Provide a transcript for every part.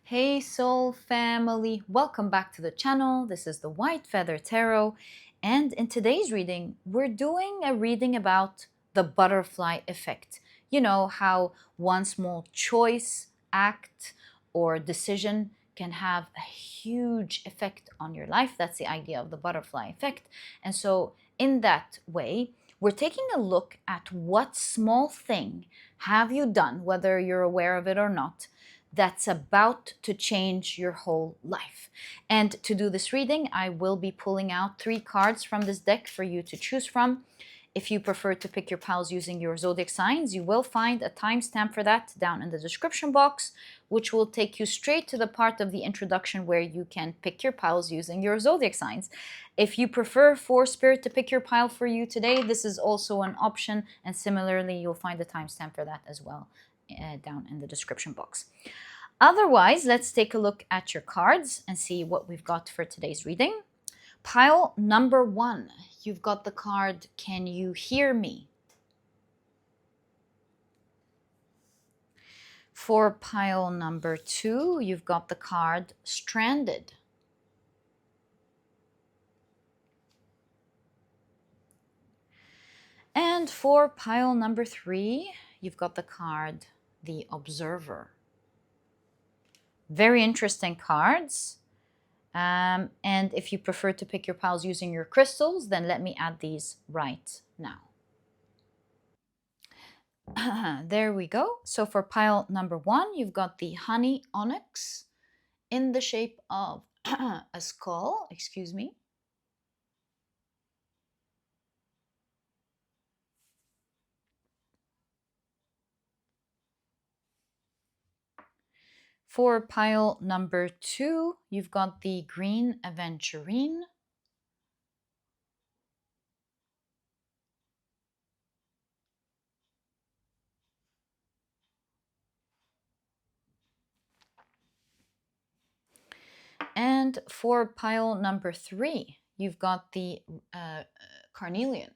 Hey Soul Family, welcome back to the channel. This is the White Feather Tarot, and in today's reading, we're doing a reading about the butterfly effect. You know how one small choice, act, or decision can have a huge effect on your life. That's the idea of the butterfly effect. And so, in that way, we're taking a look at what small thing have you done, whether you're aware of it or not, that's about to change your whole life. And to do this reading, I will be pulling out 3 cards from this deck for you to choose from. If you prefer to pick your piles using your zodiac signs, you will find a timestamp for that down in the description box, which will take you straight to the part of the introduction where you can pick your piles using your zodiac signs. If you prefer for Spirit to pick your pile for you today, this is also an option, and similarly, you'll find a timestamp for that as well down in the description box. Otherwise, let's take a look at your cards and see what we've got for today's reading. Pile number 1, you've got the card, Can You Hear Me? For pile number 2, you've got the card, Stranded. And for pile number 3, you've got the card, The Observer. Very interesting cards. And if you prefer to pick your piles using your crystals, then let me add these right now. There we go. So for pile number 1, you've got the honey onyx in the shape of a skull, excuse me. For pile number 2, you've got the green aventurine. And for pile number 3, you've got the carnelian.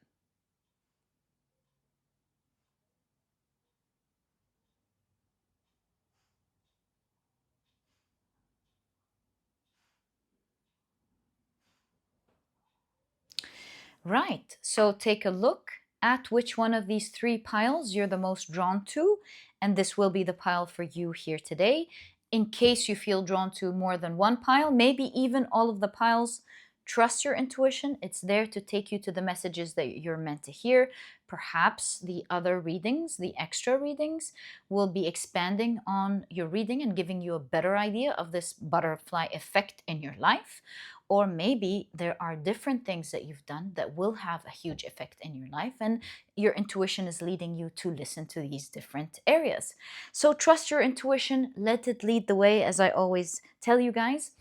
Right, so take a look at which one of these 3 piles you're the most drawn to, and this will be the pile for you here today. In case you feel drawn to more than one pile, maybe even all of the piles, trust your intuition. It's there to take you to the messages that you're meant to hear. Perhaps the other readings, the extra readings, will be expanding on your reading and giving you a better idea of this butterfly effect in your life. Or maybe there are different things that you've done that will have a huge effect in your life, and your intuition is leading you to listen to these different areas. So trust your intuition, let it lead the way, as I always tell you guys.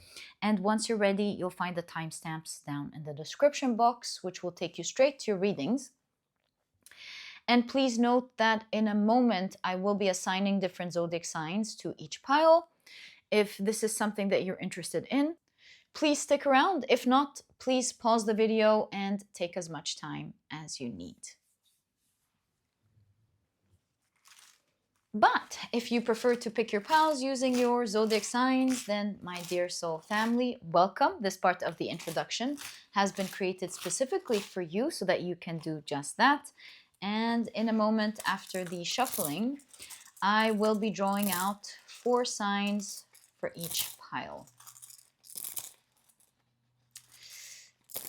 And once you're ready, you'll find the timestamps down in the description box, which will take you straight to your readings. And please note that in a moment, I will be assigning different zodiac signs to each pile. If this is something that you're interested in, please stick around. If not, please pause the video and take as much time as you need. But if you prefer to pick your piles using your zodiac signs, then my dear soul family, welcome. This part of the introduction has been created specifically for you so that you can do just that. And in a moment after the shuffling, I will be drawing out 4 signs for each pile.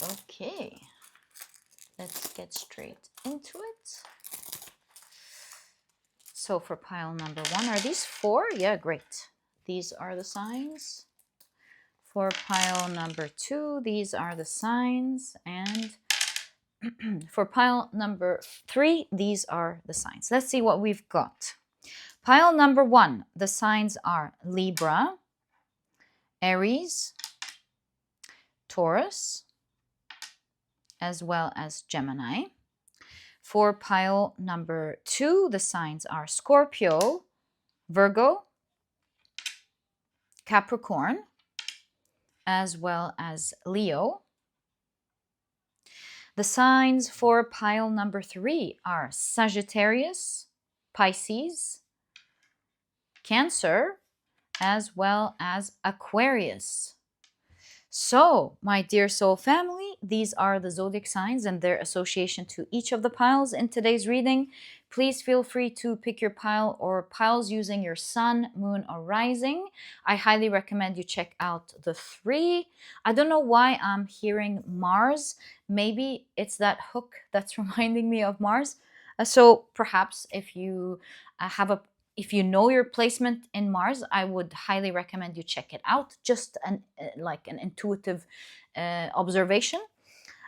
Okay, let's get straight into it. So for pile number 1, are these 4? Yeah, great. These are the signs. For pile number 2, these are the signs. And for pile number 3, these are the signs. Let's see what we've got. Pile number 1, the signs are Libra, Aries, Taurus, as well as Gemini. For pile number 2, the signs are Scorpio, Virgo, Capricorn, as well as Leo. The signs for pile number 3 are Sagittarius, Pisces, Cancer, as well as Aquarius. So, my dear soul family, these are the zodiac signs and their association to each of the piles in today's reading. Please feel free to pick your pile or piles using your sun, moon, or rising. I highly recommend you check out the three. I don't know why I'm hearing Mars. Maybe it's that hook that's reminding me of Mars. So perhaps if you know your placement in Mars, I would highly recommend you check it out. Just like an intuitive observation.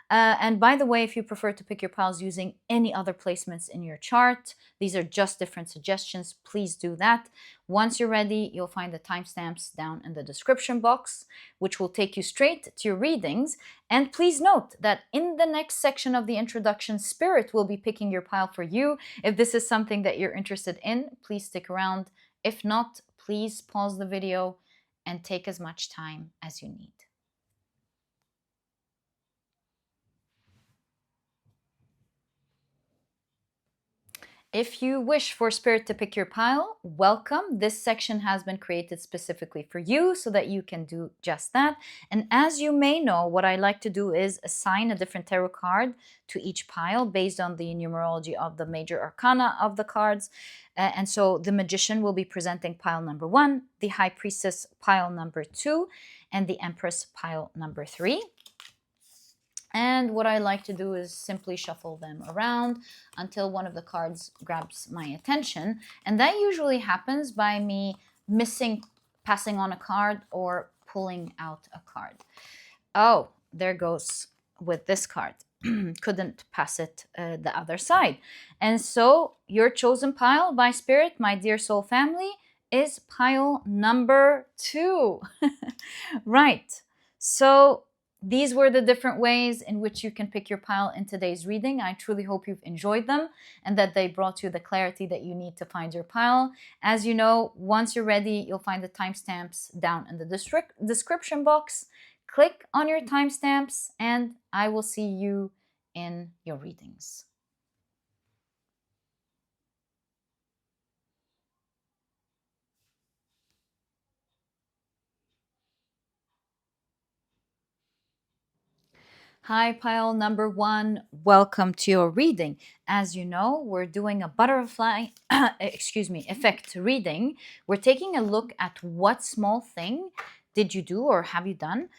And by the way, if you prefer to pick your piles using any other placements in your chart, these are just different suggestions. Please do that. Once you're ready, you'll find the timestamps down in the description box, which will take you straight to your readings. And please note that in the next section of the introduction, Spirit will be picking your pile for you. If this is something that you're interested in, please stick around. If not, please pause the video and take as much time as you need. If you wish for Spirit to pick your pile, welcome. This section has been created specifically for you so that you can do just that. And as you may know, what I like to do is assign a different tarot card to each pile based on the numerology of the major arcana of the cards. And so the Magician will be presenting pile number 1, the High Priestess pile number 2, and the Empress pile number 3. And what I like to do is simply shuffle them around until one of the cards grabs my attention. And that usually happens by me passing on a card or pulling out a card. Oh, there goes with this card. Couldn't pass it the other side. And so your chosen pile by Spirit, my dear soul family, is pile number 2. Right. So these were the different ways in which you can pick your pile in today's reading. I truly hope you've enjoyed them and that they brought you the clarity that you need to find your pile. As you know, once you're ready, you'll find the timestamps down in the description box. Click on your timestamps and I will see you in your readings. Hi, pile number 1. Welcome to your reading. As you know, we're doing a butterfly, effect reading. We're taking a look at what small thing did you do or have you done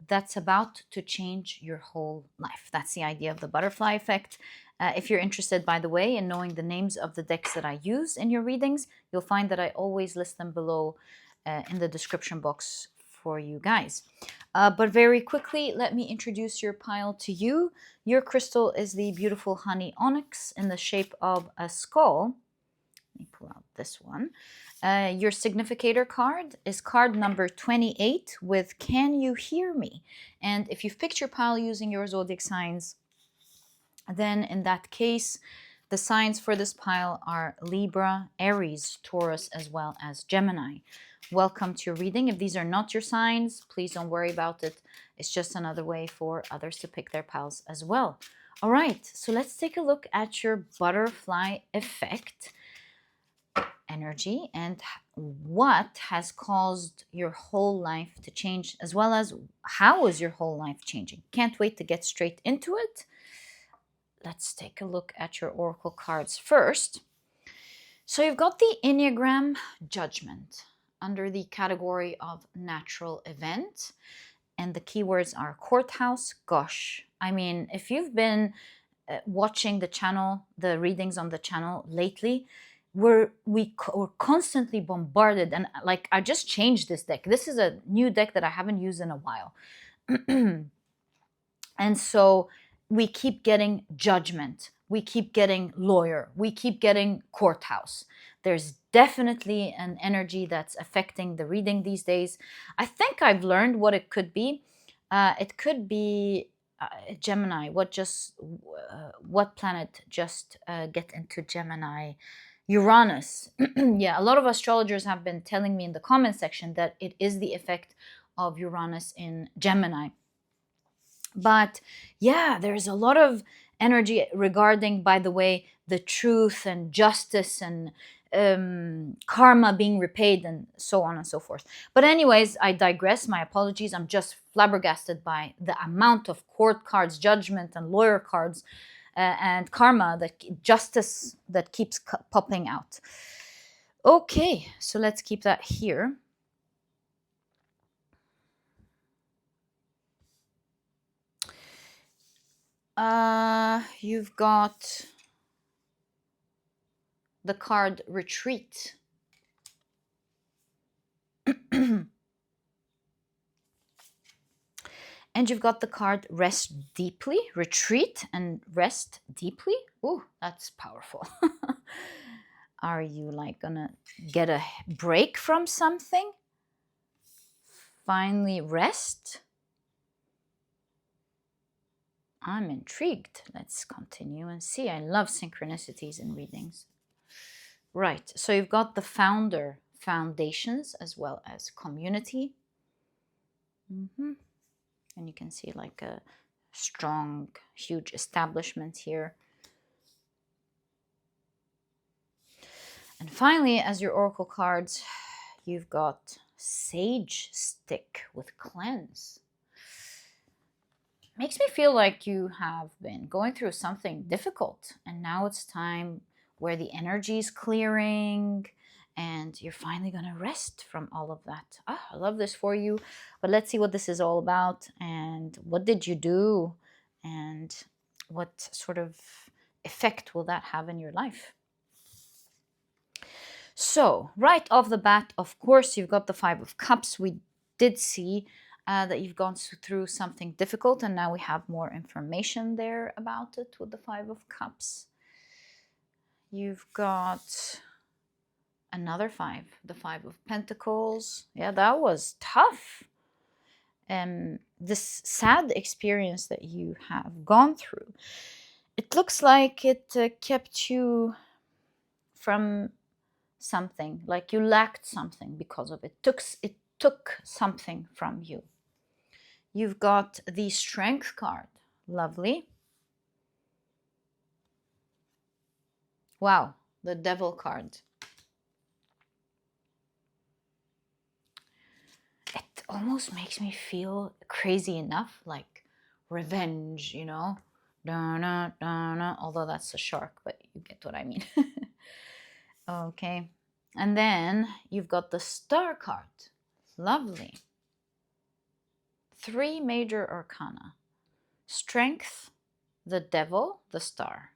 that's about to change your whole life. That's the idea of the butterfly effect. If you're interested, by the way, in knowing the names of the decks that I use in your readings, you'll find that I always list them below in the description box for you guys. But very quickly, let me introduce your pile to you. Your crystal is the beautiful honey onyx in the shape of a skull. Let me pull out this one. Your significator card is card number 28 with Can You Hear Me? And if you've picked your pile using your zodiac signs, then in that case, the signs for this pile are Libra, Aries, Taurus, as well as Gemini. Welcome to your reading. If these are not your signs, please don't worry about it. It's just another way for others to pick their piles as well. All right, so let's take a look at your butterfly effect energy and what has caused your whole life to change, as well as how is your whole life changing. Can't wait to get straight into it. Let's take a look at your oracle cards first. So you've got the Enneagram Judgment under the category of natural event. And the keywords are courthouse. Gosh, I mean, if you've been watching the channel, the readings on the channel lately, we're constantly bombarded. And like, I just changed this deck. This is a new deck that I haven't used in a while. And so we keep getting judgment. We keep getting lawyer. We keep getting courthouse. There's definitely an energy that's affecting the reading these days. I think I've learned what it could be. It could be Gemini. What planet just get into Gemini? Uranus. Yeah, a lot of astrologers have been telling me in the comment section that it is the effect of Uranus in Gemini. But yeah, there's a lot of energy regarding, by the way, the truth and justice and karma being repaid and so on and so forth. But anyways, I digress. My apologies. I'm just flabbergasted by the amount of court cards, judgment, and lawyer cards, and karma, that justice that keeps popping out. Okay, so let's keep that here. You've got the card retreat. And you've got the card rest deeply, retreat and rest deeply. Ooh, that's powerful. Are you like gonna get a break from something? Finally rest? I'm intrigued. Let's continue and see. I love synchronicities in readings. Right, so you've got the founder foundations as well as community. And you can see like a strong, huge establishment here. And finally, as your oracle cards, you've got Sage Stick with Cleanse. Makes me feel like you have been going through something difficult, and now it's time where the energy is clearing and you're finally going to rest from all of that. I love this for you. But let's see what this is all about, and what did you do, and what sort of effect will that have in your life? So right off the bat, of course, you've got the Five of Cups. We did see that you've gone through something difficult, and now we have more information there about it with the Five of Cups. You've got another five, the Five of Pentacles. Yeah, that was tough. This sad experience that you have gone through, it looks like it kept you from something, like you lacked something because of it. It took something from you. You've got the Strength card. Lovely. Wow, the Devil card. It almost makes me feel crazy enough, like revenge, you know? Although that's a shark, but you get what I mean. Okay. And then you've got the Star card. Lovely. 3 major arcana. Strength, the Devil, the Star.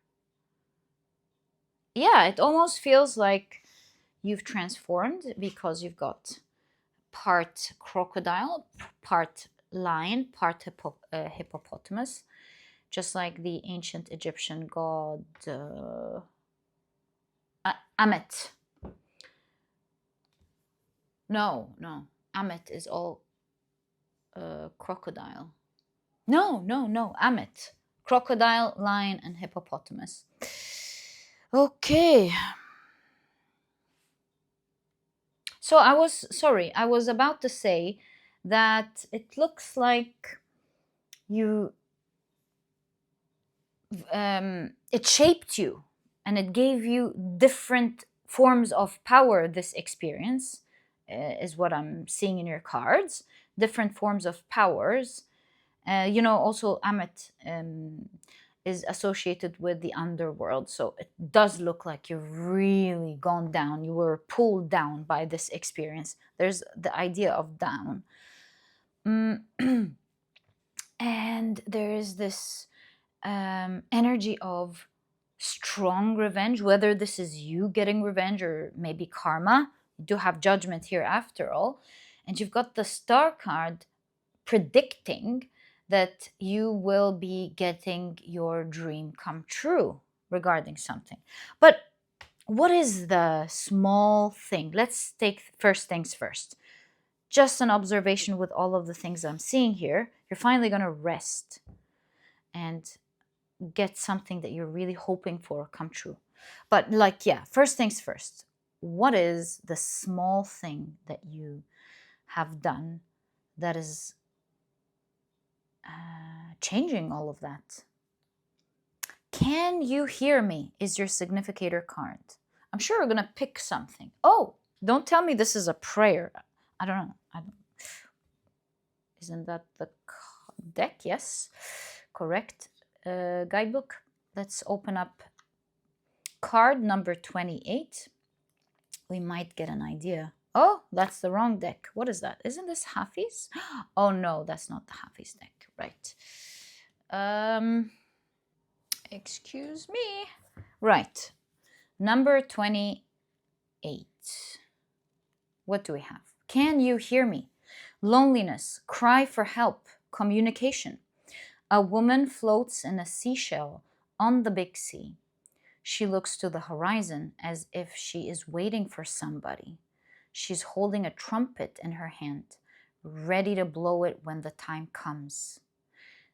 Yeah, it almost feels like you've transformed, because you've got part crocodile, part lion, part hippopotamus, just like the ancient Egyptian god Amet. No, Amet is all crocodile. No, Amet. Crocodile, lion, and hippopotamus. Okay. So I was about to say that it looks like you, it shaped you, and it gave you different forms of power. This experience is what I'm seeing in your cards. Different forms of powers. You know, also Amet is associated with the underworld. So it does look like you've really gone down. You were pulled down by this experience. There's the idea of down. And there is this energy of strong revenge, whether this is you getting revenge or maybe karma. You do have judgment here after all. And you've got the Star card predicting that you will be getting your dream come true regarding something. But what is the small thing? Let's take first things first. Just an observation with all of the things I'm seeing here. You're finally going to rest and get something that you're really hoping for come true. But like, yeah, first things first. What is the small thing that you have done that is changing all of that? Can you hear me? Is your significator card. I'm sure you're going to pick something. Oh, don't tell me this is a prayer. I don't know. Isn't that the deck? Yes, correct. Guidebook. Let's open up card number 28. We might get an idea. Oh, that's the wrong deck. What is that? Isn't this Hafiz? Oh no, that's not the Hafiz deck. Right. Excuse me. Right. Number 28. What do we have? Can you hear me? Loneliness, cry for help, communication. A woman floats in a seashell on the big sea. She looks to the horizon as if she is waiting for somebody. She's holding a trumpet in her hand, ready to blow it when the time comes.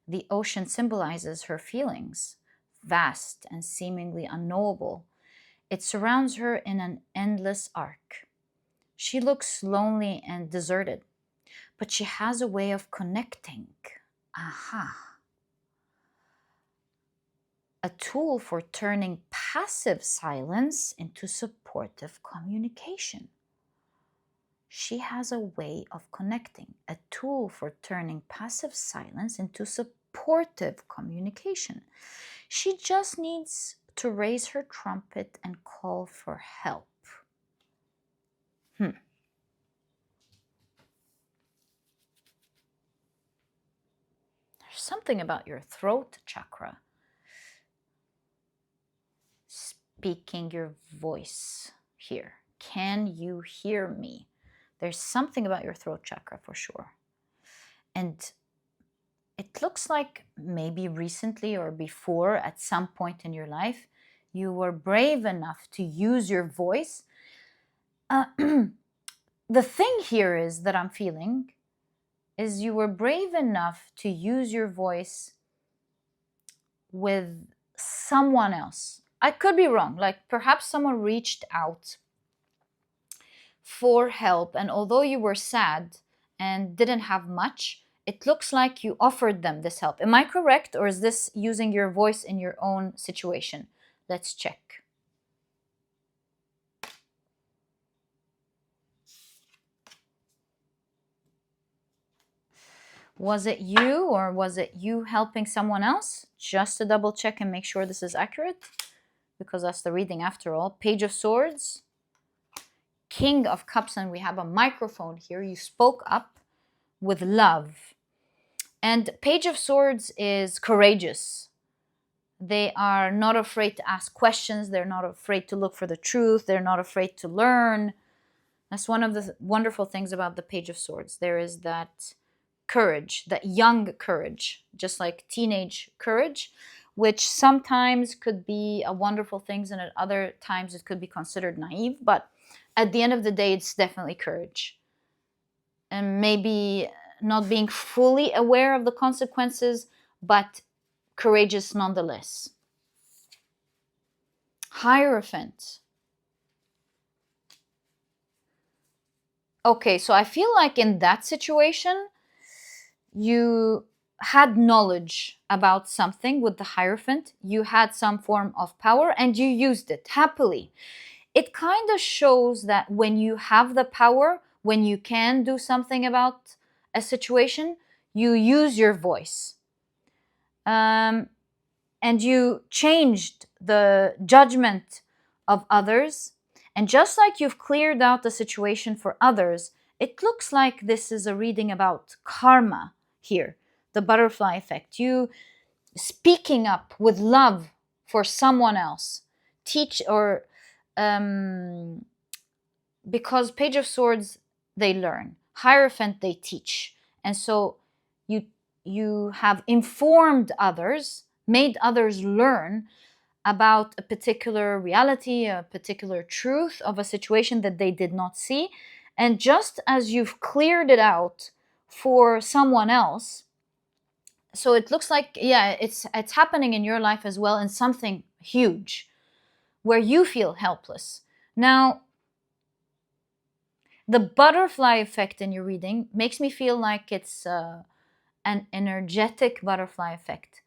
The ocean symbolizes her feelings, vast and seemingly unknowable. It surrounds her in an endless arc. She looks lonely and deserted, but she has a way of connecting. Aha. A tool for turning passive silence into supportive communication. She has a way of connecting, a tool for turning passive silence into supportive communication. She just needs to raise her trumpet and call for help. There's something about your throat chakra. Speaking your voice here. Can you hear me? There's something about your throat chakra for sure. And it looks like maybe recently or before, at some point in your life, you were brave enough to use your voice. The thing here is that I'm feeling is you were brave enough to use your voice with someone else. I could be wrong. Like perhaps someone reached out for help, and although you were sad and didn't have much, it looks like you offered them this help. Am I correct, or is this using your voice in your own situation? Let's check. Was it you, or was it you helping someone else? Just to double check and make sure this is accurate, because that's the reading after all. Page of Swords, King of Cups, and we have a microphone here. You spoke up with love. And Page of Swords is courageous. They are not afraid to ask questions. They're not afraid to look for the truth. They're not afraid to learn. That's one of the wonderful things about the Page of Swords. There is that courage, that young courage, just like teenage courage, which sometimes could be a wonderful thing, and at other times it could be considered naive. But at the end of the day, it's definitely courage. And maybe not being fully aware of the consequences, but courageous nonetheless. Hierophant. Okay, so I feel like in that situation, you had knowledge about something with the Hierophant. You had some form of power and you used it happily. It kind of shows that when you have the power, when you can do something about a situation, you use your voice. And you changed the judgment of others. And just like you've cleared out the situation for others, it looks like this is a reading about karma here, the butterfly effect. You speaking up with love for someone else. Teach or because Page of Swords, they learn. Hierophant, they teach. And so you have informed others, made others learn about a particular reality, a particular truth of a situation that they did not see. And just as you've cleared it out for someone else, so it looks like, yeah, it's happening in your life as well, in something huge where you feel helpless. Now, the butterfly effect in your reading makes me feel like it's an energetic butterfly effect.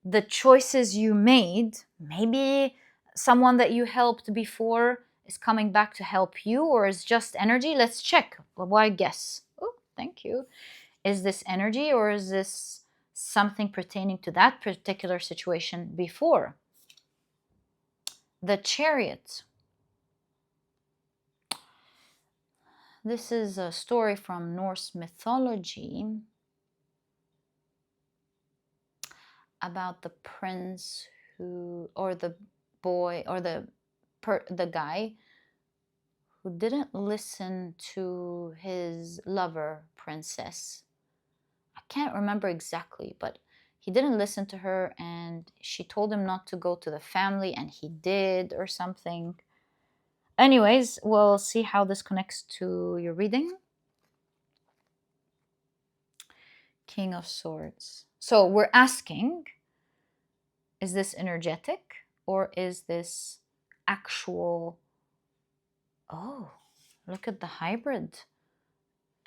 The choices you made, maybe someone that you helped before is coming back to help you, or is just energy? Let's check. Why guess? Oh, thank you. Is this energy, or is this something pertaining to that particular situation before? The Chariot. This is a story from Norse mythology about the prince who, or the boy, or the guy who didn't listen to his lover, princess. I can't remember exactly, but he didn't listen to her, and she told him not to go to the family, and he did, or something. Anyways, we'll see how this connects to your reading. King of Swords. So we're asking, is this energetic, or is this actual? Oh, look at the hybrid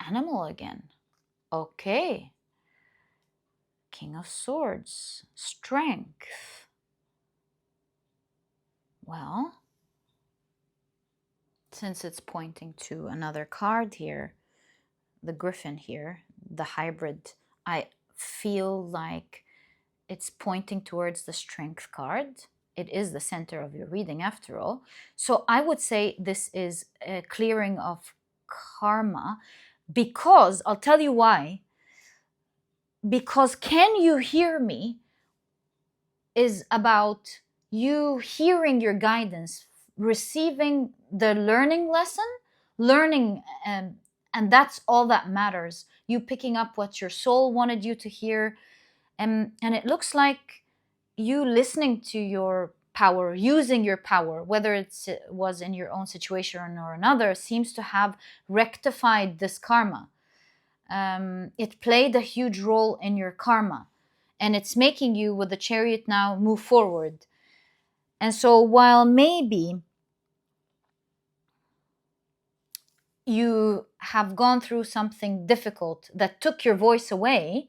animal again. Okay. King of Swords. Strength. Well, since it's pointing to another card here, the Griffin here, the hybrid, I feel like it's pointing towards the Strength card. It is the center of your reading after all. So I would say this is a clearing of karma, because I'll tell you why. Because Can You Hear Me is about you hearing your guidance, receiving the learning lesson, learning, and that's all that matters. You picking up what your soul wanted you to hear, and it looks like you listening to your power, using your power, whether it was in your own situation or another, seems to have rectified this karma. It played a huge role in your karma, and it's making you, with the Chariot now, move forward. And so while maybe you have gone through something difficult that took your voice away,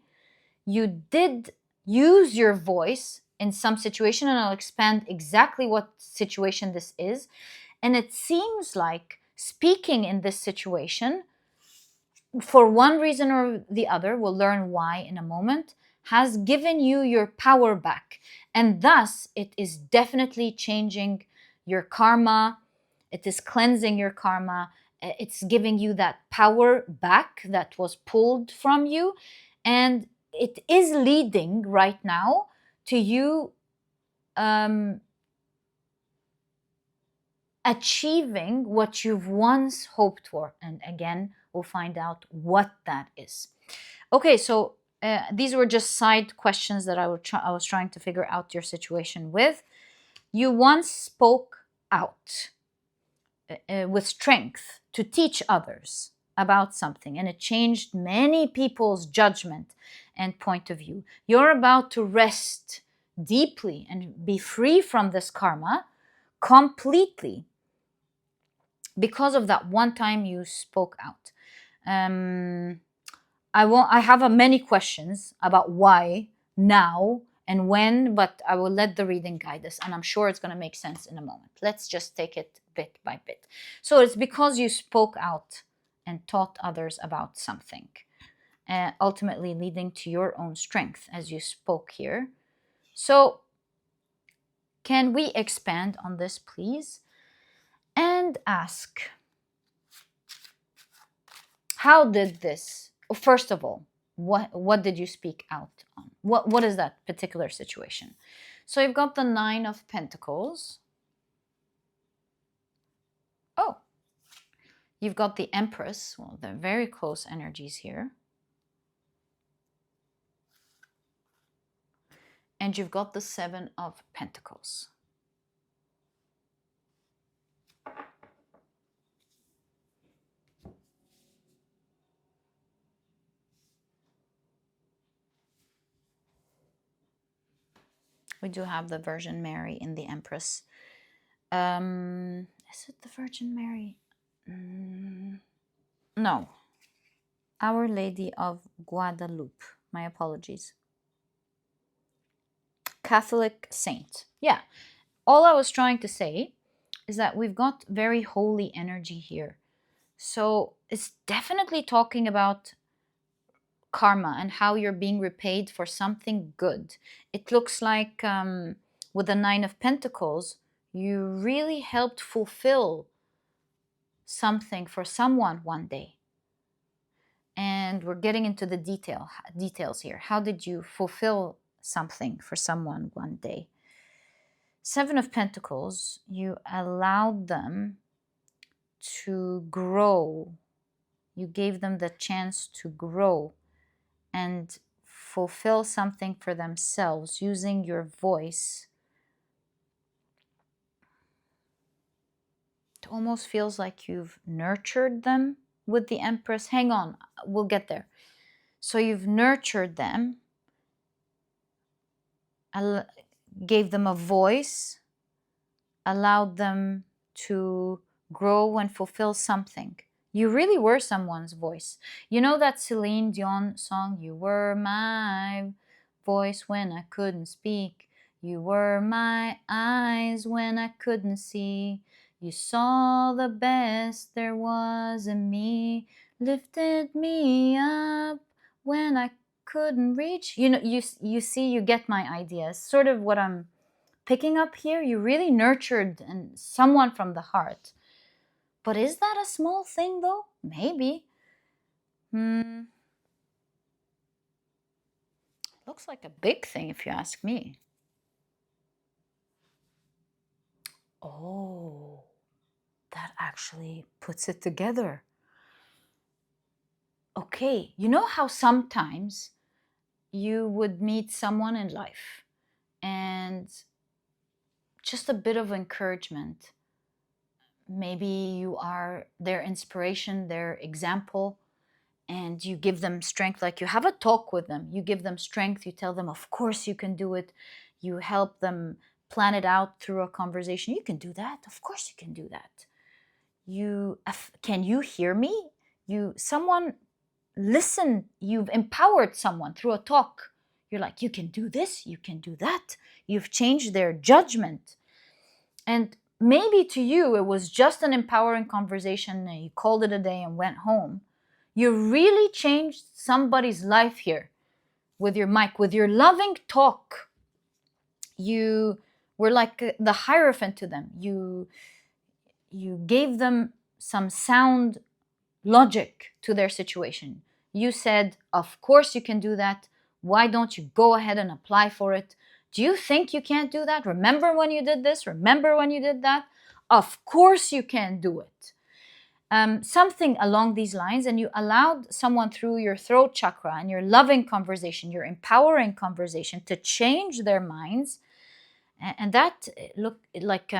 you did use your voice in some situation, and I'll expand exactly what situation this is. And it seems like speaking in this situation, for one reason or the other, we'll learn why in a moment, has given you your power back. And thus, it is definitely changing your karma. It is cleansing your karma. It's giving you that power back that was pulled from you. And it is leading right now to you achieving what you've once hoped for. And again, we'll find out what that is. Okay, so these were just side questions that I was trying to figure out your situation with. You once spoke out with strength to teach others about something, and it changed many people's judgment and point of view. You're about to rest deeply and be free from this karma completely because of that one time you spoke out. I have many questions about why now and when, but I will let the reading guide us, and I'm sure it's going to make sense in a moment. Let's just take it bit by bit. So it's because you spoke out and taught others about something, ultimately leading to your own strength as you spoke here. So can we expand on this, please, and ask, how did this, first of all, what did you speak out on? What is that particular situation? So you've got the Nine of Pentacles. Oh, you've got the Empress. Well, they're very close energies here. And you've got the Seven of Pentacles. We do have the Virgin Mary in the Empress. Is it the Virgin Mary? No. Our Lady of Guadalupe. My apologies. Catholic saint. Yeah. all I was trying to say is that we've got very holy energy here. So it's definitely talking about karma and how you're being repaid for something good. It looks like with the Nine of Pentacles, you really helped fulfill something for someone one day. And we're getting into the details here. How did you fulfill something for someone one day? Seven of Pentacles, you allowed them to grow. You gave them the chance to grow and fulfill something for themselves using your voice. It almost feels like you've nurtured them with the Empress. Hang on, we'll get there. So you've nurtured them, gave them a voice, allowed them to grow and fulfill something. You really were someone's voice. You know that Celine Dion song, "You were my voice when I couldn't speak. You were my eyes when I couldn't see. You saw the best there was in me, lifted me up when I couldn't reach." You know, you see, you get my ideas. Sort of what I'm picking up here. You really nurtured someone from the heart. But is that a small thing though? Maybe. Looks like a big thing if you ask me. Oh, that actually puts it together. Okay, you know how sometimes you would meet someone in life and just a bit of encouragement. Maybe you are their inspiration, their example, and you give them strength. Like you have a talk with them, you give them strength, you tell them, of course you can do it. You help them plan it out through a conversation. You can do that. Of course you can do that. Can you hear me? Someone listen. You've empowered someone through a talk. You're like, you can do this, you can do that. You've changed their judgment. And maybe to you it was just an empowering conversation and you called it a day and went home. You really changed somebody's life here with your mic, with your loving talk. You were like the Hierophant to them. You gave them some sound logic to their situation. You said, of course you can do that. Why don't you go ahead and apply for it? Do you think you can't do that? Remember when you did this? Remember when you did that? Of course you can do it. Something along these lines, and you allowed someone through your throat chakra and your loving conversation, your empowering conversation, to change their minds, and that looked like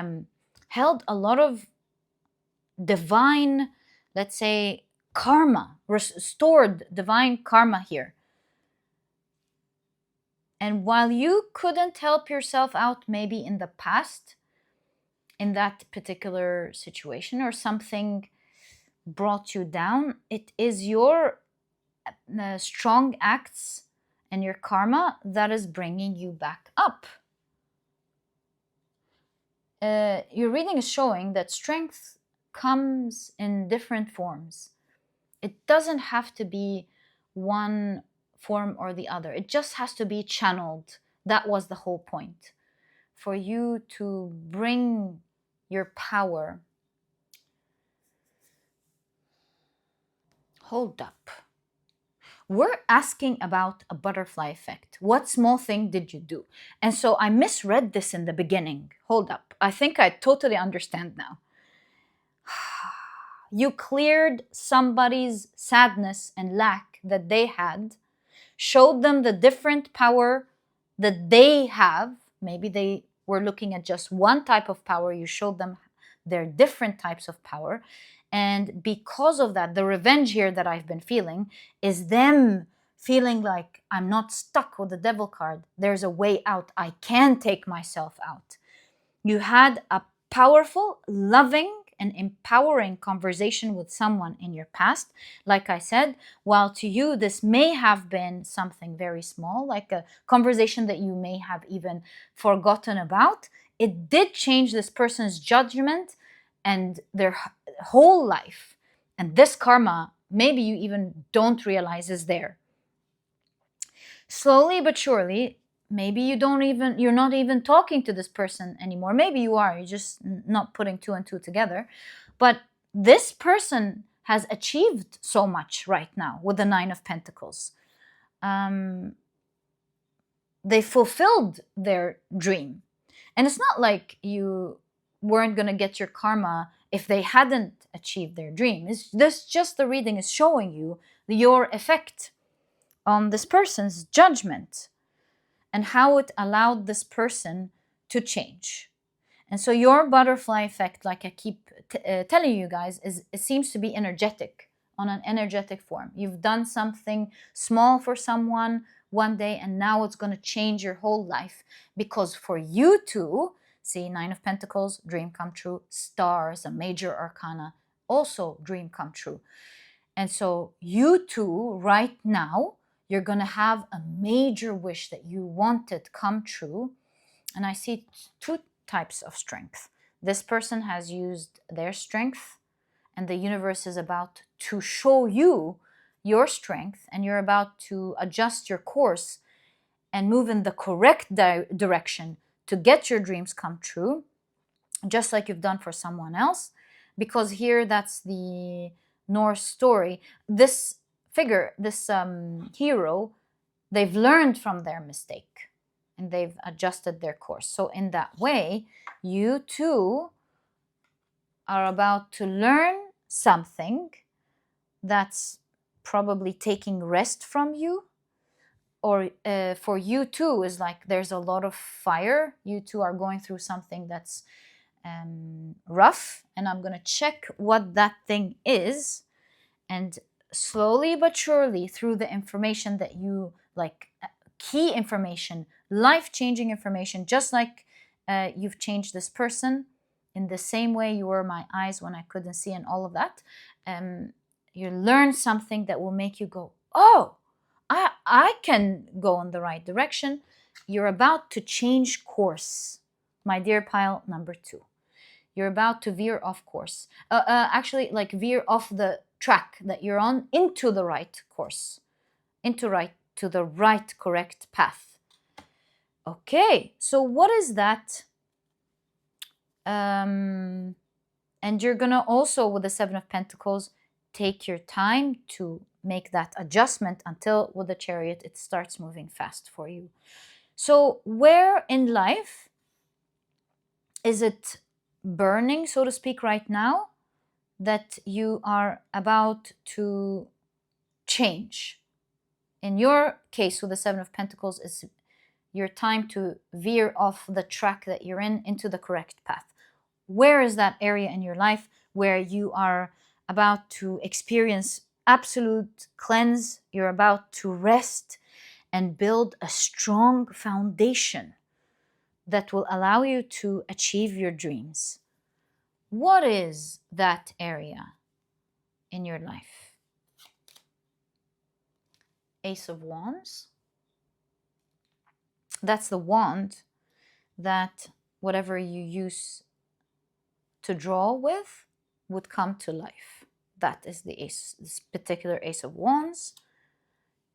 held a lot of divine, let's say, karma, restored divine karma here. And while you couldn't help yourself out maybe in the past, in that particular situation, or something brought you down, it is your strong acts and your karma that is bringing you back up. Your reading is showing that strength comes in different forms. It doesn't have to be one form or the other. It just has to be channeled. That was the whole point. For you to bring your power. Hold up. We're asking about a butterfly effect. What small thing did you do? And so I misread this in the beginning. Hold up. I think I totally understand now. You cleared somebody's sadness and lack that they had, showed them the different power that they have. Maybe they were looking at just one type of power. You showed them their different types of power. And because of that, the revenge here that I've been feeling is them feeling like I'm not stuck with the devil card. There's a way out. I can take myself out. You had a powerful, loving, an empowering conversation with someone in your past. Like I said, while to you this may have been something very small, like a conversation that you may have even forgotten about, it did change this person's judgment and their whole life. And this karma, maybe you even don't realize is there. Slowly but surely, maybe you're not even talking to this person anymore. Maybe you are, you're just not putting two and two together. But this person has achieved so much right now with the Nine of Pentacles. They fulfilled their dream. And it's not like you weren't going to get your karma if they hadn't achieved their dream. This just the reading is showing you your effect on this person's judgment and how it allowed this person to change. And so your butterfly effect, like I keep telling you guys, it seems to be energetic, on an energetic form. You've done something small for someone one day, and now it's going to change your whole life. Because for you two, see, Nine of Pentacles, dream come true. Stars, a major arcana, also dream come true. And so you two, right now, you're going to have a major wish that you wanted come true. And I see two types of strength. This person has used their strength, and the universe is about to show you your strength, and you're about to adjust your course and move in the correct direction to get your dreams come true, just like you've done for someone else. Because here, that's the Norse story. This figure, this hero, they've learned from their mistake and they've adjusted their course. So in that way, you too are about to learn something that's probably taking rest from you. Or for you too is like there's a lot of fire. You two are going through something that's rough, and I'm going to check what that thing is. And slowly but surely, through the information that you like, key information, life-changing information, just like you've changed this person in the same way you were my eyes when I couldn't see and all of that, you learn something that will make you go, oh, I can go in the right direction. You're about to change course, my dear pile number 2. You're about to veer off course. Actually, like veer off the track that you're on into the right course, to the right correct path. Okay, so what is that? And you're gonna also, with the Seven of Pentacles, take your time to make that adjustment until with the Chariot it starts moving fast for you. So where in life is it burning, so to speak, right now, that you are about to change? In your case, with the Seven of Pentacles, is your time to veer off the track that you're in into the correct path. Where is that area in your life where you are about to experience absolute cleanse? You're about to rest and build a strong foundation that will allow you to achieve your dreams. What is that area in your life? Ace of Wands. That's the wand that whatever you use to draw with would come to life. That is the ace, this particular Ace of Wands.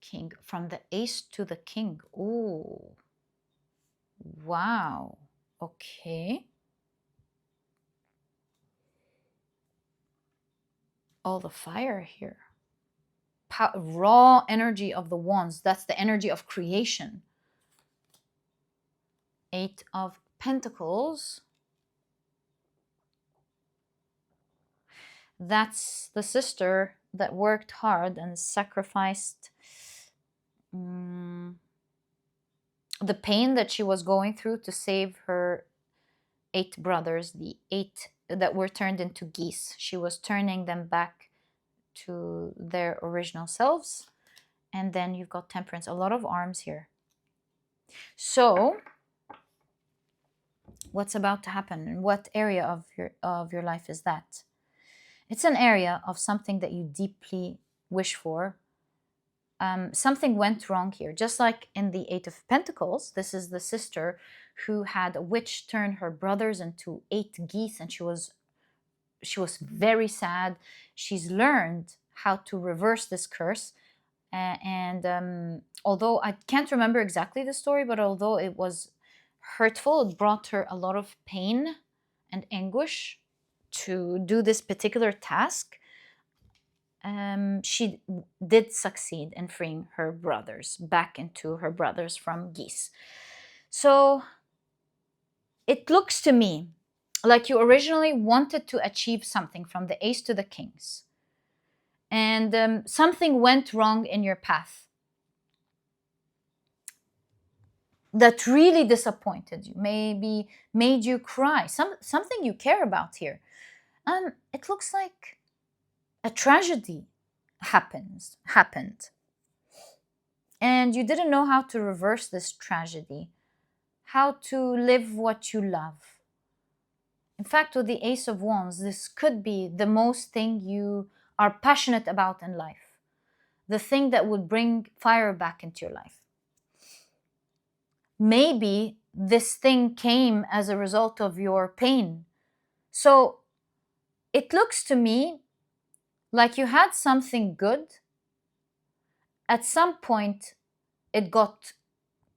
King, from the ace to the king. Oh, wow. Okay. All the fire here. Raw energy of the wands. That's the energy of creation. Eight of Pentacles. That's the sister that worked hard and sacrificed the pain that she was going through to save her 8 brothers, the 8 that were turned into geese. She was turning them back to their original selves. And then you've got Temperance, a lot of arms here. So what's about to happen? In what area of your life is that? It's an area of something that you deeply wish for. Something went wrong here. Just like in the Eight of Pentacles, this is the sister who had a witch turn her brothers into 8 geese, and she was very sad. She's learned how to reverse this curse. And although I can't remember exactly the story, but although it was hurtful, it brought her a lot of pain and anguish to do this particular task. She did succeed in freeing her brothers back into her brothers from geese. So it looks to me like you originally wanted to achieve something from the Ace to the Kings, and something went wrong in your path that really disappointed you, maybe made you cry, something you care about here. It looks like a tragedy happened, and you didn't know how to reverse this tragedy, how to live what you love. In fact, with the Ace of Wands, this could be the most thing you are passionate about in life, the thing that would bring fire back into your life. Maybe this thing came as a result of your pain. So it looks to me like you had something good. At some point, it got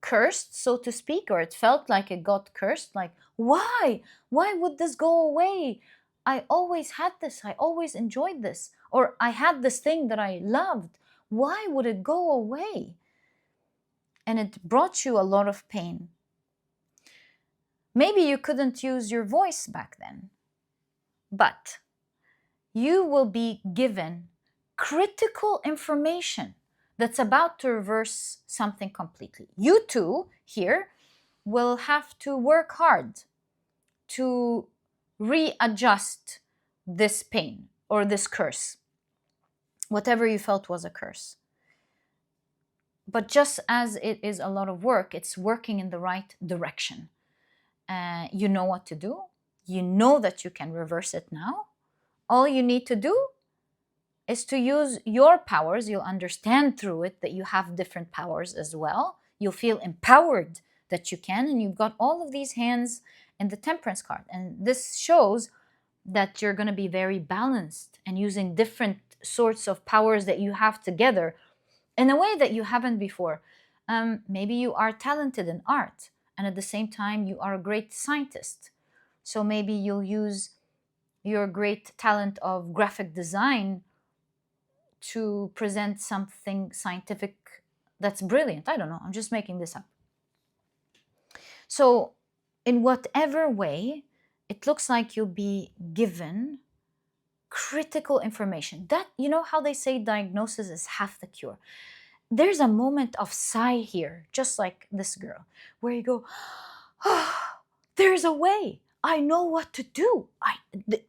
cursed, so to speak, or it felt like it got cursed. Like, why would this go away? I always had this, I always enjoyed this, or I had this thing that I loved. Why would it go away? And it brought you a lot of pain. Maybe you couldn't use your voice back then, but you will be given critical information that's about to reverse something completely. You too, here, will have to work hard to readjust this pain or this curse, whatever you felt was a curse. But just as it is a lot of work, it's working in the right direction. You know what to do. You know that you can reverse it now. All you need to do is to use your powers. You'll understand through it that you have different powers as well. You'll feel empowered that you can, and you've got all of these hands in the Temperance card. And this shows that you're going to be very balanced and using different sorts of powers that you have together in a way that you haven't before. Maybe you are talented in art, and at the same time, you are a great scientist. So maybe you'll use your great talent of graphic design to present something scientific that's brilliant. I don't know. I'm just making this up. So in whatever way, it looks like you'll be given critical information. That, you know how they say diagnosis is half the cure. There's a moment of sigh here, just like this girl, where you go, oh, there's a way. I know what to do.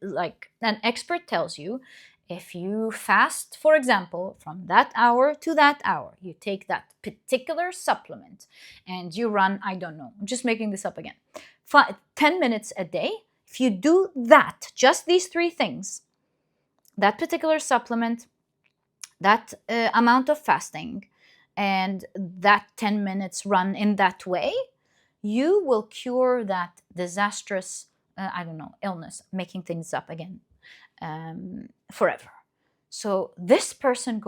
Like an expert tells you, if you fast, for example, from that hour to that hour, you take that particular supplement and you run, I don't know, I'm just making this up again, 10 minutes a day. If you do that, just these 3 things, that particular supplement, that amount of fasting, and that 10 minutes run in that way, you will cure that disastrous, illness, making things up again, forever. So this person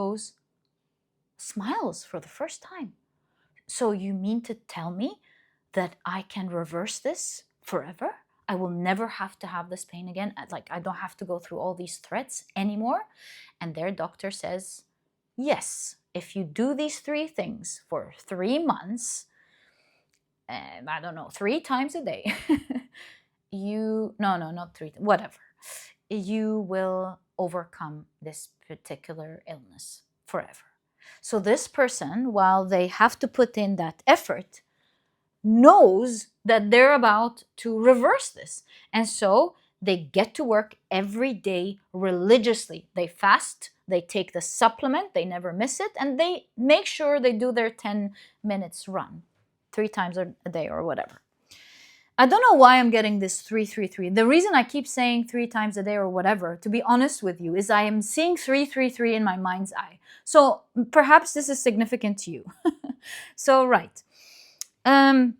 smiles for the first time. So you mean to tell me that I can reverse this forever? I will never have to have this pain again. Like, I don't have to go through all these threats anymore. And their doctor says, yes, if you do these 3 things for 3 months, 3 times a day, not 3, whatever, you will overcome this particular illness forever. So this person, while they have to put in that effort, knows that they're about to reverse this. And so they get to work every day religiously. They fast, they take the supplement, they never miss it, and they make sure they do their 10 minutes run 3 times a day or whatever. I don't know why I'm getting this 333. The reason I keep saying 3 times a day or whatever, to be honest with you, is I am seeing 333 in my mind's eye. So perhaps this is significant to you. So, right. And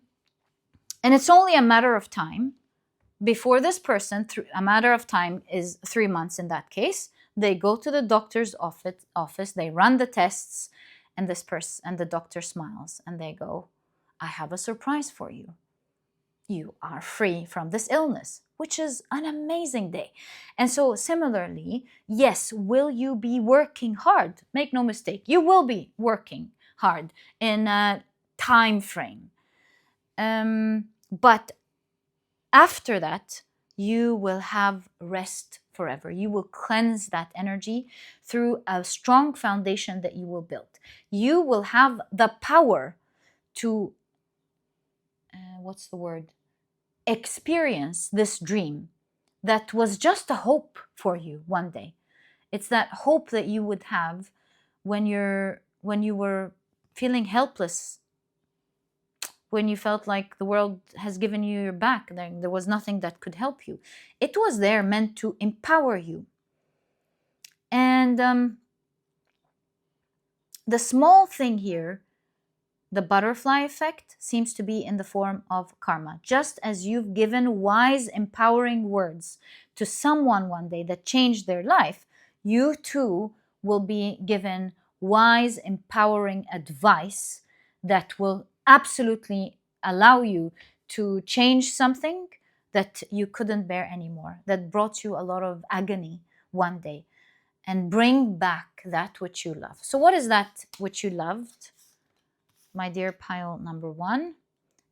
it's only a matter of time before this person, a matter of time is 3 months in that case, they go to the doctor's office, they run the tests, and this person and the doctor smiles and they go, I have a surprise for you. You are free from this illness, which is an amazing day. And so similarly, yes, will you be working hard? Make no mistake, you will be working hard in a time frame. But after that, you will have rest forever. You will cleanse that energy through a strong foundation that you will build. You will have the power to, experience this dream that was just a hope for you one day. It's that hope that you would have when you were feeling helpless, when you felt like the world has given you your back, there was nothing that could help you. It was there meant to empower you. And the small thing here, the butterfly effect, seems to be in the form of karma. Just as you've given wise, empowering words to someone one day that changed their life, you too will be given wise, empowering advice that will absolutely allow you to change something that you couldn't bear anymore, that brought you a lot of agony one day, and bring back that which you love. So what is that which you loved, my dear pile number 1?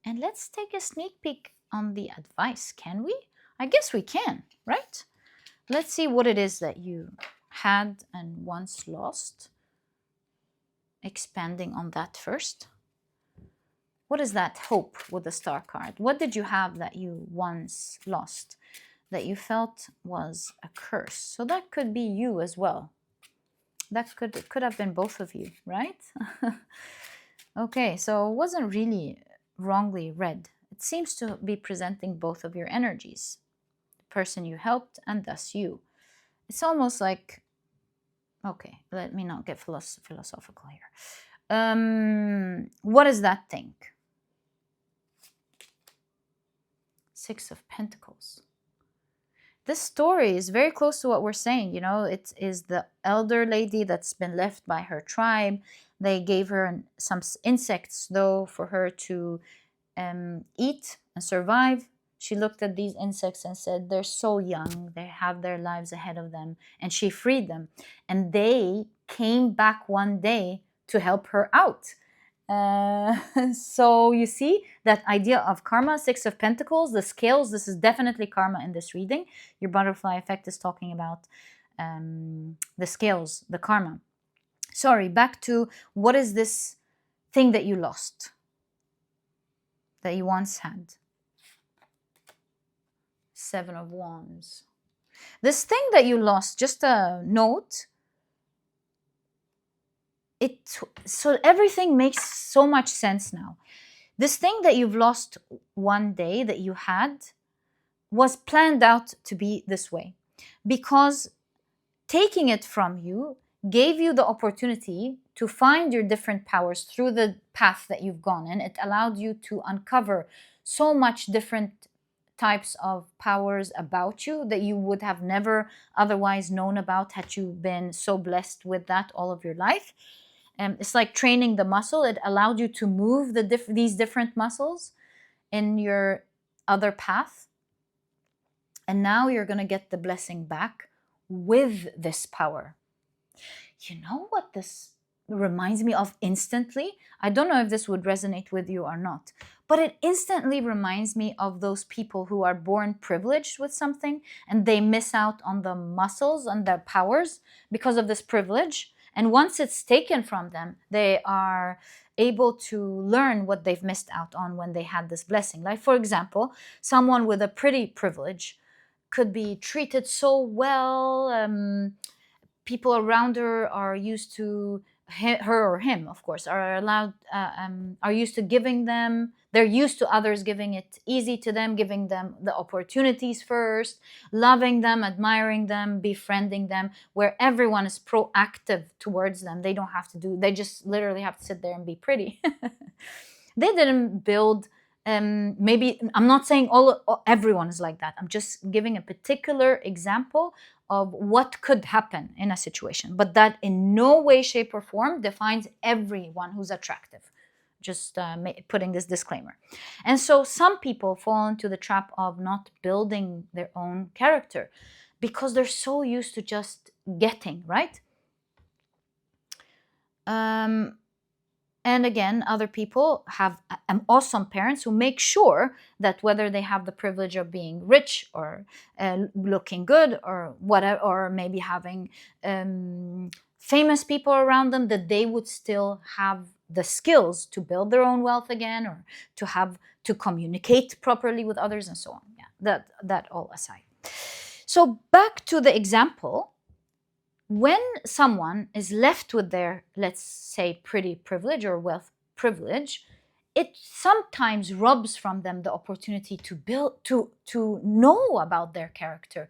And let's take a sneak peek on the advice. Can we? I guess we can, right? Let's see what it is that you had and once lost. Expanding on that first. What is that hope with the star card? What did you have that you once lost, that you felt was a curse? So that could be you as well. That could have been both of you, right? Okay, so it wasn't really wrongly read. It seems to be presenting both of your energies, the person you helped and thus you. It's almost like, okay, let me not get philosophical here. What is that thing? 6 of Pentacles. This story is very close to what we're saying. You know, it is the elder lady that's been left by her tribe. They gave her some insects, though, for her to eat and survive. She looked at these insects and said, they're so young, they have their lives ahead of them. And she freed them. And they came back one day to help her out. So you see that idea of karma, 6 of Pentacles, the scales. This is definitely karma in this reading. Your butterfly effect is talking about the scales, the karma. Sorry, back to what is this thing that you lost, that you once had? 7 of Wands. This thing that you lost, just a note, so everything makes so much sense now. This thing that you've lost one day that you had was planned out to be this way, because taking it from you gave you the opportunity to find your different powers through the path that you've gone in. It allowed you to uncover so much different types of powers about you that you would have never otherwise known about had you been so blessed with that all of your life. It's like training the muscle. It allowed you to move these different muscles in your other path. And now you're going to get the blessing back with this power. You know what this reminds me of instantly? I don't know if this would resonate with you or not, but it instantly reminds me of those people who are born privileged with something and they miss out on the muscles and their powers because of this privilege. And once it's taken from them, they are able to learn what they've missed out on when they had this blessing. Like, for example, someone with a pretty privilege could be treated so well. People around her are used to her or him, of course, are allowed, are used to giving them, they're used to others giving it easy to them, giving them the opportunities first, loving them, admiring them, befriending them, where everyone is proactive towards them. They don't have to do, they just literally have to sit there and be pretty. They didn't build, maybe, I'm not saying everyone is like that. I'm just giving a particular example of what could happen in a situation, but that in no way, shape, or form defines everyone who's attractive. Just putting this disclaimer. And so some people fall into the trap of not building their own character because they're so used to just getting, right? And again, other people have awesome parents who make sure that whether they have the privilege of being rich or looking good or whatever, or maybe having famous people around them, that they would still have the skills to build their own wealth again, or to communicate properly with others, and so on. Yeah, that all aside. So back to the example. When someone is left with their, let's say, pretty privilege or wealth privilege, it sometimes robs from them the opportunity to build, to know about their character,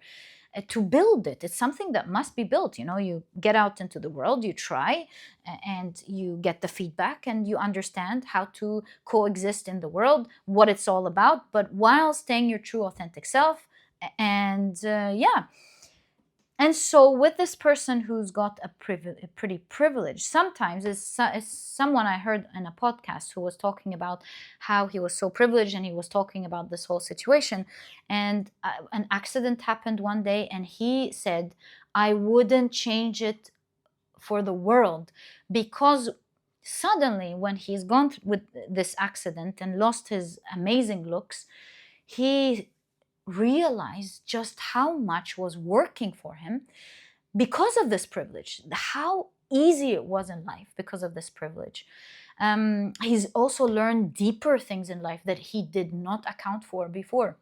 to build it. It's something that must be built. You get out into the world, you try, and you get the feedback, and you understand how to coexist in the world, what it's all about, but while staying your true, authentic self. And And so with this person who's got a pretty privilege, sometimes it's someone I heard in a podcast who was talking about how he was so privileged, and he was talking about this whole situation. And an accident happened one day, and he said, I wouldn't change it for the world, because suddenly when he's gone with this accident and lost his amazing looks, he realized just how much was working for him because of this privilege, how easy it was in life because of this privilege. He's also learned deeper things in life that he did not account for before.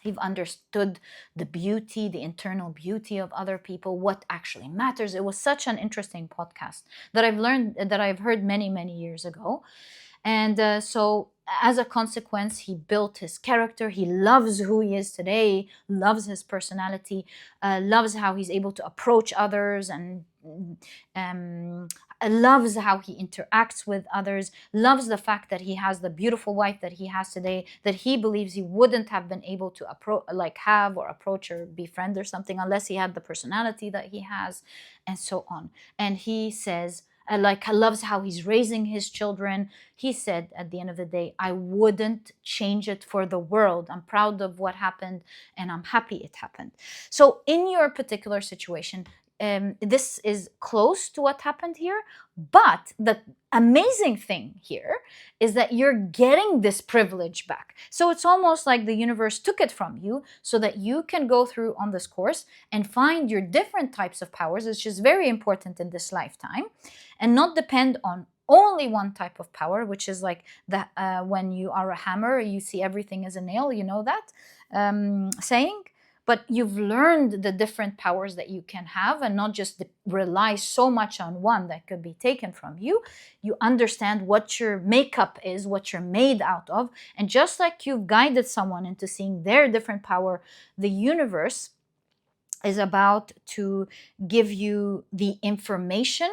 He's understood the beauty, the internal beauty of other people, what actually matters. It was such an interesting podcast that I've heard many, many years ago. And so as a consequence, he built his character. He loves who he is today, loves his personality, loves how he's able to approach others, and loves how he interacts with others, loves the fact that he has the beautiful wife that he has today, that he believes he wouldn't have been able to approach or befriend or something unless he had the personality that he has, and so on. And he says, loves how he's raising his children. He said at the end of the day, I wouldn't change it for the world. I'm proud of what happened, and I'm happy it happened. So in your particular situation, this is close to what happened here, but the amazing thing here is that you're getting this privilege back. So it's almost like the universe took it from you so that you can go through on this course and find your different types of powers, which is very important in this lifetime, and not depend on only one type of power, which is like when you are a hammer, you see everything as a nail, that saying. But you've learned the different powers that you can have, and not just rely so much on one that could be taken from you. You understand what your makeup is, what you're made out of. And just like you've guided someone into seeing their different power, the universe is about to give you the information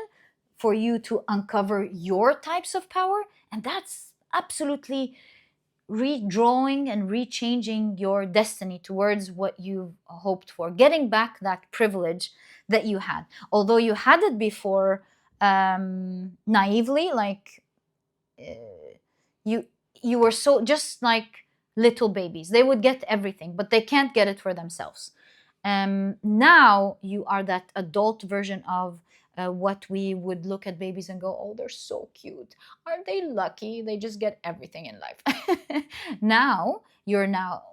for you to uncover your types of power. And that's absolutely redrawing and rechanging your destiny towards what you've hoped for, getting back that privilege that you had. Although you had it before naively, like you were so just like little babies. They would get everything, but they can't get it for themselves. Now you are that adult version of what we would look at babies and go, oh, they're so cute. Aren't they lucky? They just get everything in life. Now you're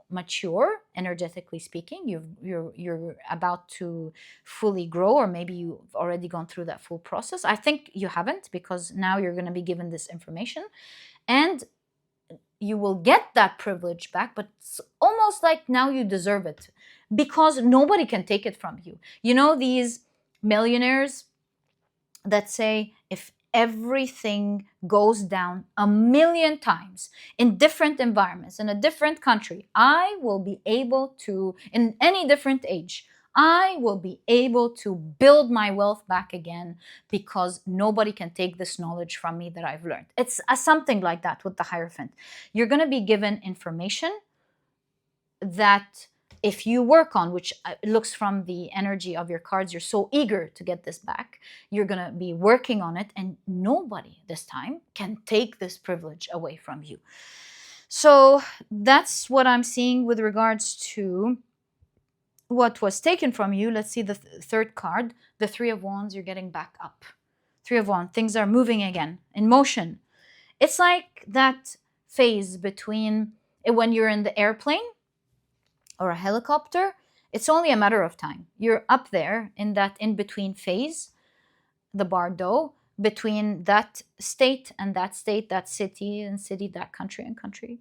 mature, energetically speaking. You're about to fully grow, or maybe you've already gone through that full process. I think you haven't, because now you're going to be given this information, and you will get that privilege back, but it's almost like now you deserve it, because nobody can take it from you. These millionaires, that say, if everything goes down 1,000,000 times in different environments, in a different country, I will be able to, in any different age, I will be able to build my wealth back again, because nobody can take this knowledge from me that I've learned. It's something like that with the Hierophant. You're going to be given information that if you work on, which looks from the energy of your cards, you're so eager to get this back, you're going to be working on it, and nobody this time can take this privilege away from you. So that's what I'm seeing with regards to what was taken from you. Let's see the third card, the Three of Wands. You're getting back up. Three of Wands, things are moving again, in motion. It's like that phase between when you're in the airplane or a helicopter. It's only a matter of time. You're up there in that in-between phase, the bardo, between that state and that state, that city and city, that country and country.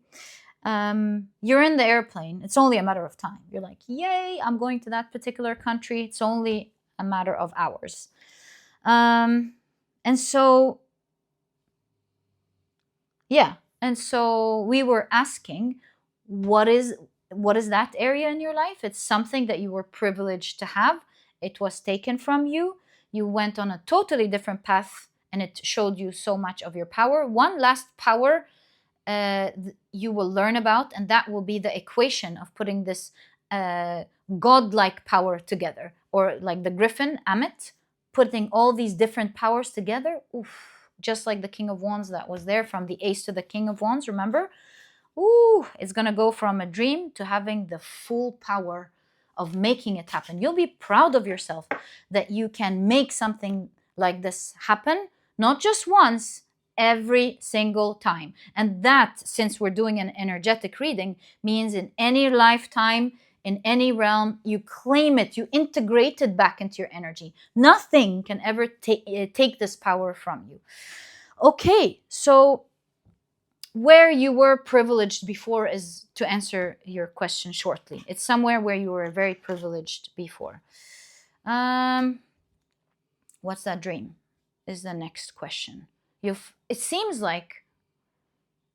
You're in the airplane. It's only a matter of time. You're like, yay, I'm going to that particular country. It's only a matter of hours. And so, yeah. And so we were asking, what is that area in your life? It's something that you were privileged to have. It was taken from you. You went on a totally different path, and it showed you so much of your power. One last power you will learn about, and that will be the equation of putting this godlike power together, or like the griffin, Amit, putting all these different powers together. Oof. Just like the King of Wands that was there, from the Ace to the King of Wands, remember? Ooh, it's going to go from a dream to having the full power of making it happen. You'll be proud of yourself that you can make something like this happen, not just once, every single time. And that, since we're doing an energetic reading, means in any lifetime, in any realm, you claim it, you integrate it back into your energy. Nothing can ever take this power from you. Okay, so where you were privileged before is to answer your question shortly. It's somewhere where you were very privileged before. What's that dream is the next question. It seems like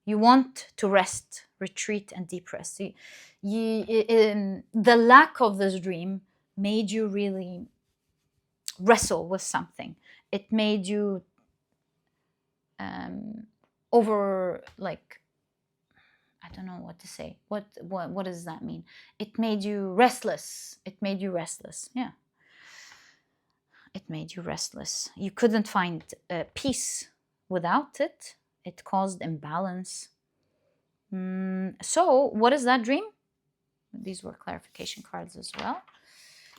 you want to rest, retreat, and deep rest. The lack of this dream made you really wrestle with something. It made you over, like, I don't know what to say. What does that mean? It made you restless. It made you restless. Yeah. It made you restless. You couldn't find peace without it. It caused imbalance. So what is that dream? These were clarification cards as well.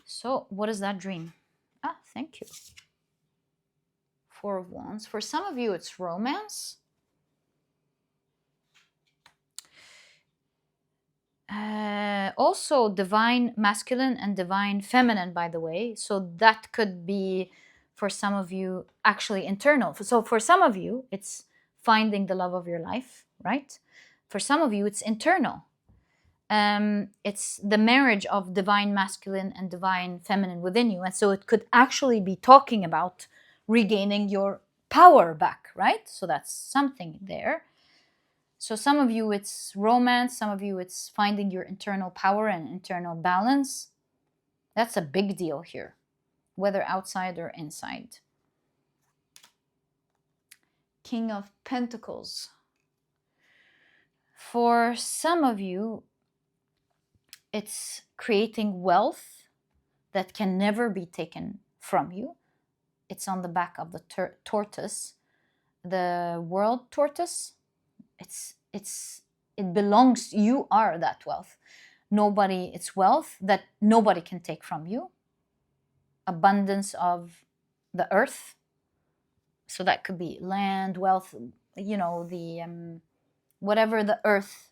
So what is that dream? Ah, thank you. Four of Wands. For some of you, it's romance. Also divine masculine and divine feminine, by the way. So that could be, for some of you, actually internal. So for some of you, it's finding the love of your life, right? For some of you, it's internal. It's the marriage of divine masculine and divine feminine within you. And so it could actually be talking about regaining your power back, right? So that's something there. So some of you, it's romance. Some of you, it's finding your internal power and internal balance. That's a big deal here, whether outside or inside. King of Pentacles. For some of you, it's creating wealth that can never be taken from you. It's on the back of the tortoise, the world tortoise. It belongs, you are that wealth. It's wealth that nobody can take from you. Abundance of the earth. So that could be land, wealth, the whatever the earth.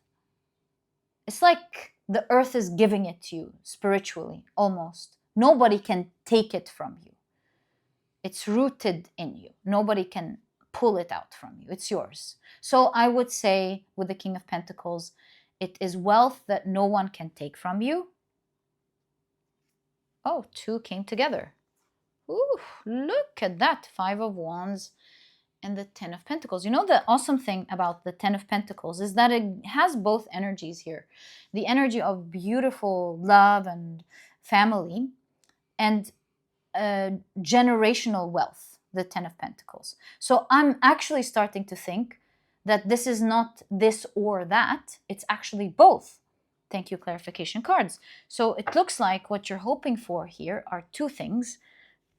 It's like the earth is giving it to you spiritually, almost. Nobody can take it from you. It's rooted in you. Nobody can pull it out from you. It's yours. So I would say with the King of Pentacles, it is wealth that no one can take from you. Oh, two came together. Ooh, look at that. 5 of Wands and the 10 of Pentacles. You know, the awesome thing about the 10 of Pentacles is that it has both energies here. The energy of beautiful love and family, and generational wealth, the 10 of Pentacles. So I'm actually starting to think that this is not this or that, it's actually both. Thank you, clarification cards. So it looks like what you're hoping for here are two things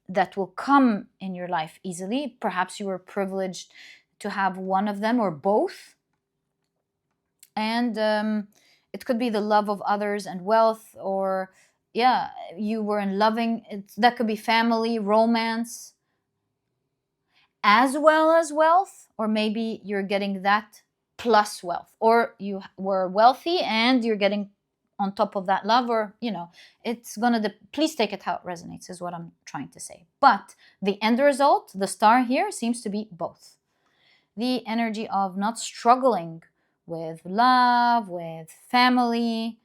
that will come in your life easily. Perhaps you were privileged to have one of them or both. And it could be the love of others and wealth, or yeah, you were in loving, that could be family, romance, as well as wealth, or maybe you're getting that plus wealth, or you were wealthy and you're getting on top of that love, or it's gonna please take it how it resonates is what I'm trying to say. But the end result, the star here, seems to be both. The energy of not struggling with love, with family,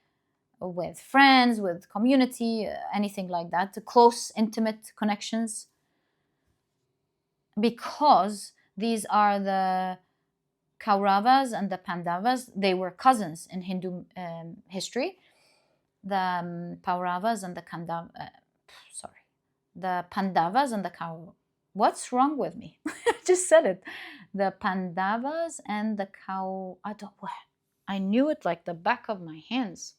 with friends, with community, anything like that, the close intimate connections, because these are the Kauravas and the Pandavas. They were cousins in Hindu history. The Pauravas and the the Pandavas and the What's wrong with me? I just said it. The Pandavas and the I knew it like the back of my hands.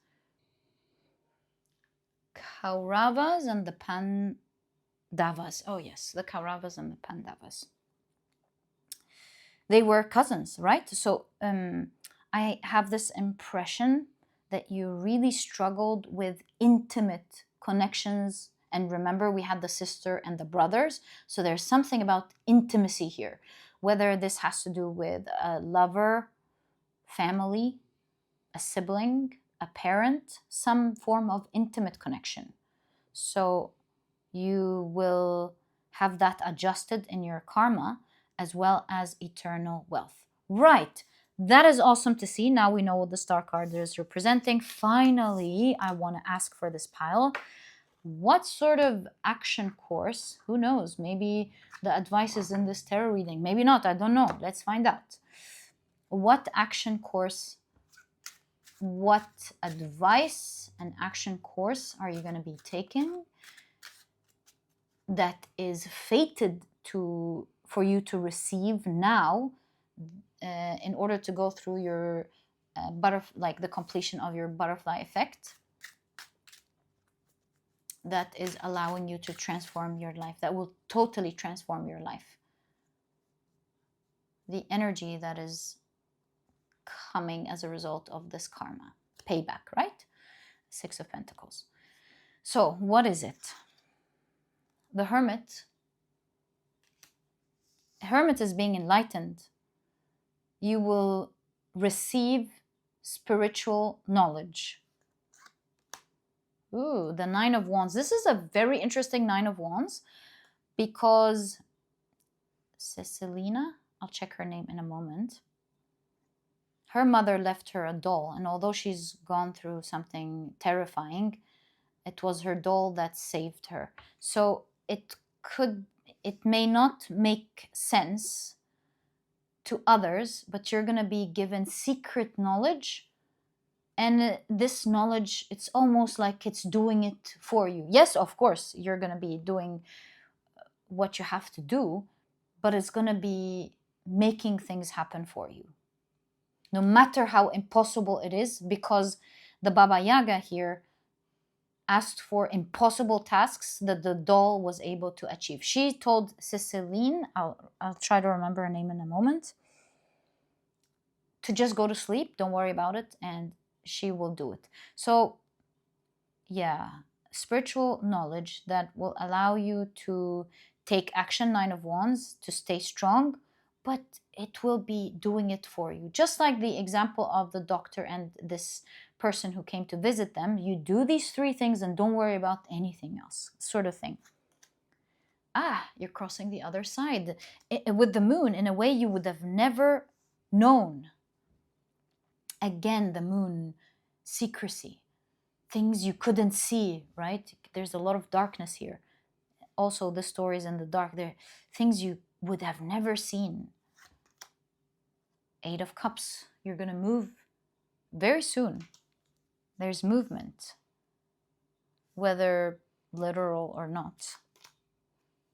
Kauravas and the Pandavas. Oh yes, the Kauravas and the Pandavas. They were cousins, right? So I have this impression that you really struggled with intimate connections. And remember, we had the sister and the brothers. So there's something about intimacy here, whether this has to do with a lover, family, a sibling, a parent, some form of intimate connection. So you will have that adjusted in your karma, as well as eternal wealth. Right. That is awesome to see. Now we know what the star card is representing. Finally, I want to ask for this pile. What sort of action course? Who knows? Maybe the advice is in this tarot reading. Maybe not. I don't know. Let's find out. What action course, what advice and action course are you going to be taking that is fated for you to receive now, in order to go through your like the completion of your butterfly effect, that is allowing you to transform your life, that will totally transform your life. The energy that is coming as a result of this karma payback, right? 6 of Pentacles. So what is it? The Hermit is being enlightened. You will receive spiritual knowledge. Ooh, the 9 of Wands. This is a very interesting 9 of Wands, because Cecilina, I'll check her name in a moment, her mother left her a doll, and although she's gone through something terrifying, it was her doll that saved her. So it may not make sense to others, but you're going to be given secret knowledge. And this knowledge, it's almost like it's doing it for you. Yes, of course, you're going to be doing what you have to do, but it's going to be making things happen for you, no matter how impossible it is, because the Baba Yaga here asked for impossible tasks that the doll was able to achieve. She told Ceciline, I'll try to remember her name in a moment, to just go to sleep, don't worry about it, and she will do it. So yeah, spiritual knowledge that will allow you to take action, 9 of Wands, to stay strong, but it will be doing it for you. Just like the example of the doctor and this person who came to visit them. You do these 3 things and don't worry about anything else, sort of thing. You're crossing the other side. With the moon, in a way you would have never known. Again, the moon, secrecy, things you couldn't see, right? There's a lot of darkness here. also the stories in the dark. They're things you would have never seen. 8 of Cups. You're going to move very soon. There's movement, whether literal or not.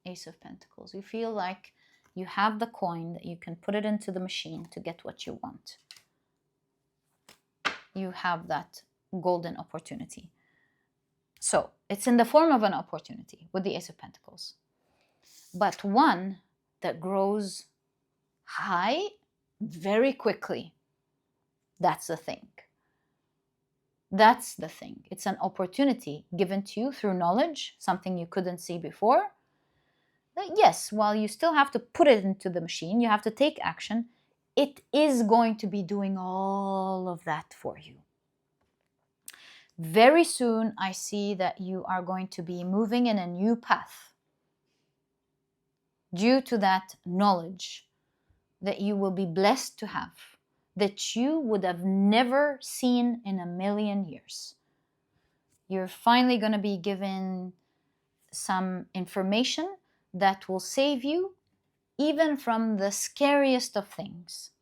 Ace of Pentacles. You feel like you have the coin that you can put it into the machine to get what you want. You have that golden opportunity. So it's in the form of an opportunity with the Ace of Pentacles, but one that grows high very quickly. That's the thing. That's the thing. It's an opportunity given to you through knowledge, something you couldn't see before. That yes, while you still have to put it into the machine, you have to take action, it is going to be doing all of that for you. Very soon, I see that you are going to be moving in a new path due to that knowledge that you will be blessed to have, that you would have never seen in a million years. You're finally going to be given some information that will save you even from the scariest of things.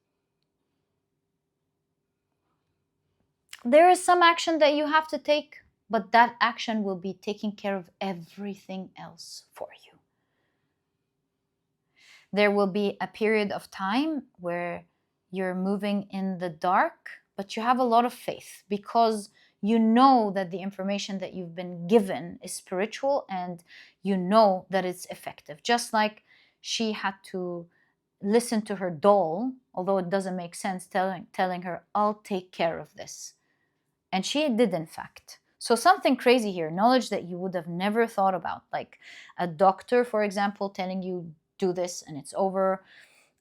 There is some action that you have to take, but that action will be taking care of everything else for you. There will be a period of time where you're moving in the dark, but you have a lot of faith because you know that the information that you've been given is spiritual and you know that it's effective. Just like she had to listen to her doll, although it doesn't make sense, telling her, I'll take care of this. And she did, in fact. So something crazy here, knowledge that you would have never thought about, like a doctor, for example, telling you do this and it's over,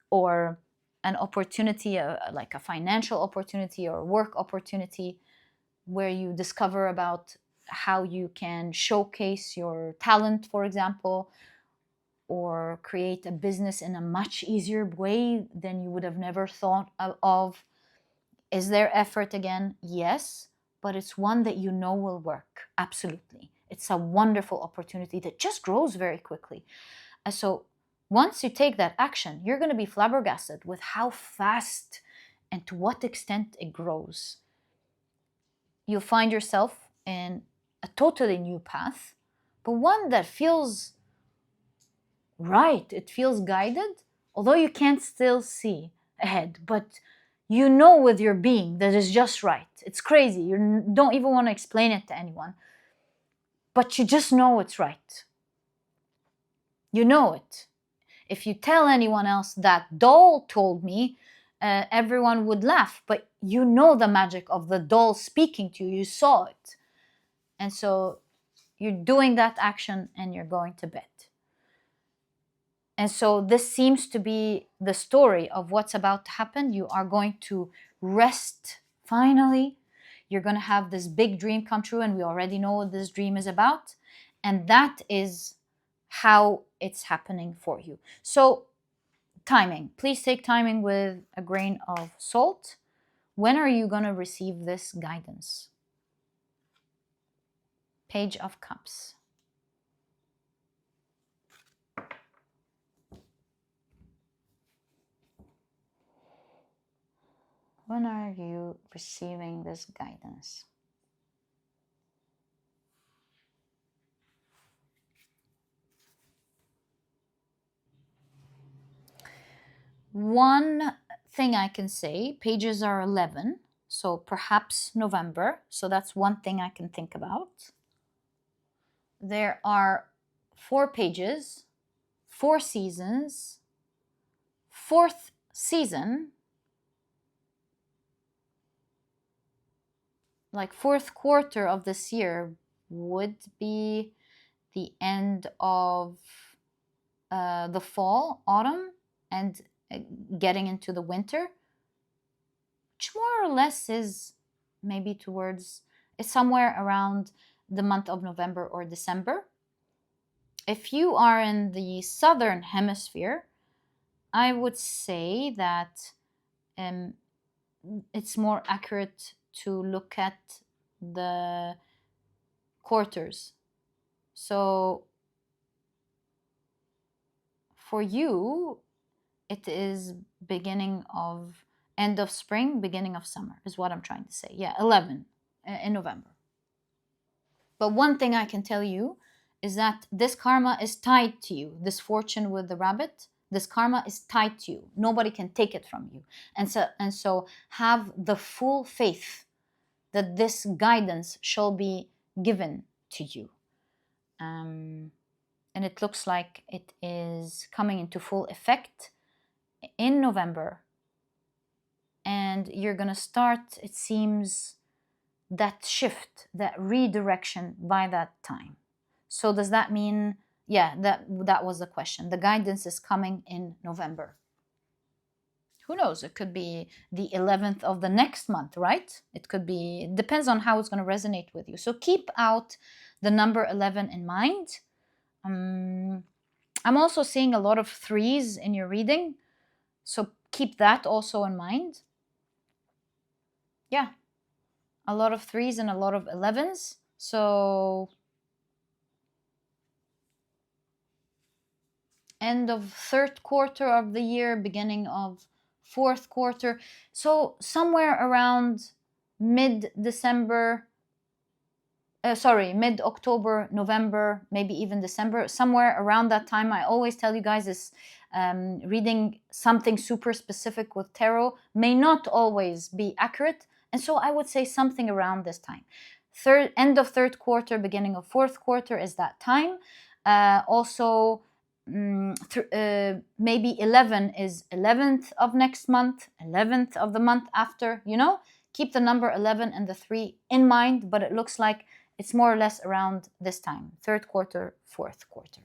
or an opportunity, like a financial opportunity or work opportunity, where you discover about how you can showcase your talent, for example, or create a business in a much easier way than you would have never thought of. Is there effort again? Yes, but it's one that you know will work. Absolutely. It's a wonderful opportunity that just grows very quickly. And so once you take that action, you're going to be flabbergasted with how fast and to what extent it grows. You'll find yourself in a totally new path, but one that feels right. It feels guided, although you can't still see ahead, but you know with your being that it's just right. It's crazy. You don't even want to explain it to anyone, but you just know it's right. You know it. If you tell anyone else that doll told me, everyone would laugh, but you know the magic of the doll speaking to you. You saw it. And so you're doing that action and you're going to bed. And so this seems to be the story of what's about to happen. You are going to rest finally. You're going to have this big dream come true, and we already know what this dream is about. And that is how it's happening for you. So timing. Please take timing with a grain of salt. When are you going to receive this guidance? Page of Cups. When are you receiving this guidance? One thing I can say, pages are 11, so perhaps November. So that's one thing I can think about. There are 4 pages, 4 seasons, 4th season, like 4th quarter of this year would be the end of the fall, autumn, and getting into the winter, which more or less is maybe towards, it's somewhere around the month of November or December. If you are in the southern hemisphere, I would say that it's more accurate to look at the quarters. So for you, it is end of spring, beginning of summer is what I'm trying to say. Yeah, 11 in November. But one thing I can tell you is that this karma is tied to you. This fortune with the rabbit, this karma is tied to you. Nobody can take it from you. And so have the full faith that this guidance shall be given to you. And it looks like it is coming into full effect in November. And you're going to start, it seems, that shift, that redirection by that time. So does that mean, yeah, that was the question. The guidance is coming in November. Who knows? It could be the 11th of the next month, right? It could be, it depends on how it's going to resonate with you. So keep out the number 11 in mind. I'm also seeing a lot of 3s in your reading. So keep that also in mind. Yeah. A lot of 3s and a lot of 11s. So end of third quarter of the year, beginning of fourth quarter. So somewhere around mid-December, mid-October, November, maybe even December, somewhere around that time. I always tell you guys this, reading something super specific with tarot may not always be accurate. And so I would say something around this time. End of third quarter, beginning of fourth quarter is that time. Also, maybe 11 is 11th of next month, 11th of the month after, keep the number 11 and the 3 in mind, but it looks like it's more or less around this time, third quarter, fourth quarter.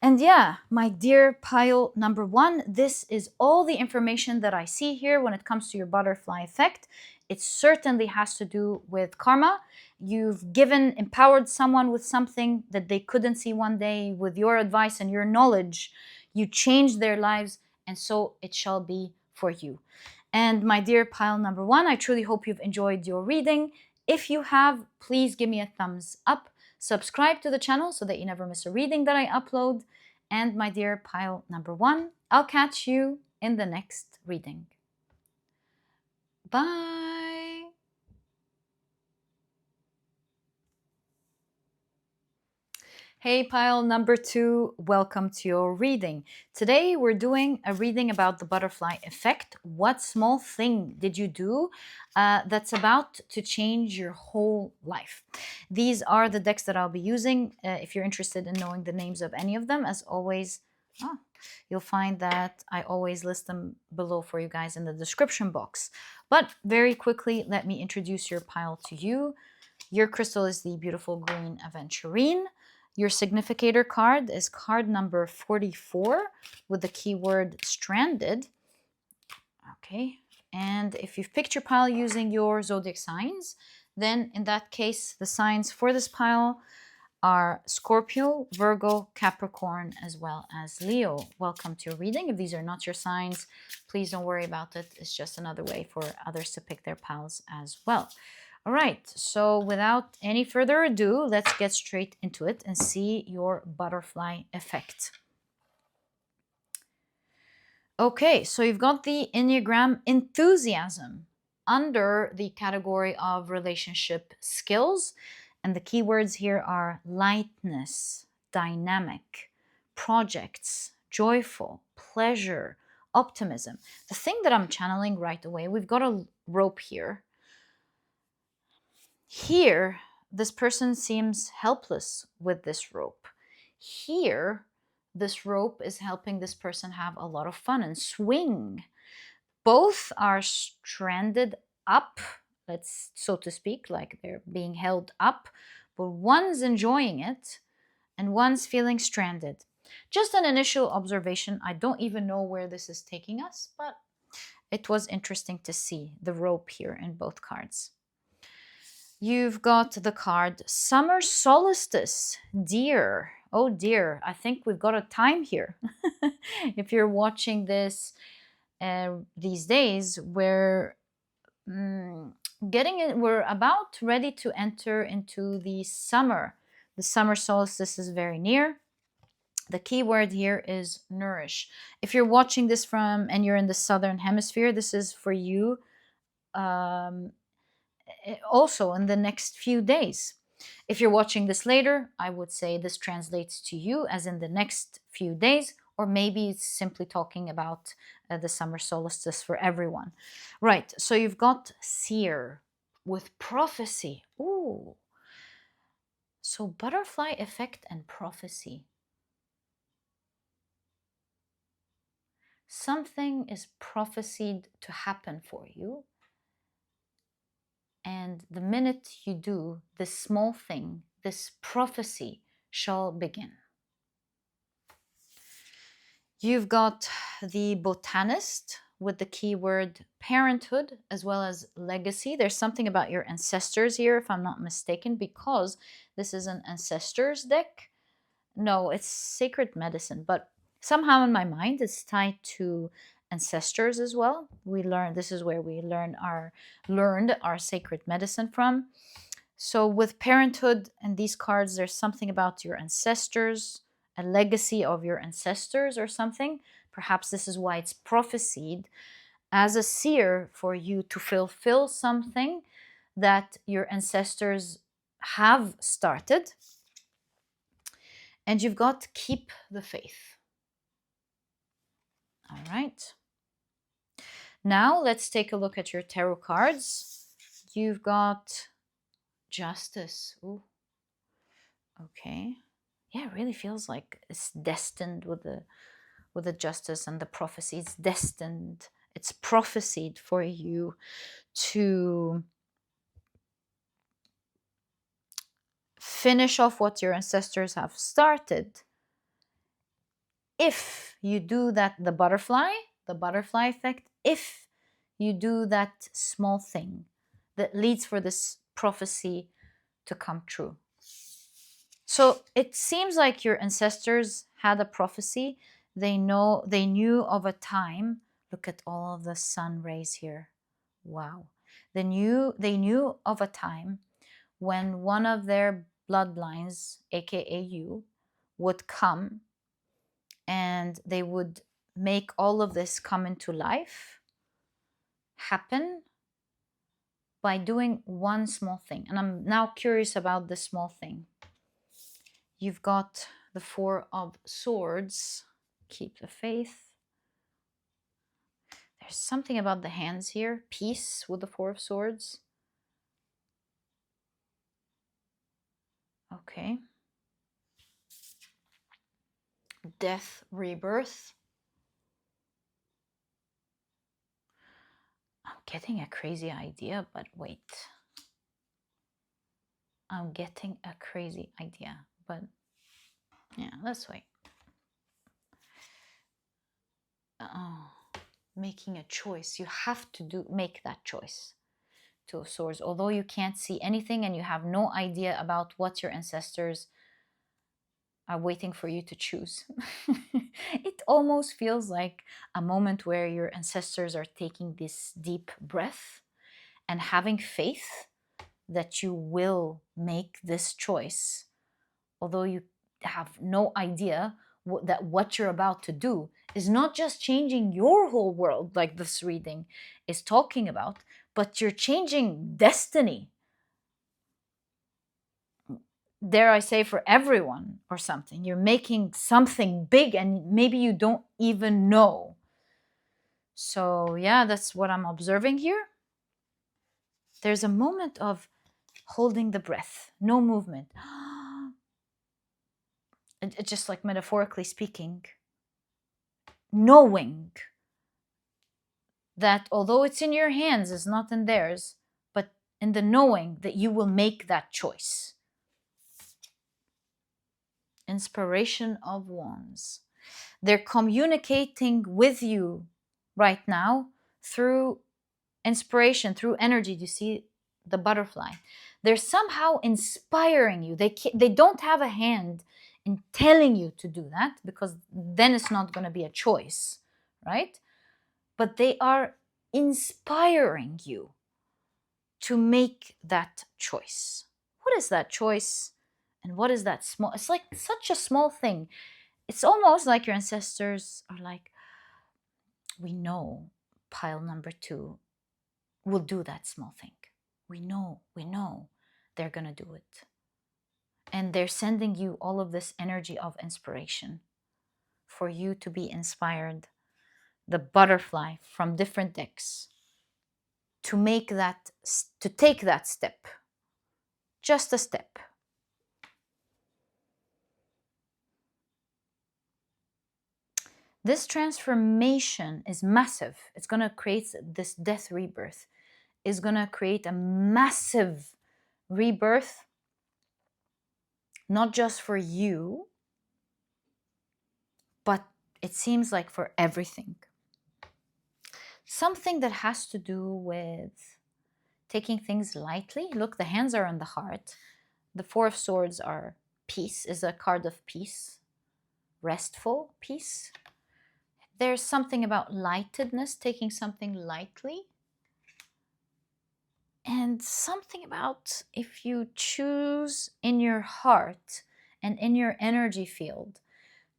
And yeah, my dear pile number 1, this is all the information that I see here when it comes to your butterfly effect. It certainly has to do with karma. You've empowered someone with something that they couldn't see one day. With your advice and your knowledge, you changed their lives, and so it shall be for you. And my dear pile number 1, I truly hope you've enjoyed your reading. If you have, please give me a thumbs up. Subscribe to the channel so that you never miss a reading that I upload. And my dear pile number 1, I'll catch you in the next reading. Bye. Hey pile number 2, welcome to your reading. Today we're doing a reading about the butterfly effect. What small thing did you do that's about to change your whole life? These are the decks that I'll be using. If you're interested in knowing the names of any of them, as always, you'll find that I always list them below for you guys in the description box. But very quickly, let me introduce your pile to you. Your crystal is the beautiful green Aventurine. Your significator card is card number 44 with the keyword stranded. Okay, and if you've picked your pile using your zodiac signs, then in that case, the signs for this pile are Scorpio, Virgo, Capricorn, as well as Leo. Welcome to your reading. If these are not your signs, please don't worry about it. It's just another way for others to pick their piles as well. All right, so without any further ado, let's get straight into it and see your butterfly effect. Okay, so you've got the Enneagram enthusiasm under the category of relationship skills. And the keywords here are lightness, dynamic, projects, joyful, pleasure, optimism. The thing that I'm channeling right away, we've got a rope here. Here, this person seems helpless with this rope. Here, this rope is helping this person have a lot of fun and swing. Both are stranded up, so to speak, like they're being held up, but one's enjoying it and one's feeling stranded. Just an initial observation. I don't even know where this is taking us, but it was interesting to see the rope here in both cards. You've got the card Summer Solstice, dear. Oh dear, I think we've got a time here. If you're watching this these days, we're about ready to enter into the summer. The summer solstice is very near. The key word here is nourish. If you're watching this from and you're in the southern hemisphere, this is for you also in the next few days. If you're watching this later, I would say this translates to you as in the next few days, or maybe it's simply talking about the summer solstice for everyone. Right, so you've got seer with prophecy. Ooh. So butterfly effect and prophecy. Something is prophesied to happen for you. And the minute you do this small thing, this prophecy shall begin. You've got the botanist with the keyword parenthood as well as legacy. There's something about your ancestors here, if I'm not mistaken, because this is an ancestors deck. No, it's sacred medicine, but somehow in my mind it's tied to ancestors as well. We learn, this is where we learned our sacred medicine from. So with parenthood and these cards, there's something about your ancestors, a legacy of your ancestors or something. Perhaps this is why it's prophesied as a seer for you to fulfill something that your ancestors have started. And you've got keep the faith. All right. Now let's take a look at your tarot cards. You've got justice. Ooh. Okay. Yeah, it really feels like it's destined with the justice and the prophecy. It's destined. It's prophesied for you to finish off what your ancestors have started. If you do that, the butterfly effect, if you do that small thing that leads for this prophecy to come true. So it seems like your ancestors had a prophecy. They knew of a time. Look at all of the sun rays here. Wow. They knew of a time when one of their bloodlines, aka you, would come and they would make all of this come into life, happen by doing one small thing. And I'm now curious about this small thing. You've got the Four of Swords. Keep the faith. There's something about the hands here. Peace with the Four of Swords. Okay. Death, rebirth. I'm getting a crazy idea, but wait. I'm getting a crazy idea, but yeah, let's wait. Oh, making a choice. You have to make that choice. Two of Swords. Although you can't see anything and you have no idea about what your ancestors are waiting for you to choose. It almost feels like a moment where your ancestors are taking this deep breath and having faith that you will make this choice. Although you have no idea that what you're about to do is not just changing your whole world like this reading is talking about, but you're changing destiny. Dare I say, for everyone or something. You're making something big and maybe you don't even know. So yeah, that's what I'm observing here. There's a moment of holding the breath, no movement. Just like metaphorically speaking, knowing that although it's in your hands, it's not in theirs, but in the knowing that you will make that choice. Inspiration of Wands. They're communicating with you right now through inspiration, through energy. Do you see the butterfly? They're somehow inspiring you. They don't have a hand in telling you to do that, because then it's not going to be a choice, right? But they are inspiring you to make that choice. What is that choice? And what is that small? It's like such a small thing. it's almost like your ancestors are like, we know pile number 2 will do that small thing. We know they're going to do it. And they're sending you all of this energy of inspiration for you to be inspired, the butterfly from different decks, to take that step, just a step. This transformation is massive. It's going to create this death rebirth, is going to create a massive rebirth, not just for you, but it seems like for everything. Something that has to do with taking things lightly. Look, the hands are on the heart. The 4 of Swords are peace, is a card of peace, restful peace. There's something about lightedness, taking something lightly. And something about if you choose in your heart and in your energy field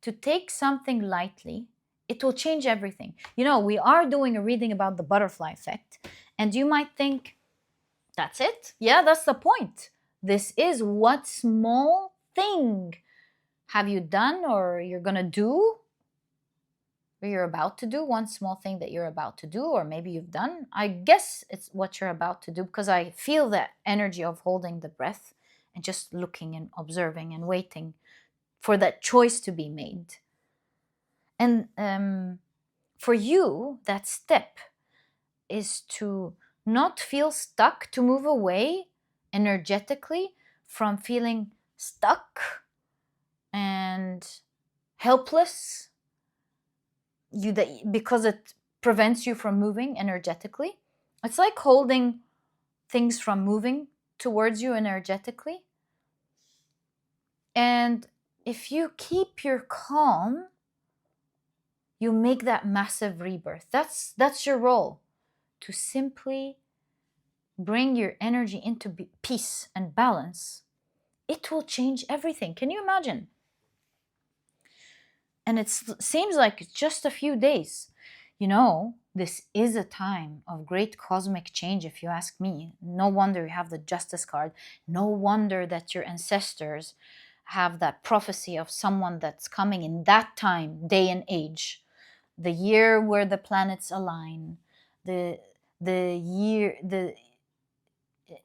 to take something lightly, it will change everything. You know, we are doing a reading about the butterfly effect, and you might think, that's it? Yeah, that's the point. This is what small thing have you done or you're going to do, or you're about to do, one small thing that you're about to do, or maybe you've done. I guess it's what you're about to do, because I feel that energy of holding the breath and just looking and observing and waiting for that choice to be made. And for you, that step is to not feel stuck, to move away energetically from feeling stuck and helpless, because it prevents you from moving energetically. It's like holding things from moving towards you energetically. And if you keep your calm, you make that massive rebirth. That's your role, to simply bring your energy into peace and balance. It will change everything. Can you imagine? And it seems like it's just a few days. You know, this is a time of great cosmic change, if you ask me. No wonder you have the Justice card. No wonder that your ancestors have that prophecy of someone that's coming in that time, day and age. The year where the planets align, the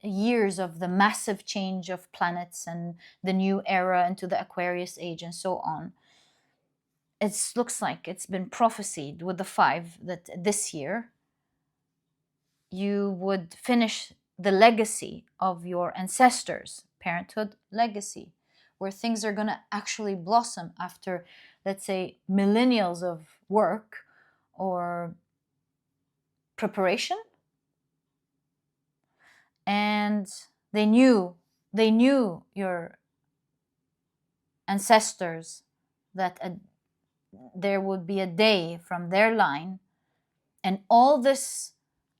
years of the massive change of planets and the new era into the Aquarius age and so on. It looks like it's been prophesied with the 5 that this year you would finish the legacy of your ancestors, parenthood legacy, where things are going to actually blossom after, let's say, millennials of work or preparation. And they knew your ancestors that there would be a day from their line, and all this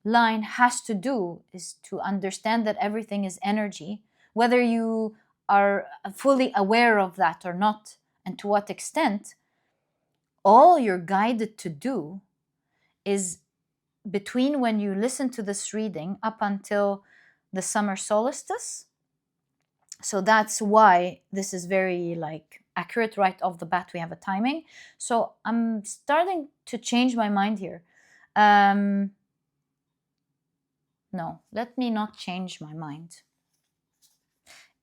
line has to do is to understand that everything is energy, whether you are fully aware of that or not, and to what extent. All you're guided to do is, between when you listen to this reading up until the summer solstice. So that's why this is very accurate right off the bat. We have a timing. So I'm starting to change my mind here. No, let me not change my mind.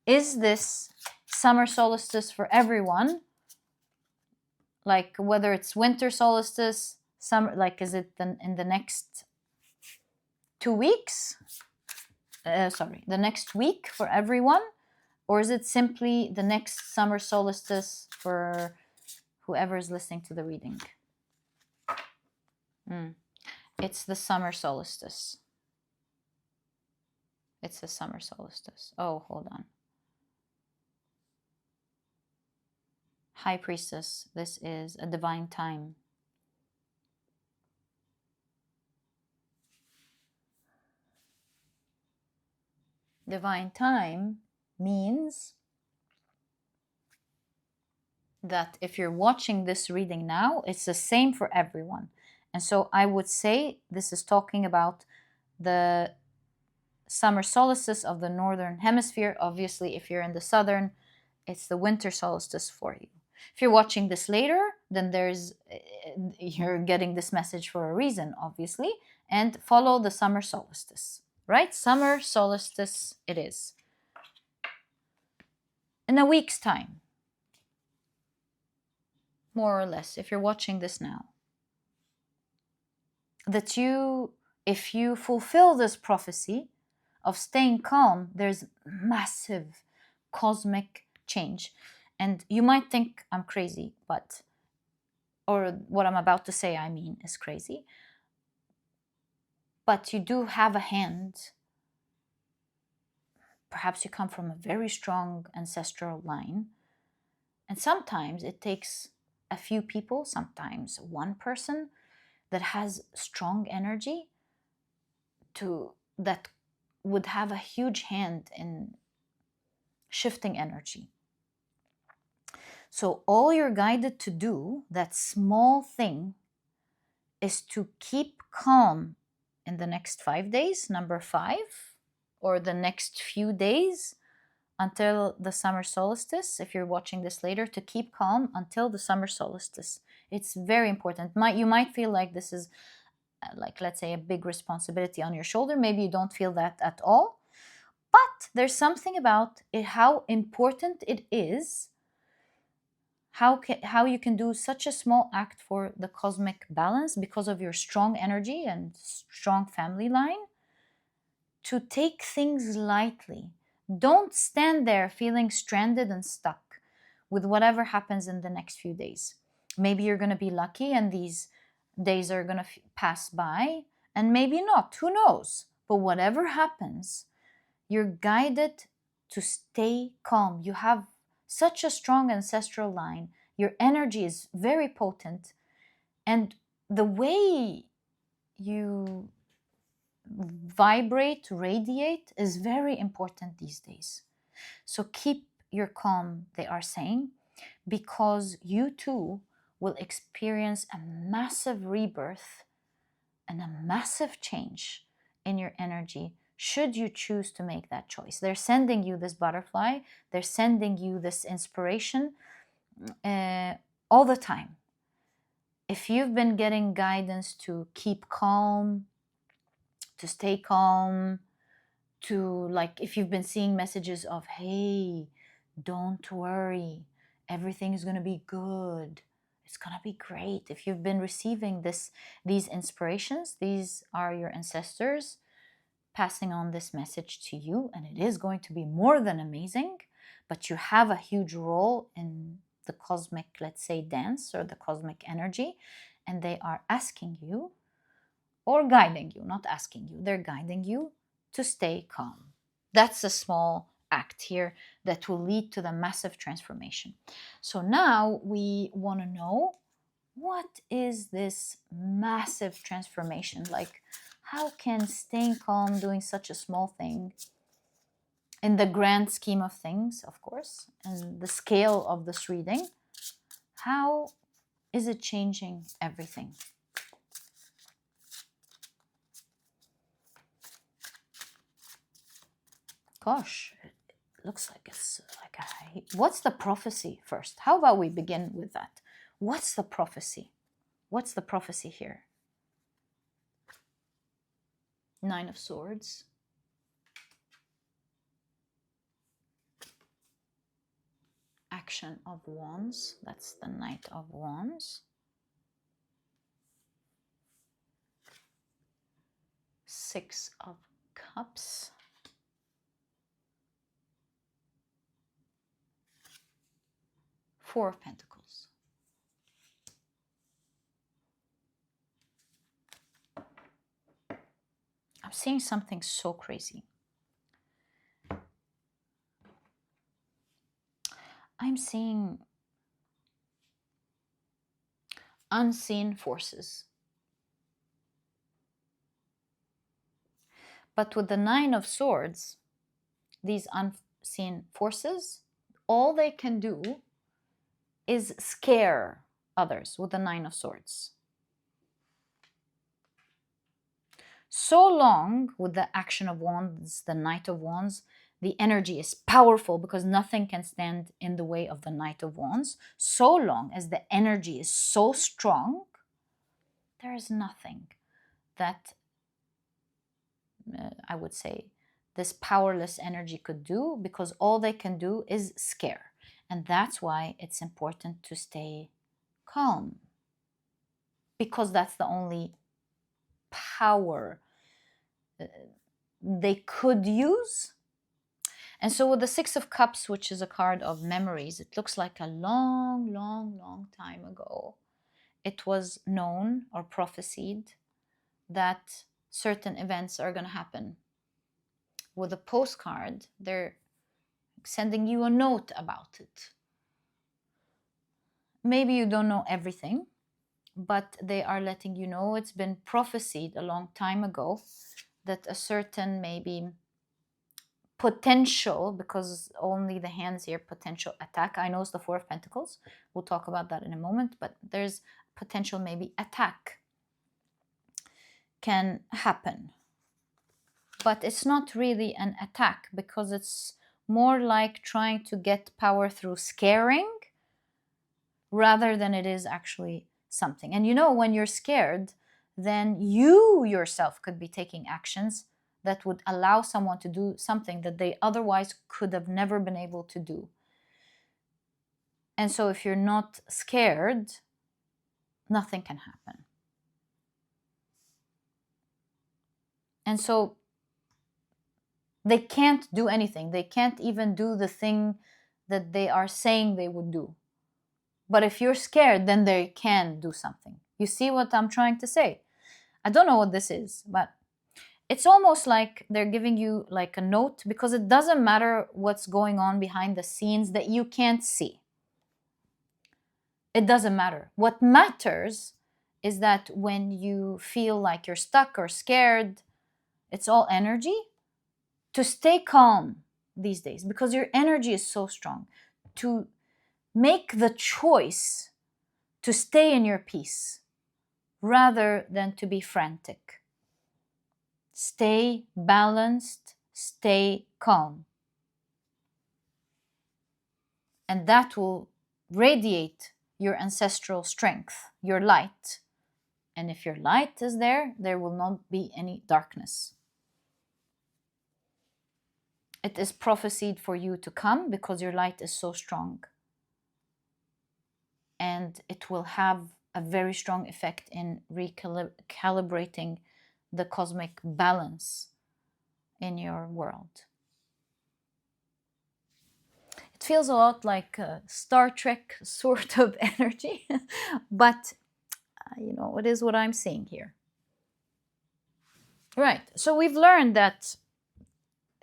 Is this summer solstice for everyone? Like whether it's winter solstice, summer, is it in the next 2 weeks? The next week for everyone? Or is it simply the next summer solstice for whoever is listening to the reading? It's the summer solstice. It's the summer solstice. Oh, hold on. High Priestess, this is a divine time. Divine time means that if you're watching this reading now, it's the same for everyone. And so I would say this is talking about the summer solstice of the northern hemisphere. Obviously, if you're in the southern, it's the winter solstice for you. If you're watching this later, then you're getting this message for a reason, obviously, and follow the summer solstice, right? Summer solstice it is. In a week's time, more or less, if you're watching this now, that if you fulfill this prophecy of staying calm, there's massive cosmic change. And you might think I'm crazy, or what I'm about to say, I mean, is crazy. But you do have a hand. Perhaps you come from a very strong ancestral line. And sometimes it takes a few people, sometimes one person that has strong energy that would have a huge hand in shifting energy. So all you're guided to do, that small thing, is to keep calm in the next 5 days, number 5, or the next few days until the summer solstice. If you're watching this later, to keep calm until the summer solstice. It's very important. You might feel like this is like, let's say, a big responsibility on your shoulder. Maybe you don't feel that at all. But there's something about it, how important it is, how you can do such a small act for the cosmic balance because of your strong energy and strong family line, to take things lightly. Don't stand there feeling stranded and stuck with whatever happens in the next few days. Maybe you're going to be lucky and these days are going to pass by, and maybe not, who knows? But whatever happens, you're guided to stay calm. You have such a strong ancestral line. Your energy is very potent. And the way you vibrate, radiate, is very important these days. So keep your calm, they are saying, because you too will experience a massive rebirth and a massive change in your energy should you choose to make that choice. They're sending you this butterfly, they're sending you this inspiration all the time. If you've been getting guidance to keep calm, to stay calm, to, like, if you've been seeing messages of, hey, don't worry, everything is going to be good, it's going to be great. If you've been receiving these inspirations, these are your ancestors passing on this message to you, and it is going to be more than amazing. But you have a huge role in the cosmic, let's say, dance or the cosmic energy, and they are asking you, or guiding you, not asking you, they're guiding you to stay calm. That's a small act here that will lead to the massive transformation. So now we want to know, what is this massive transformation? Like, how can staying calm, doing such a small thing, in the grand scheme of things, of course, and the scale of this reading, how is it changing everything? Gosh, it looks like it's like what's the prophecy first? How about we begin with that? What's the prophecy? What's the prophecy here? 9 of Swords. Action of Wands. That's the Knight of Wands. 6 of Cups. Four of Pentacles. I'm seeing something so crazy. I'm seeing unseen forces. But with the 9 of Swords, these unseen forces, all they can do is scare others with the Nine of Swords. So long with the Action of Wands, the Knight of Wands, the energy is powerful because nothing can stand in the way of the Knight of Wands. So long as the energy is so strong, there is nothing that I would say this powerless energy could do, because all they can do is scare. And that's why it's important to stay calm, because that's the only power they could use. And so with the Six of Cups, which is a card of memories, it looks like a long, long, long time ago, it was known or prophesied that certain events are going to happen. With a postcard, they're sending you a note about it. Maybe you don't know everything, but they are letting you know it's been prophesied a long time ago that a certain maybe potential, because only the hands here, potential attack. I know it's the Four of Pentacles. We'll talk about that in a moment, but there's potential maybe attack can happen. But it's not really an attack, because it's more like trying to get power through scaring rather than it is actually something. And you know, when you're scared, then you yourself could be taking actions that would allow someone to do something that they otherwise could have never been able to do. And so if you're not scared, nothing can happen. And so they can't do anything. They can't even do the thing that they are saying they would do. But if you're scared, then they can do something. You see what I'm trying to say? I don't know what this is, but it's almost like they're giving you like a note, because it doesn't matter what's going on behind the scenes that you can't see. It doesn't matter. What matters is that when you feel like you're stuck or scared, it's all energy, to stay calm these days, because your energy is so strong, to make the choice to stay in your peace rather than to be frantic. Stay balanced, stay calm. And that will radiate your ancestral strength, your light. And if your light is there, there will not be any darkness. It is prophesied for you to come because your light is so strong. And it will have a very strong effect in recalibrating the cosmic balance in your world. It feels a lot like a Star Trek sort of energy, but you know, it is what I'm seeing here. Right, so we've learned that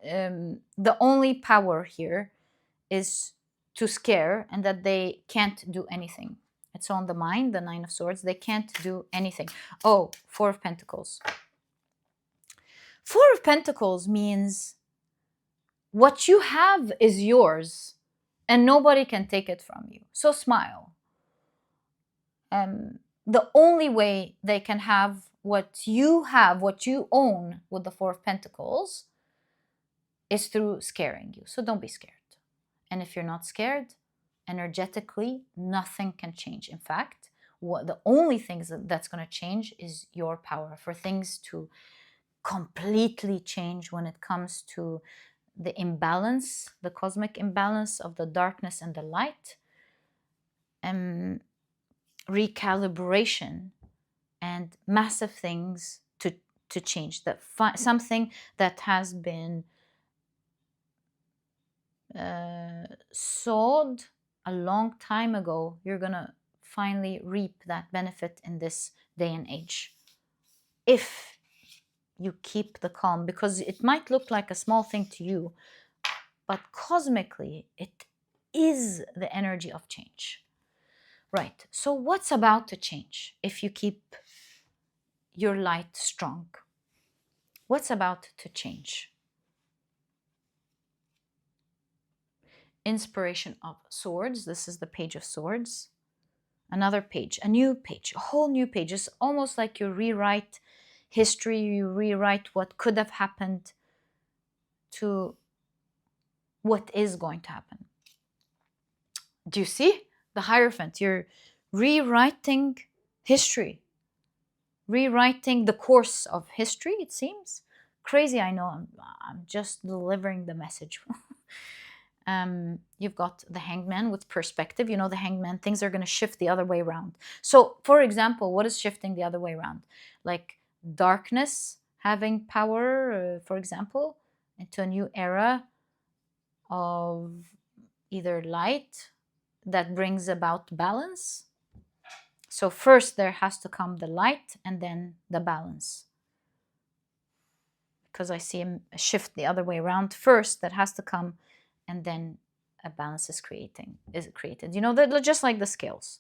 the only power here is to scare, and that they can't do anything. It's on the mind, the Nine of Swords. They can't do anything. Oh, Four of Pentacles. Four of Pentacles means what you have is yours and nobody can take it from you. So smile. The only way they can have, what you own with the Four of Pentacles, is through scaring you. So don't be scared. And if you're not scared, energetically, nothing can change. In fact, the only thing that's going to change is your power. For things to completely change when it comes to the imbalance, the cosmic imbalance of the darkness and the light, recalibration, and massive things to change. Something that has been sowed a long time ago, you're gonna finally reap that benefit in this day and age, if you keep the calm. Because it might look like a small thing to you, but cosmically it is the energy of change. Right, so what's about to change if you keep your light strong? What's about to change? inspiration of swords. This is the Page of Swords. Another page, a new page, a whole new page. It's almost like you rewrite history, you rewrite what could have happened to what is going to happen. Do you see? The Hierophant, you're rewriting history, rewriting the course of history, it seems. Crazy, I know, I'm just delivering the message. You've got the Hangman with perspective. You know, the Hangman, things are going to shift the other way around. So, for example, what is shifting the other way around? Like darkness having power, for example, into a new era of either light that brings about balance. So first there has to come the light and then the balance. Because I see a shift the other way around. First that has to come, and then a balance is created. You know, that just like the scales.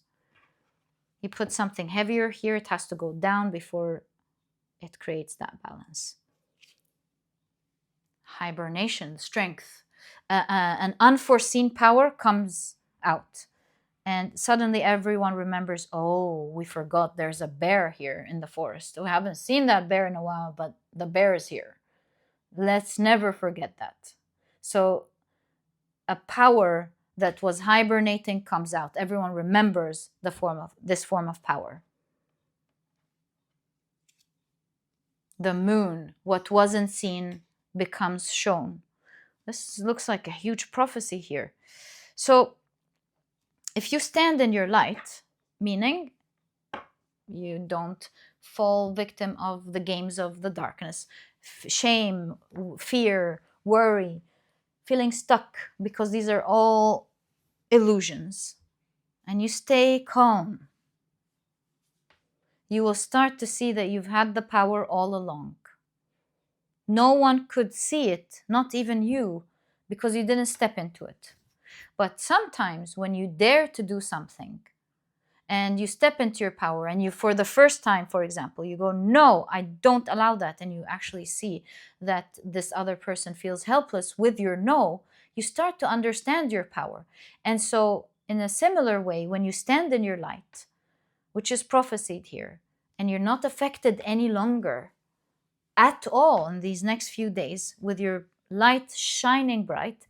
You put something heavier here, it has to go down before it creates that balance. Hibernation, strength. An unforeseen power comes out. And suddenly everyone remembers, oh, we forgot there's a bear here in the forest. We haven't seen that bear in a while, but the bear is here. Let's never forget that. So a power that was hibernating comes out. Everyone remembers this form of power. The moon, what wasn't seen becomes shown. This looks like a huge prophecy here. So if you stand in your light, meaning you don't fall victim of the games of the darkness, shame, fear, worry, feeling stuck, because these are all illusions, and you stay calm, you will start to see that you've had the power all along. No one could see it, not even you, because you didn't step into it. But sometimes when you dare to do something and you step into your power and you, for the first time, for example, you go, no, I don't allow that, and you actually see that this other person feels helpless with your no, you start to understand your power. And so in a similar way, when you stand in your light, which is prophesied here, and you're not affected any longer at all in these next few days with your light shining bright,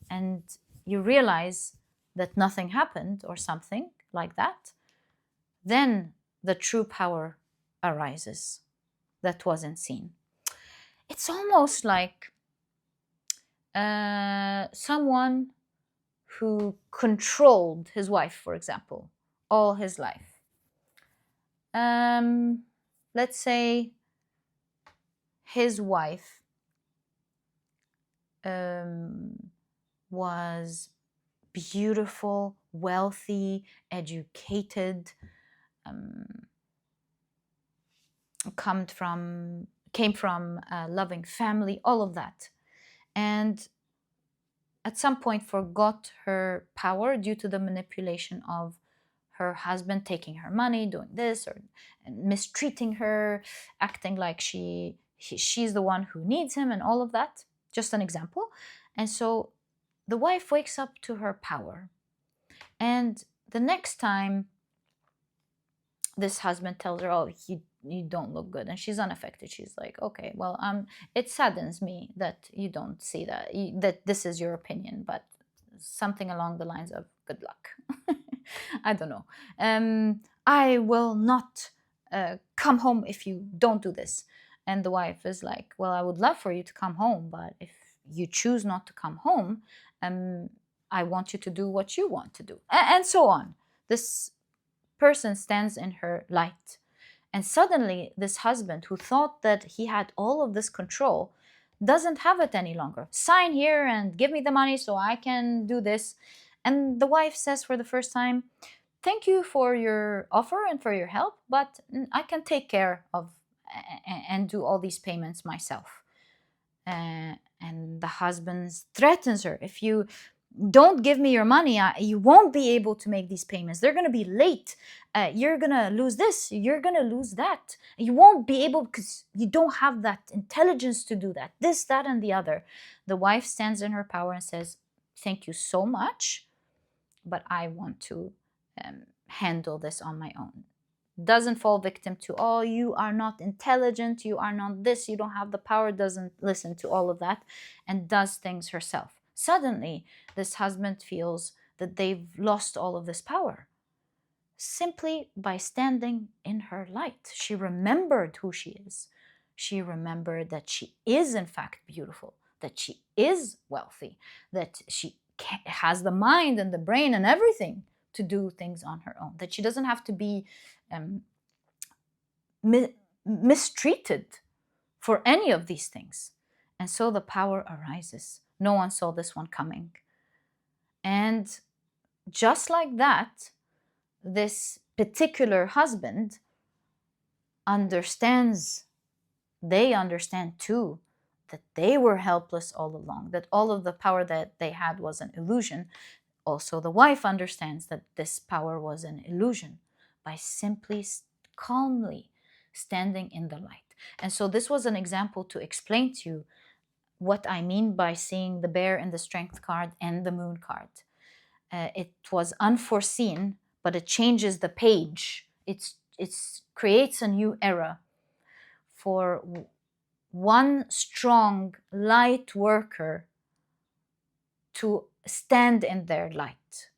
and you realize that nothing happened or something like that, then the true power arises that wasn't seen. It's almost like someone who controlled his wife, for example, all his life. Let's say his wife was beautiful, wealthy, educated, came from a loving family, all of that. And at some point forgot her power due to the manipulation of her husband, taking her money, doing this, or mistreating her, acting like she's the one who needs him, and all of that. Just an example. And so the wife wakes up to her power. And the next time this husband tells her, oh, you don't look good, and she's unaffected, she's like, okay, well, it saddens me that you don't see that, that this is your opinion, but something along the lines of good luck. I don't know. I will not come home if you don't do this. And the wife is like, well, I would love for you to come home, but if you choose not to come home, I want you to do what you want to do, and so on. This person stands in her light, and suddenly this husband, who thought that he had all of this control, doesn't have it any longer. Sign here and give me the money so I can do this. And the wife says for the first time, thank you for your offer and for your help, but I can take care of and do all these payments myself. And the husband threatens her, if you don't give me your money, you won't be able to make these payments. They're going to be late. You're going to lose this. You're going to lose that. You won't be able, because you don't have that intelligence to do that. This, that, and the other. The wife stands in her power and says, thank you so much, but I want to handle this on my own. Doesn't fall victim to, oh, you are not intelligent, you are not this, you don't have the power, doesn't listen to all of that, and does things herself. Suddenly, this husband feels that they've lost all of this power. Simply by standing in her light, she remembered who she is. She remembered that she is, in fact, beautiful, that she is wealthy, that she has the mind and the brain and everything to do things on her own, that she doesn't have to be mistreated for any of these things. And so the power arises. No one saw this one coming. And just like that, this particular husband understands, they understand too, that they were helpless all along, that all of the power that they had was an illusion. Also, the wife understands that this power was an illusion by simply calmly standing in the light. And so this was an example to explain to you what I mean by seeing the bear and the strength card and the moon card. It was unforeseen, but it changes the page. It creates a new era for one strong light worker to stand in their light.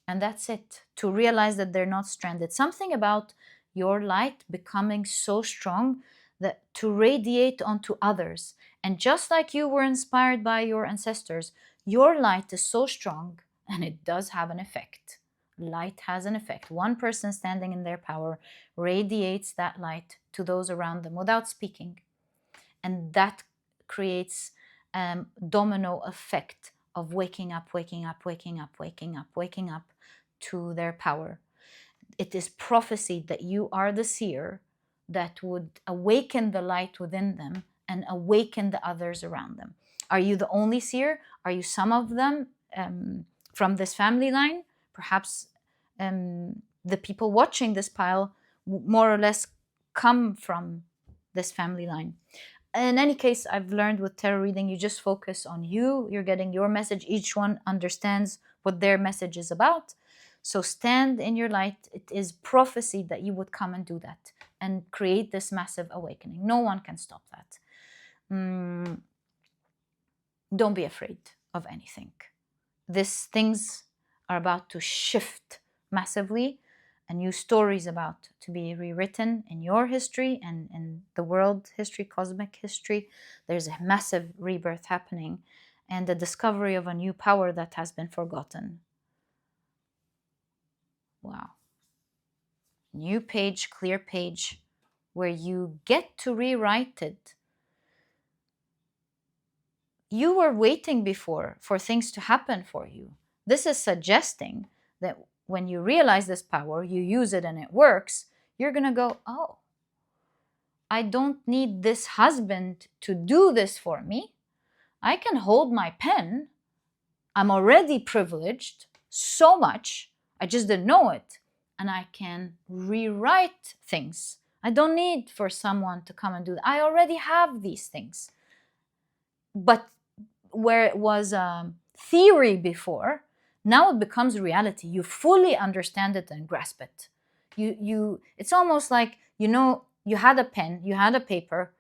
And that's it, to realize that they're not stranded. Something about your light becoming so strong that to radiate onto others. And just like you were inspired by your ancestors, your light is so strong, and it does have an effect. Light has an effect. One person standing in their power radiates that light to those around them without speaking. And that creates domino effect of waking up, waking up, waking up, waking up, waking up to their power. It is prophesied that you are the seer that would awaken the light within them and awaken the others around them. Are you the only seer? Are you some of them from this family line? Perhaps the people watching this pile more or less come from this family line. In any case, I've learned with tarot reading, you just focus on you. You're getting your message. Each one understands what their message is about. So stand in your light. It is prophecy that you would come and do that and create this massive awakening. No one can stop that. Don't be afraid of anything. These things are about to shift massively. A new story is about to be rewritten in your history and in the world history, cosmic history. There's a massive rebirth happening and the discovery of a new power that has been forgotten. Wow. New page, clear page, where you get to rewrite it. You were waiting before for things to happen for you. This is suggesting that when you realize this power, you use it and it works, you're going to go, oh, I don't need this husband to do this for me. I can hold my pen. I'm already privileged so much. I just didn't know it. And I can rewrite things. I don't need for someone to come and do that. I already have these things. But where it was theory before, now it becomes reality. You fully understand it and grasp it. It's almost like, you had a pen, you had a paper,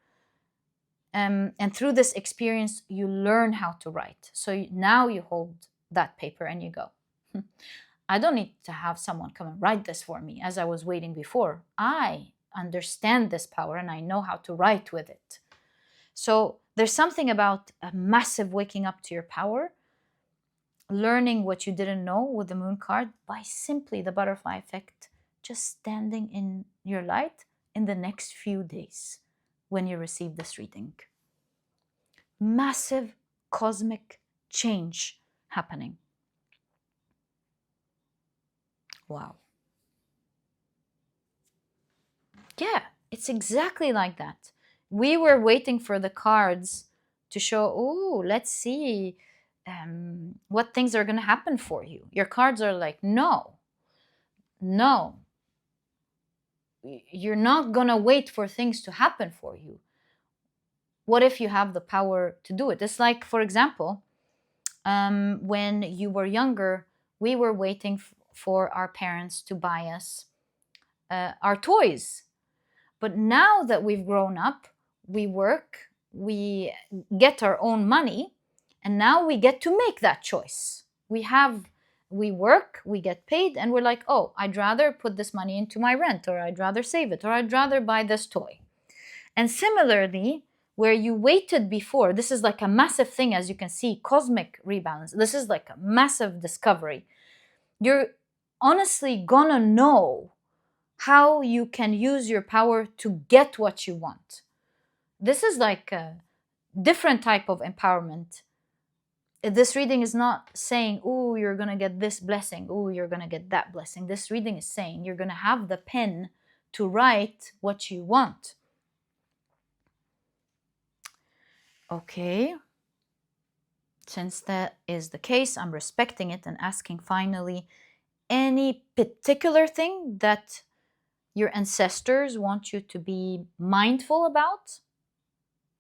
and through this experience, you learn how to write. So now you hold that paper and you go, I don't need to have someone come and write this for me as I was waiting before. I understand this power and I know how to write with it. So there's something about a massive waking up to your power, learning what you didn't know with the moon card by simply the butterfly effect, just standing in your light in the next few days when you receive this reading. Massive cosmic change happening. Wow. Yeah, it's exactly like that. We were waiting for the cards to show, oh, let's see what things are going to happen for you. Your cards are like, no, you're not going to wait for things to happen for you. What if you have the power to do it? It's like, for example, When you were younger, we were waiting for our parents to buy us our toys. But now that we've grown up, we work, we get our own money, and now we get to make that choice. We work, we get paid, and we're like, oh, I'd rather put this money into my rent, or I'd rather save it, or I'd rather buy this toy. And similarly, where you waited before, this is like a massive thing, as you can see, cosmic rebalance. This is like a massive discovery. You're honestly gonna know how you can use your power to get what you want. This is like a different type of empowerment. This reading is not saying, oh, you're gonna get this blessing, oh, you're gonna get that blessing. This reading is saying you're gonna have the pen to write what you want. Okay. Since that is the case, I'm respecting it and asking finally, any particular thing that your ancestors want you to be mindful about?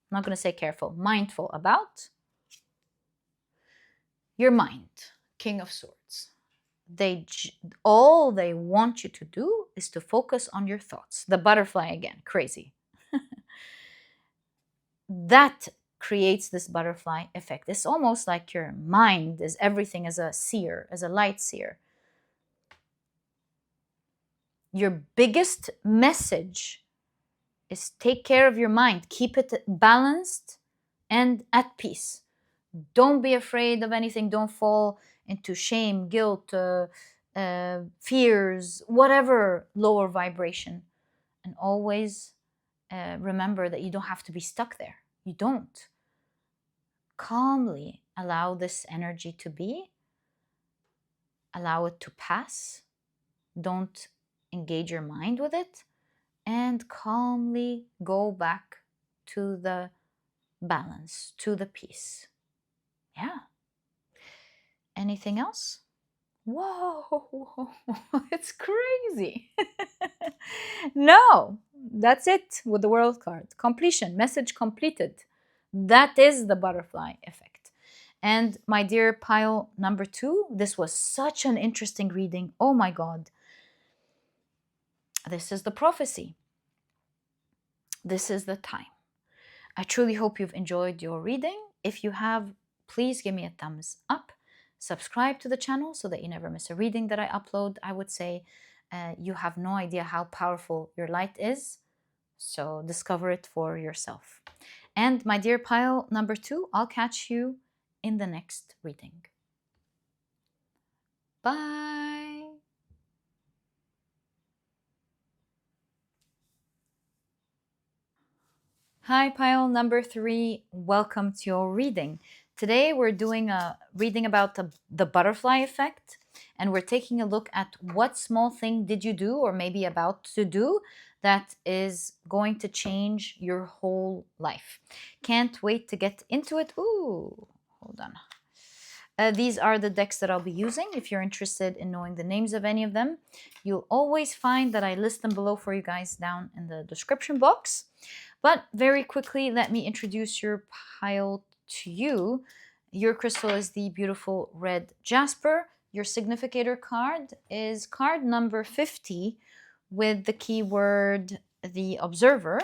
I'm not going to say careful, mindful about. Your mind, King of Swords. All they want you to do is to focus on your thoughts. The butterfly again, crazy. That creates this butterfly effect. It's almost like your mind is everything as a seer, as a light seer. Your biggest message is take care of your mind. Keep it balanced and at peace. Don't be afraid of anything. Don't fall into shame, guilt, fears, whatever lower vibration. And always remember that you don't have to be stuck there. You don't. Calmly allow this energy to be. Allow it to pass. Don't engage your mind with it. And calmly go back to the balance, to the peace. Yeah. Anything else? Whoa, it's crazy. No, that's it with the world card. Completion, message completed. That is the butterfly effect. And my dear pile number 2, this was such an interesting reading. Oh my God. This is the prophecy. This is the time. I truly hope you've enjoyed your reading. If you have, please give me a thumbs up. Subscribe to the channel so that you never miss a reading that I upload. I would say you have no idea how powerful your light is. So discover it for yourself. And my dear pile number 2, I'll catch you in the next reading. Bye. Hi, pile number 3. Welcome to your reading. Today we're doing a reading about the butterfly effect, and we're taking a look at what small thing did you do or maybe about to do that is going to change your whole life. Can't wait to get into it. Ooh, hold on. These are the decks that I'll be using. If you're interested in knowing the names of any of them, you'll always find that I list them below for you guys down in the description box. But very quickly, let me introduce your pile to you. Your crystal is the beautiful red jasper. Your significator card is card number 50 with the keyword the observer.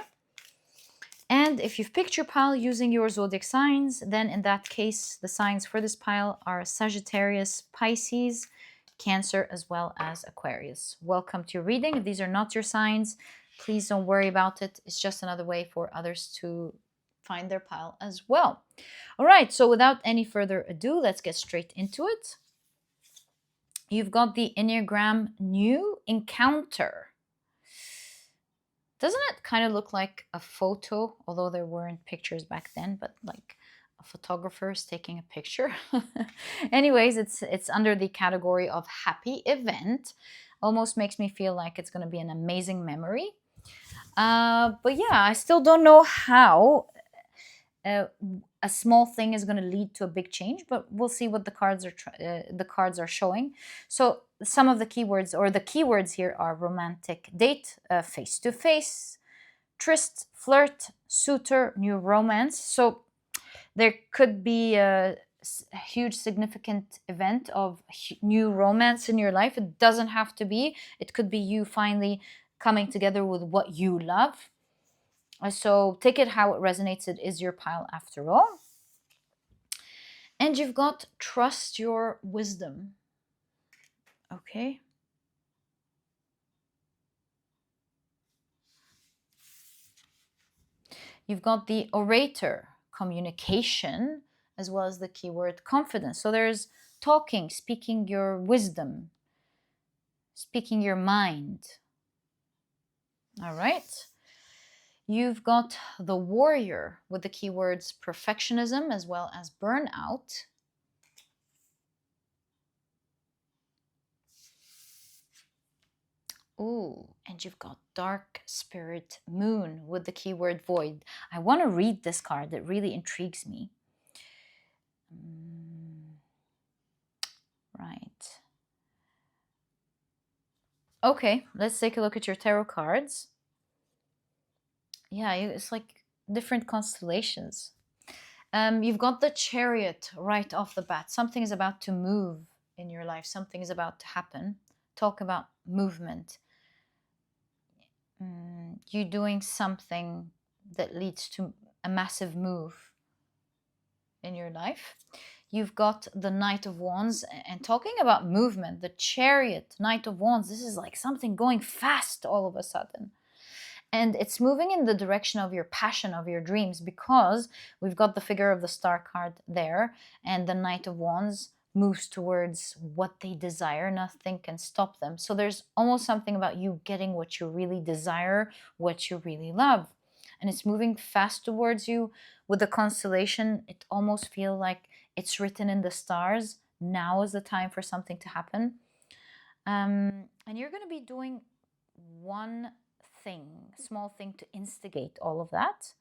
And if you've picked your pile using your zodiac signs, then in that case, the signs for this pile are Sagittarius, Pisces, Cancer, as well as Aquarius. Welcome to your reading. If these are not your signs, please don't worry about it. It's just another way for others to find their pile as well. All right, so without any further ado, let's get straight into it. You've got the Enneagram New Encounter. Doesn't it kind of look like a photo, although there weren't pictures back then, but like a photographer's taking a picture? Anyways, it's under the category of happy event. Almost makes me feel like it's going to be an amazing memory. But yeah, I still don't know how a small thing is going to lead to a big change, but we'll see what the cards are showing. So some of the keywords, or the keywords here, are romantic date, face-to-face, tryst, flirt, suitor, new romance. So there could be a huge significant event of new romance in your life. It doesn't have to be. It could be you finally coming together with what you love. So take it how it resonates. It is your pile after all. And you've got trust your wisdom. Okay. You've got the orator, communication, as well as the keyword confidence. So there's talking, speaking your wisdom, speaking your mind. All right. You've got the warrior with the keywords perfectionism as well as burnout. Ooh, and you've got dark spirit moon with the keyword void. I want to read this card. It really intrigues me. Right. Okay, let's take a look at your tarot cards. Yeah, it's like different constellations. You've got the chariot right off the bat. Something is about to move in your life. Something is about to happen. Talk about movement. You doing something that leads to a massive move in your life. You've got the Knight of Wands, and talking about movement, the chariot, Knight of Wands, this is like something going fast all of a sudden. And it's moving in the direction of your passion, of your dreams, because we've got the figure of the Star card there, and the Knight of Wands moves towards what they desire. Nothing can stop them. So there's almost something about you getting what you really desire, what you really love. And it's moving fast towards you. With the constellation, it almost feels like it's written in the stars. Now is the time for something to happen. And you're going to be doing one thing, small thing to instigate all of that.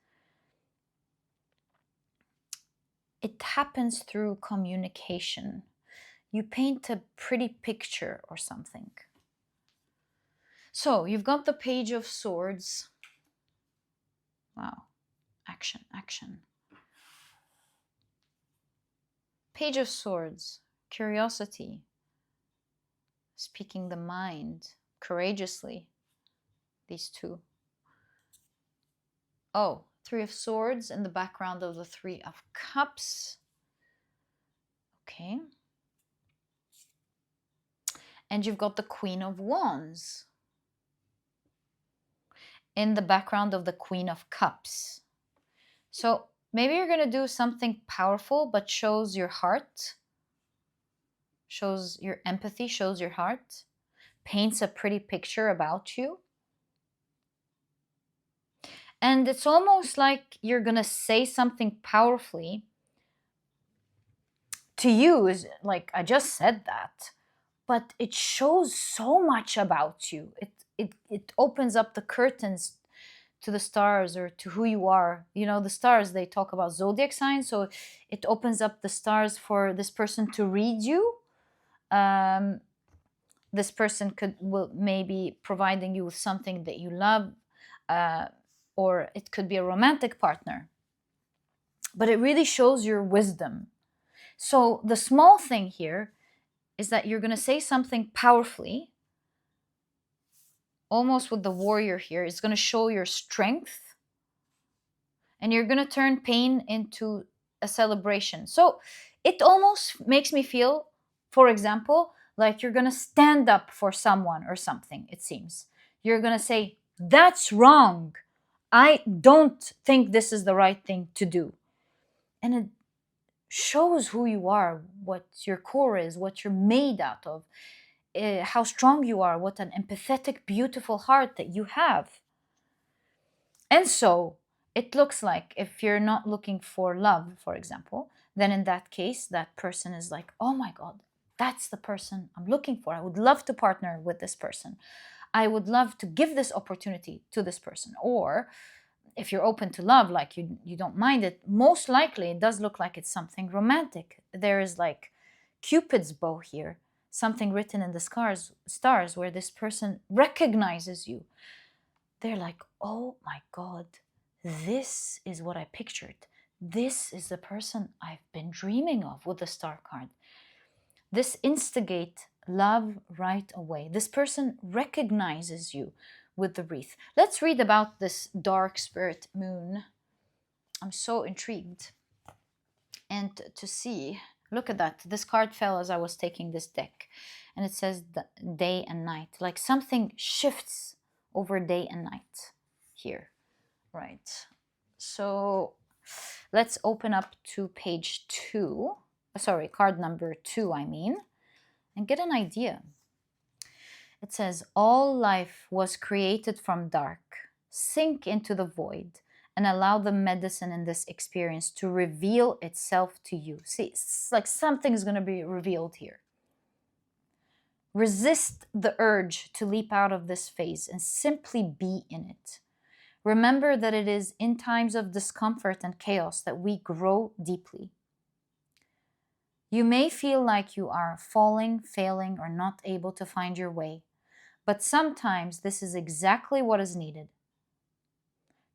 It happens through communication. You paint a pretty picture or something. So you've got the Page of Swords. Wow. Action, action. Page of Swords. Curiosity. Speaking the mind. Courageously. These two. Oh, Three of Swords in the background of the Three of Cups. Okay. And you've got the Queen of Wands in the background of the Queen of Cups. So maybe you're going to do something powerful, but shows your heart, shows your empathy, shows your heart, paints a pretty picture about you. And it's almost like you're going to say something powerfully to you, is like, I just said that, but it shows so much about you. It opens up the curtains to the stars or to who you are. You know, the stars, they talk about zodiac signs, so it opens up the stars for this person to read you. This person will maybe providing you with something that you love, or it could be a romantic partner. But it really shows your wisdom. So the small thing here is that you're going to say something powerfully, almost with the warrior here. It's going to show your strength, and you're going to turn pain into a celebration. So it almost makes me feel, for example, like you're going to stand up for someone or something, it seems. You're going to say, that's wrong. I don't think this is the right thing to do. And it shows who you are, what your core is, what you're made out of, how strong you are, what an empathetic, beautiful heart that you have. And so it looks like if you're not looking for love, for example, then in that case, that person is like, oh my God, that's the person I'm looking for. I would love to partner with this person. I would love to give this opportunity to this person. Or if you're open to love, like you don't mind it, most likely it does look like it's something romantic. There is like Cupid's bow here, something written in the stars where this person recognizes you. They're like, oh my God, this is what I pictured. this is the person I've been dreaming of with the star card. This instigates love right away. This person recognizes you with the wreath. Let's read about this dark spirit moon. I'm so intrigued. And to see, look at that. This card fell as I was taking this deck. And it says day and night. Like something shifts over day and night here. Right. So let's open up to page 2. Sorry, card number 2, I mean. And get an idea. It says, all life was created from dark. Sink into the void and allow the medicine in this experience to reveal itself to you. See, it's like something is going to be revealed here. Resist the urge to leap out of this phase and simply be in it. Remember that it is in times of discomfort and chaos that we grow deeply. You may feel like you are falling, failing, or not able to find your way, but sometimes this is exactly what is needed.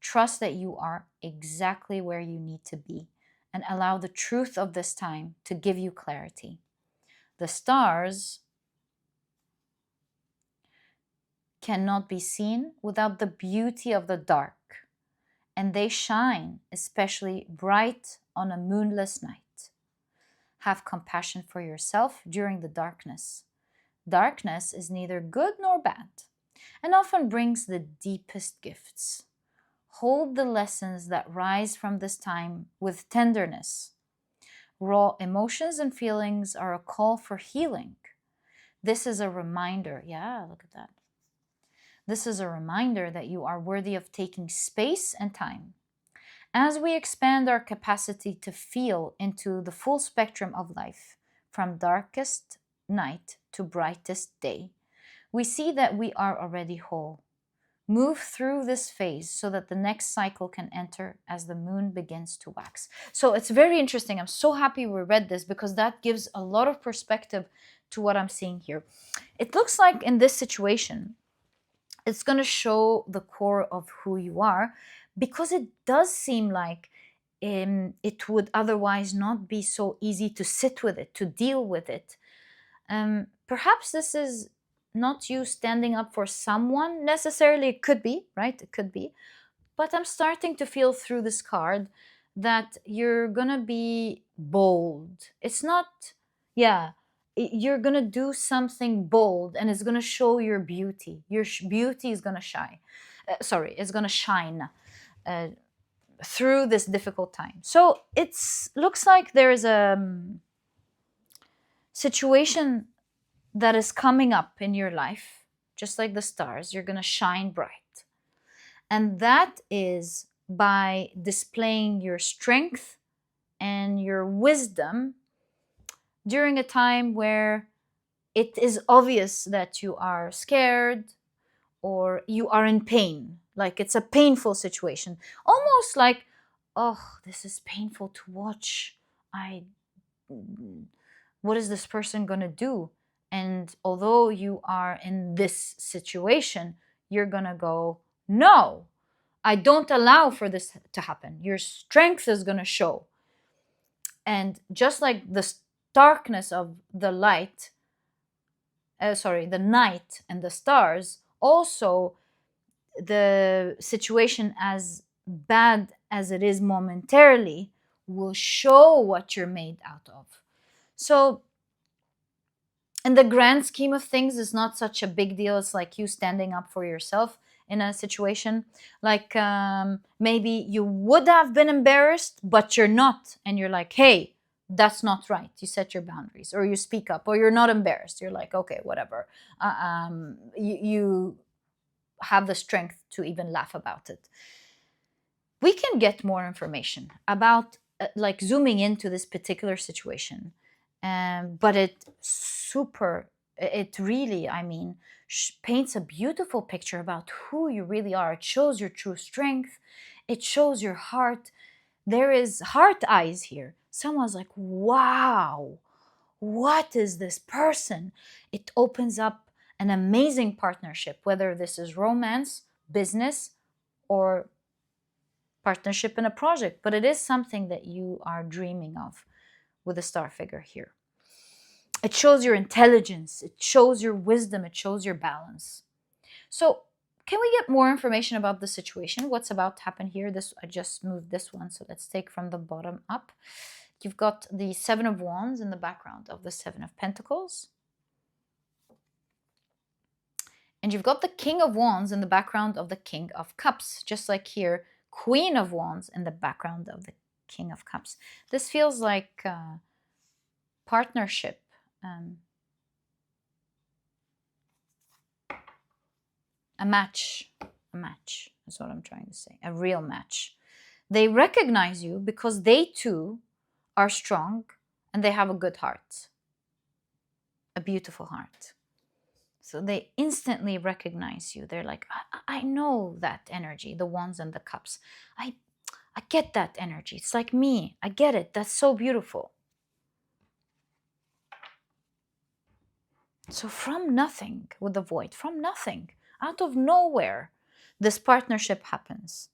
Trust that you are exactly where you need to be and allow the truth of this time to give you clarity. The stars cannot be seen without the beauty of the dark, and they shine especially bright on a moonless night. Have compassion for yourself during the darkness. Darkness is neither good nor bad, and often brings the deepest gifts. Hold the lessons that rise from this time with tenderness. Raw emotions and feelings are a call for healing. This is a reminder. Yeah, look at that. This is a reminder that you are worthy of taking space and time. As we expand our capacity to feel into the full spectrum of life, from darkest night to brightest day, we see that we are already whole. Move through this phase so that the next cycle can enter as the moon begins to wax. So it's very interesting. I'm so happy we read this because that gives a lot of perspective to what I'm seeing here. It looks like in this situation, it's going to show the core of who you are, because it does seem like it would otherwise not be so easy to sit with it, to deal with it. Perhaps this is not you standing up for someone necessarily. It could be, right? It could be. But I'm starting to feel through this card that you're going to be bold. It's not, yeah, you're going to do something bold and it's going to show your beauty. Your beauty is going to shine. It's going to shine through this difficult time. So it looks like there is a situation that is coming up in your life, just like the stars. You're going to shine bright. And that is by displaying your strength and your wisdom during a time where it is obvious that you are scared or you are in pain. Like it's a painful situation. Almost like, oh, this is painful to watch. What is this person going to do? And although you are in this situation, you're going to go, no, I don't allow for this to happen. Your strength is going to show. And just like the darkness of the light, the night and the stars, also the situation, as bad as it is momentarily, will show what you're made out of. So in the grand scheme of things, it's not such a big deal. It's like you standing up for yourself in a situation. Like maybe you would have been embarrassed, but you're not. And you're like, hey, that's not right. You set your boundaries, or you speak up, or you're not embarrassed. You're like, okay, whatever. You have the strength to even laugh about it. We can get more information about like zooming into this particular situation. But it really, I mean, paints a beautiful picture about who you really are. It shows your true strength. It shows your heart. There is heart eyes here. Someone's like, wow, what is this person? It opens up an amazing partnership, whether this is romance, business, or partnership in a project, but it is something that you are dreaming of with the star figure here. It shows your intelligence, it shows your wisdom, it shows your balance. So can we get more information about the situation? What's about to happen here? I just moved this one, so let's take from the bottom up. You've got the Seven of Wands in the background of the Seven of Pentacles. And you've got the King of Wands in the background of the King of Cups. Just like here, Queen of Wands in the background of the King of Cups. This feels like partnership. A match is what I'm trying to say, a real match. They recognize you because they too are strong and they have a good heart, a beautiful heart. So they instantly recognize you. They're like, I know that energy, the Wands and the Cups. I get that energy. It's like me. I get it. That's so beautiful. So from nothing, with the Void, from nothing, out of nowhere, this partnership happens.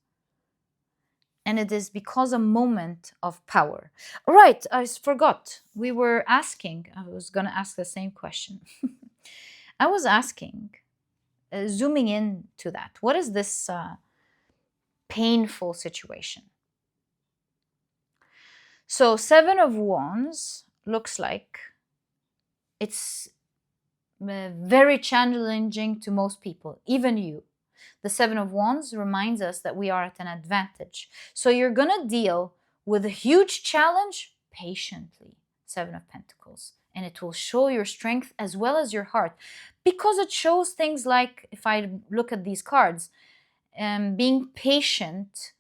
And it is because a moment of power. Right, I forgot. We were asking, I was going to ask the same question. I was asking, zooming in to that, what is this painful situation? So Seven of Wands looks like it's very challenging to most people, even you. The Seven of Wands reminds us that we are at an advantage. So you're going to deal with a huge challenge patiently, Seven of Pentacles. And it will show your strength as well as your heart. Because it shows things like, if I look at these cards, being patient,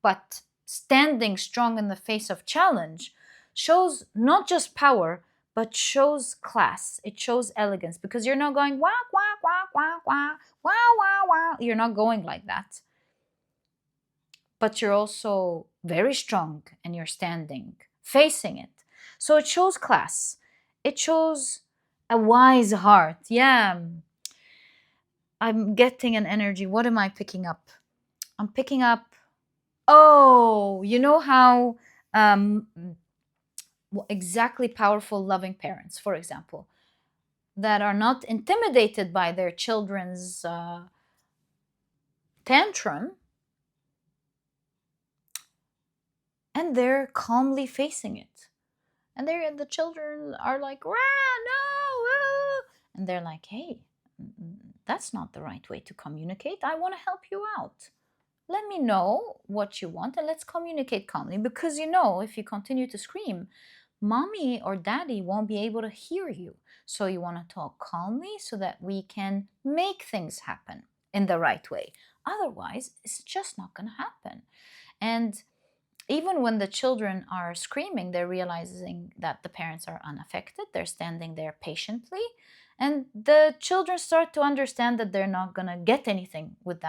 but standing strong in the face of challenge, shows not just power, but shows class. It shows elegance, because you're not going wah, wah, wah, wah, wah, wah, wah, wah. You're not going like that. But you're also very strong and you're standing, facing it. So it shows class. It shows a wise heart. Yeah. I'm getting an energy. What am I picking up? I'm picking up, oh, you know how exactly powerful, loving parents, for example, that are not intimidated by their children's tantrum, and they're calmly facing it. And the children are like, rah, no, ah. And they're like, hey, that's not the right way to communicate. I want to help you out. Let me know what you want and let's communicate calmly. Because if you continue to scream, mommy or daddy won't be able to hear you. So you want to talk calmly so that we can make things happen in the right way. Otherwise, it's just not going to happen. And even when the children are screaming, they're realizing that the parents are unaffected. They're standing there patiently. And the children start to understand that they're not going to get anything with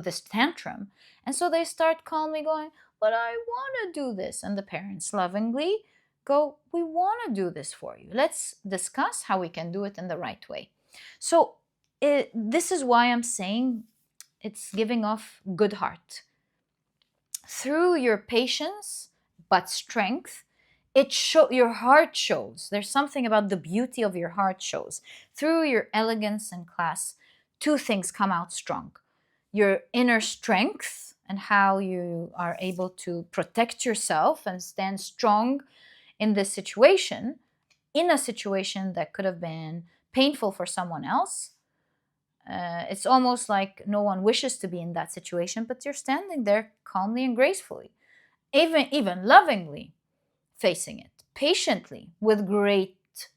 this tantrum. And so they start calmly going, but I want to do this. And the parents lovingly go, we want to do this for you. Let's discuss how we can do it in the right way. So this is why I'm saying it's giving off good heart. Through your patience, but strength, your heart shows. There's something about the beauty of your heart shows. Through your elegance and class, two things come out strong. Your inner strength and how you are able to protect yourself and stand strong in this situation, in a situation that could have been painful for someone else. It's almost like no one wishes to be in that situation, but you're standing there calmly and gracefully, even lovingly facing it, patiently, with great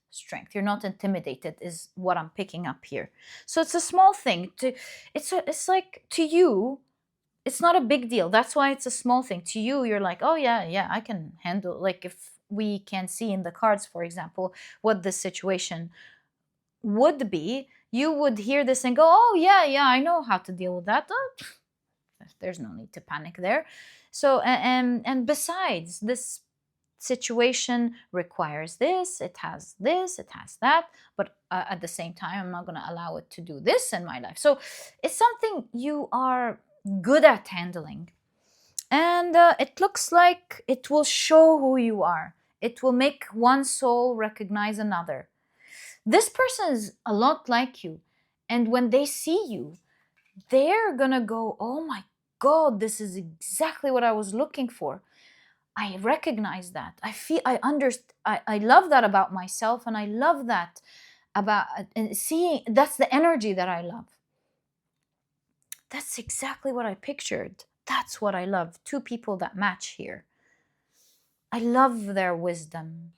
strength. You're not intimidated, is what I'm picking up here. So it's a small thing. It's like, to you, it's not a big deal. That's why it's a small thing. To you, you're like, oh yeah, I can handle. Like, if we can see in the cards, for example, what this situation would be, you would hear this and go, oh yeah, I know how to deal with that. Oh, there's no need to panic there. So and besides, this situation requires this, it has that, but at the same time, I'm not going to allow it to do this in my life. So it's something you are good at handling. And it looks like it will show who you are. It will make one soul recognize another. This person is a lot like you. And when they see you, they're gonna go, oh my God, this is exactly what I was looking for. I recognize that. I love that about myself, and I love that about and seeing. That's the energy that I love. That's exactly what I pictured. That's what I love. Two people that match here. I love their wisdom.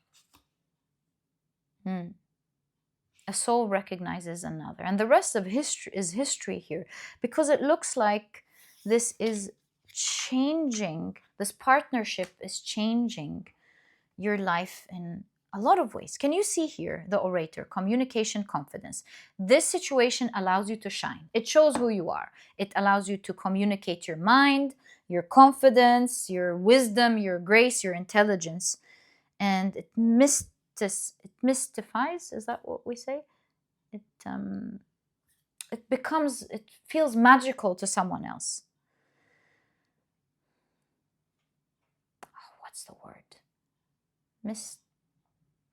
A soul recognizes another. And the rest of history is history here, because it looks like this is changing. This partnership is changing your life in a lot of ways. Can you see here the orator, communication, confidence? This situation allows you to shine. It shows who you are. It allows you to communicate your mind, your confidence, your wisdom, your grace, your intelligence. And it mystifies, is that what we say? It it feels magical to someone else. Oh, what's the word?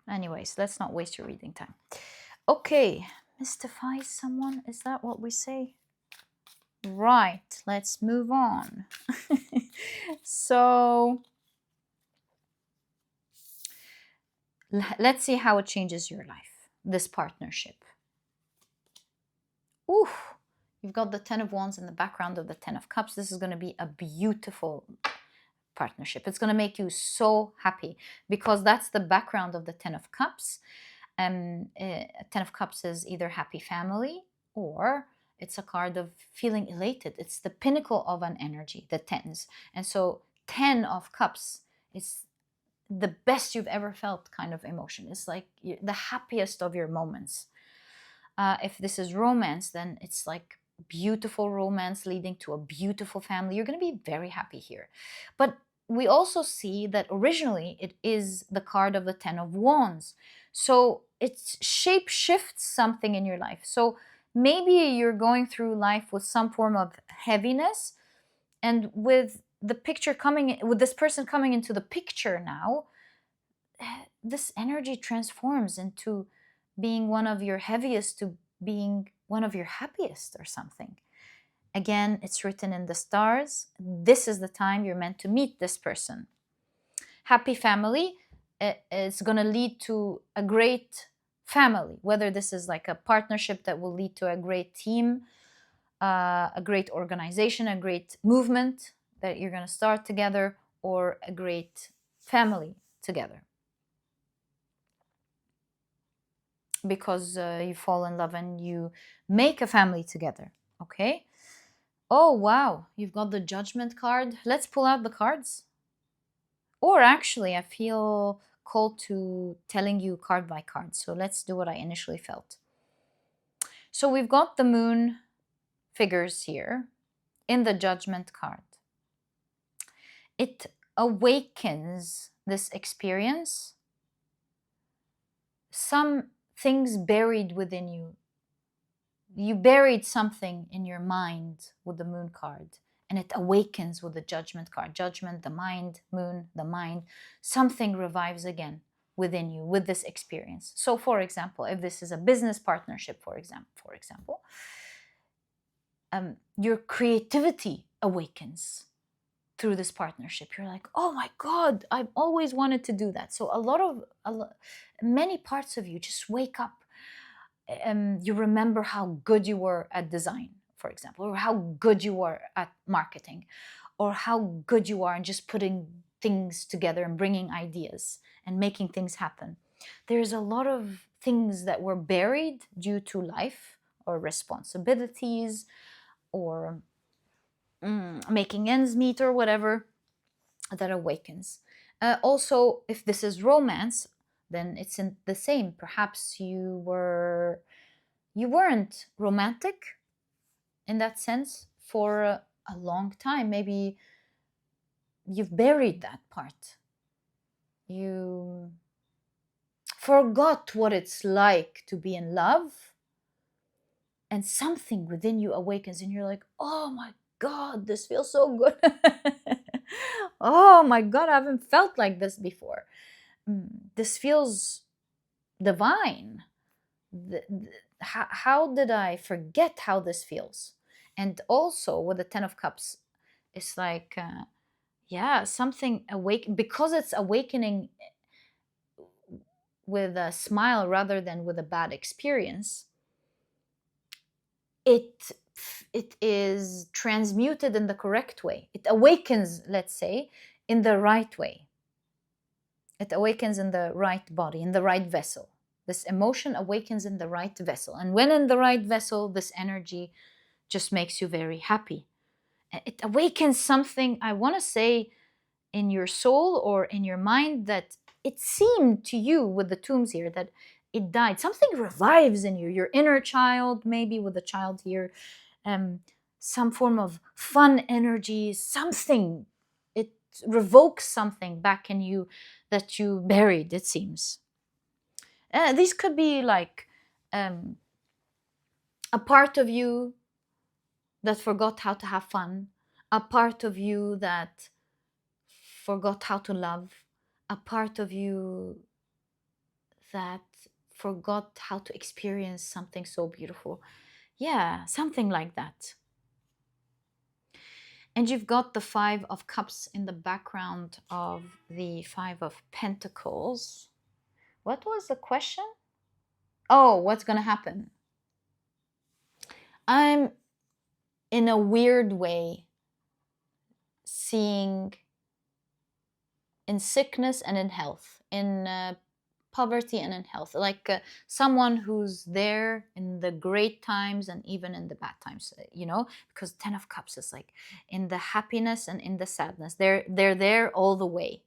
Anyways, let's not waste your reading time. Okay, mystifies someone, is that what we say? Right, let's move on. So let's see how it changes your life, this partnership. Ooh, you've got the Ten of Wands in the background of the Ten of Cups. This is going to be a beautiful partnership. It's going to make you so happy, because that's the background of the Ten of Cups. Ten of Cups is either happy family, or it's a card of feeling elated. It's the pinnacle of an energy, the tens. And so 10 of Cups is the best you've ever felt kind of emotion. It's like the happiest of your moments. If this is romance, then it's like beautiful romance leading to a beautiful family. You're going to be very happy here. But we also see that originally it is the card of the Ten of Wands. So it shape shifts something in your life. So maybe you're going through life with some form of heaviness, and with the picture coming, with this person coming into the picture now, this energy transforms into being one of your heaviest to being one of your happiest or something. Again, it's written in the stars. This is the time you're meant to meet this person. Happy family is going to lead to a great family, whether this is like a partnership that will lead to a great team, a great organization, a great movement that you're going to start together, or a great family together. Because you fall in love and you make a family together. Okay. Oh, wow. You've got the Judgment card. Let's pull out the cards. Or actually, I feel called to telling you card by card. So let's do what I initially felt. So we've got the moon figures here in the Judgment card. It awakens this experience. Some things buried within you. You buried something in your mind with the moon card, and it awakens with the Judgment card. Judgment, the mind, moon, the mind. Something revives again within you with this experience. So for example, if this is a business partnership, for example, your creativity awakens through this partnership. You're like, oh my God, I've always wanted to do that. So many parts of you just wake up. You remember how good you were at design, for example, or how good you were at marketing, or how good you are in just putting things together and bringing ideas and making things happen. There's a lot of things that were buried due to life or responsibilities or making ends meet or whatever, that awakens. Also, if this is romance, then it's in the same. Perhaps you weren't romantic in that sense for a long time. Maybe you've buried that part. You forgot what it's like to be in love, and something within you awakens and you're like, oh my God, this feels so good. Oh my God, I haven't felt like this before. This feels divine. How did I forget how this feels? And also with the Ten of Cups, it's like, yeah, something awake, because it's awakening with a smile rather than with a bad experience. it it is transmuted in the correct way. It awakens, let's say, in the right way. It awakens in the right body, in the right vessel. This emotion awakens in the right vessel, and when in the right vessel, this energy just makes you very happy. It awakens something, I want to say, in your soul or in your mind, that it seemed to you with the tombs here that it died. Something revives in you, your inner child, maybe with the child here, um, some form of fun energy, something. It revokes something back in you that you buried, it seems. These could be like um, a part of you that forgot how to have fun, a part of you that forgot how to love, a part of you that forgot how to experience something so beautiful. Yeah, something like that. And you've got the Five of Cups in the background of the Five of Pentacles. What was the question? Oh, what's going to happen? I'm, in a weird way, seeing in sickness and in health, in poverty and in health, like someone who's there in the great times and even in the bad times, because Ten of Cups is like in the happiness and in the sadness. They're there all the way.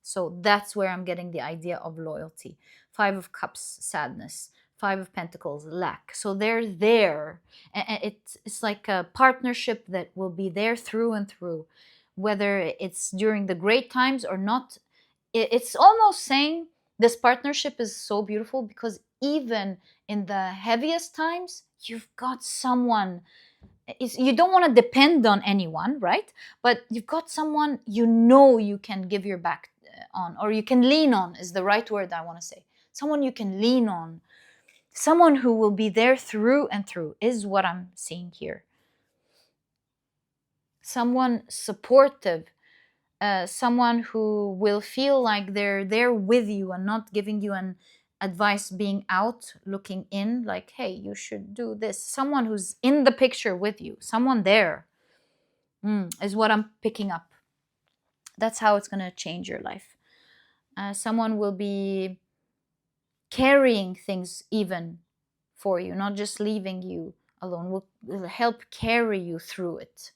So that's where I'm getting the idea of loyalty. Five of Cups, sadness. Five of Pentacles, lack. So they're there. And it's like a partnership that will be there through and through, whether it's during the great times or not. It's almost saying this partnership is so beautiful because even in the heaviest times, you've got someone. You don't want to depend on anyone, right? But you've got someone you can give your back on, or you can lean on, is the right word I want to say. Someone you can lean on, someone who will be there through and through, is what I'm seeing here. Someone supportive, someone who will feel like they're there with you and not giving you an advice, being out looking in, like, hey, you should do this. Someone who's in the picture with you, someone there, is what I'm picking up. That's how it's going to change your life. Someone will be carrying things even for you, not just leaving you alone, will help carry you through it,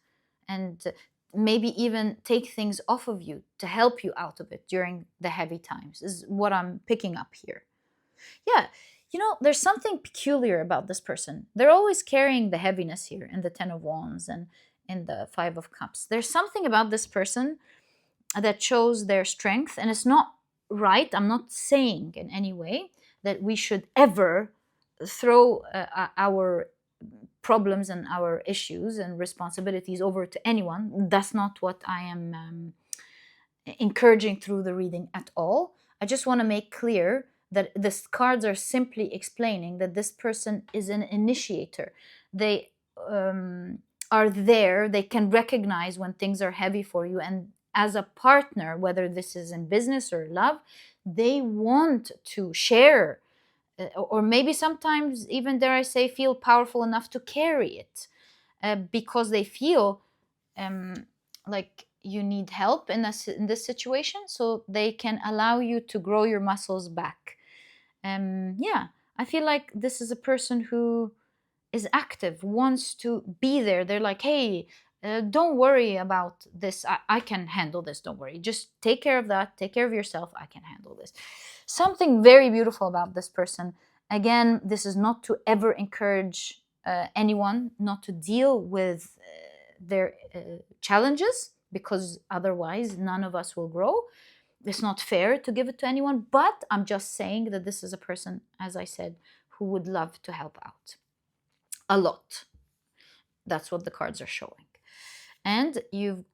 and maybe even take things off of you to help you out of it during the heavy times, is what I'm picking up here. Yeah, there's something peculiar about this person. They're always carrying the heaviness here in the Ten of Wands and in the Five of Cups. There's something about this person that shows their strength, and it's not right. I'm not saying in any way that we should ever throw our problems and our issues and responsibilities over to anyone. That's not what I am encouraging through the reading at all. I just want to make clear that these cards are simply explaining that this person is an initiator. They are there. They can recognize when things are heavy for you, and as a partner, whether this is in business or love, they want to share, or maybe sometimes even, dare I say, feel powerful enough to carry it, because they feel like you need help in this situation, so they can allow you to grow your muscles back. Yeah, I feel like this is a person who is active, wants to be there. They're like, hey, don't worry about this. I can handle this. Don't worry. Just take care of that. Take care of yourself. I can handle this. Something very beautiful about this person. Again, this is not to ever encourage anyone not to deal with their challenges, because otherwise none of us will grow. It's not fair to give it to anyone, but I'm just saying that this is a person, as I said, who would love to help out a lot. That's what the cards are showing. And you've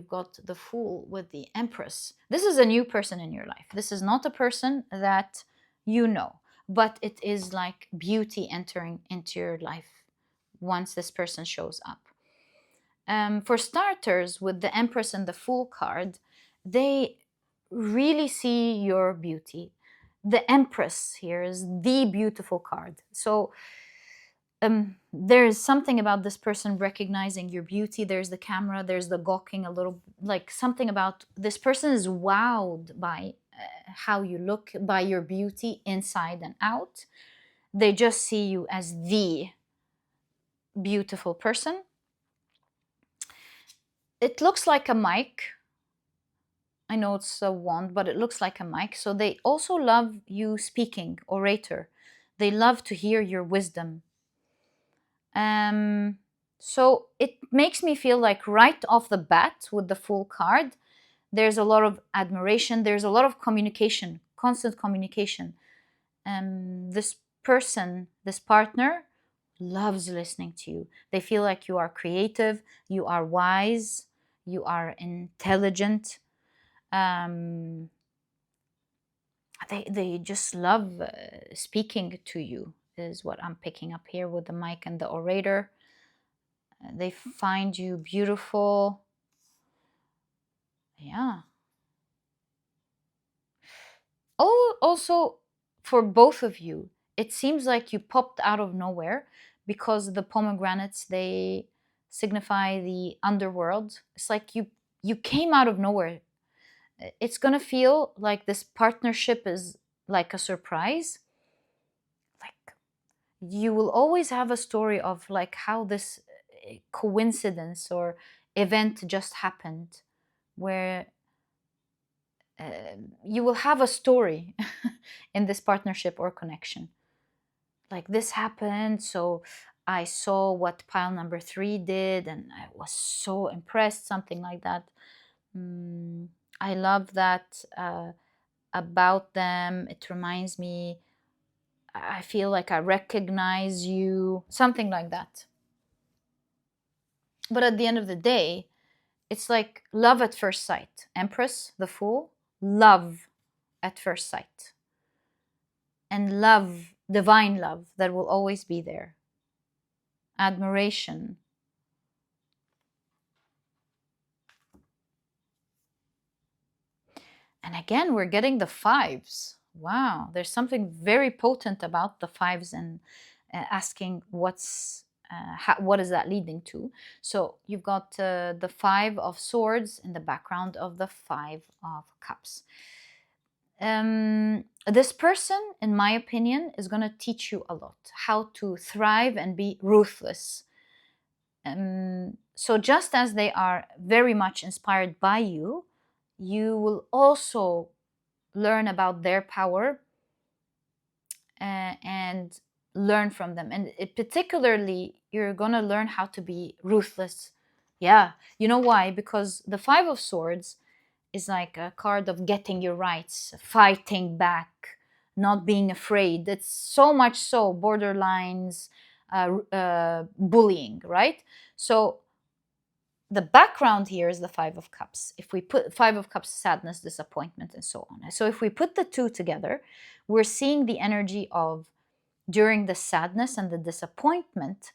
got the Fool with the Empress. This is a new person in your life. This is not a person that you know, but it is like beauty entering into your life once this person shows up. For starters, with the Empress and the Fool card, they really see your beauty. The Empress here is the beautiful card. So there's something about this person recognizing your beauty. There's the camera, there's the gawking a little, like something about this person is wowed by how you look, by your beauty inside and out. They just see you as the beautiful person. It looks like a mic. I know it's a wand, but it looks like a mic. So they also love you speaking, orator. They love to hear your wisdom. So it makes me feel like right off the bat with the Fool card, there's a lot of admiration, there's a lot of communication, constant communication. This person, this partner, loves listening to you. They feel like you are creative, you are wise, you are intelligent. They just love speaking to you, is what I'm picking up here with the mic and the orator. They find you beautiful. Yeah. Oh, also for both of you, it seems like you popped out of nowhere, because the pomegranates, they signify the underworld. It's like you came out of nowhere. It's gonna feel like this partnership is like a surprise. Like you will always have a story of like how this coincidence or event just happened, where you will have a story in this partnership or connection. Like this happened, so I saw what pile number 3 did and I was so impressed, something like that. I love that about them. It reminds me, I feel like I recognize you, something like that. But at the end of the day, it's like love at first sight. Empress, the Fool, love at first sight. And love, divine love, that will always be there. Admiration. And again, we're getting the 5s. Wow, there's something very potent about the 5s, and asking what is that leading to. So you've got the 5 of Swords in the background of the 5 of Cups. This person, in my opinion, is going to teach you a lot how to thrive and be ruthless. So just as they are very much inspired by you, you will also learn about their power and learn from them. And particularly, you're going to learn how to be ruthless. Yeah, you know why? Because the 5 of Swords is like a card of getting your rights, fighting back, not being afraid. It's so much so borderlines, bullying, right? So the background here is the 5 of Cups. If we put 5 of Cups, sadness, disappointment, and so on. So if we put the two together, we're seeing the energy of, during the sadness and the disappointment,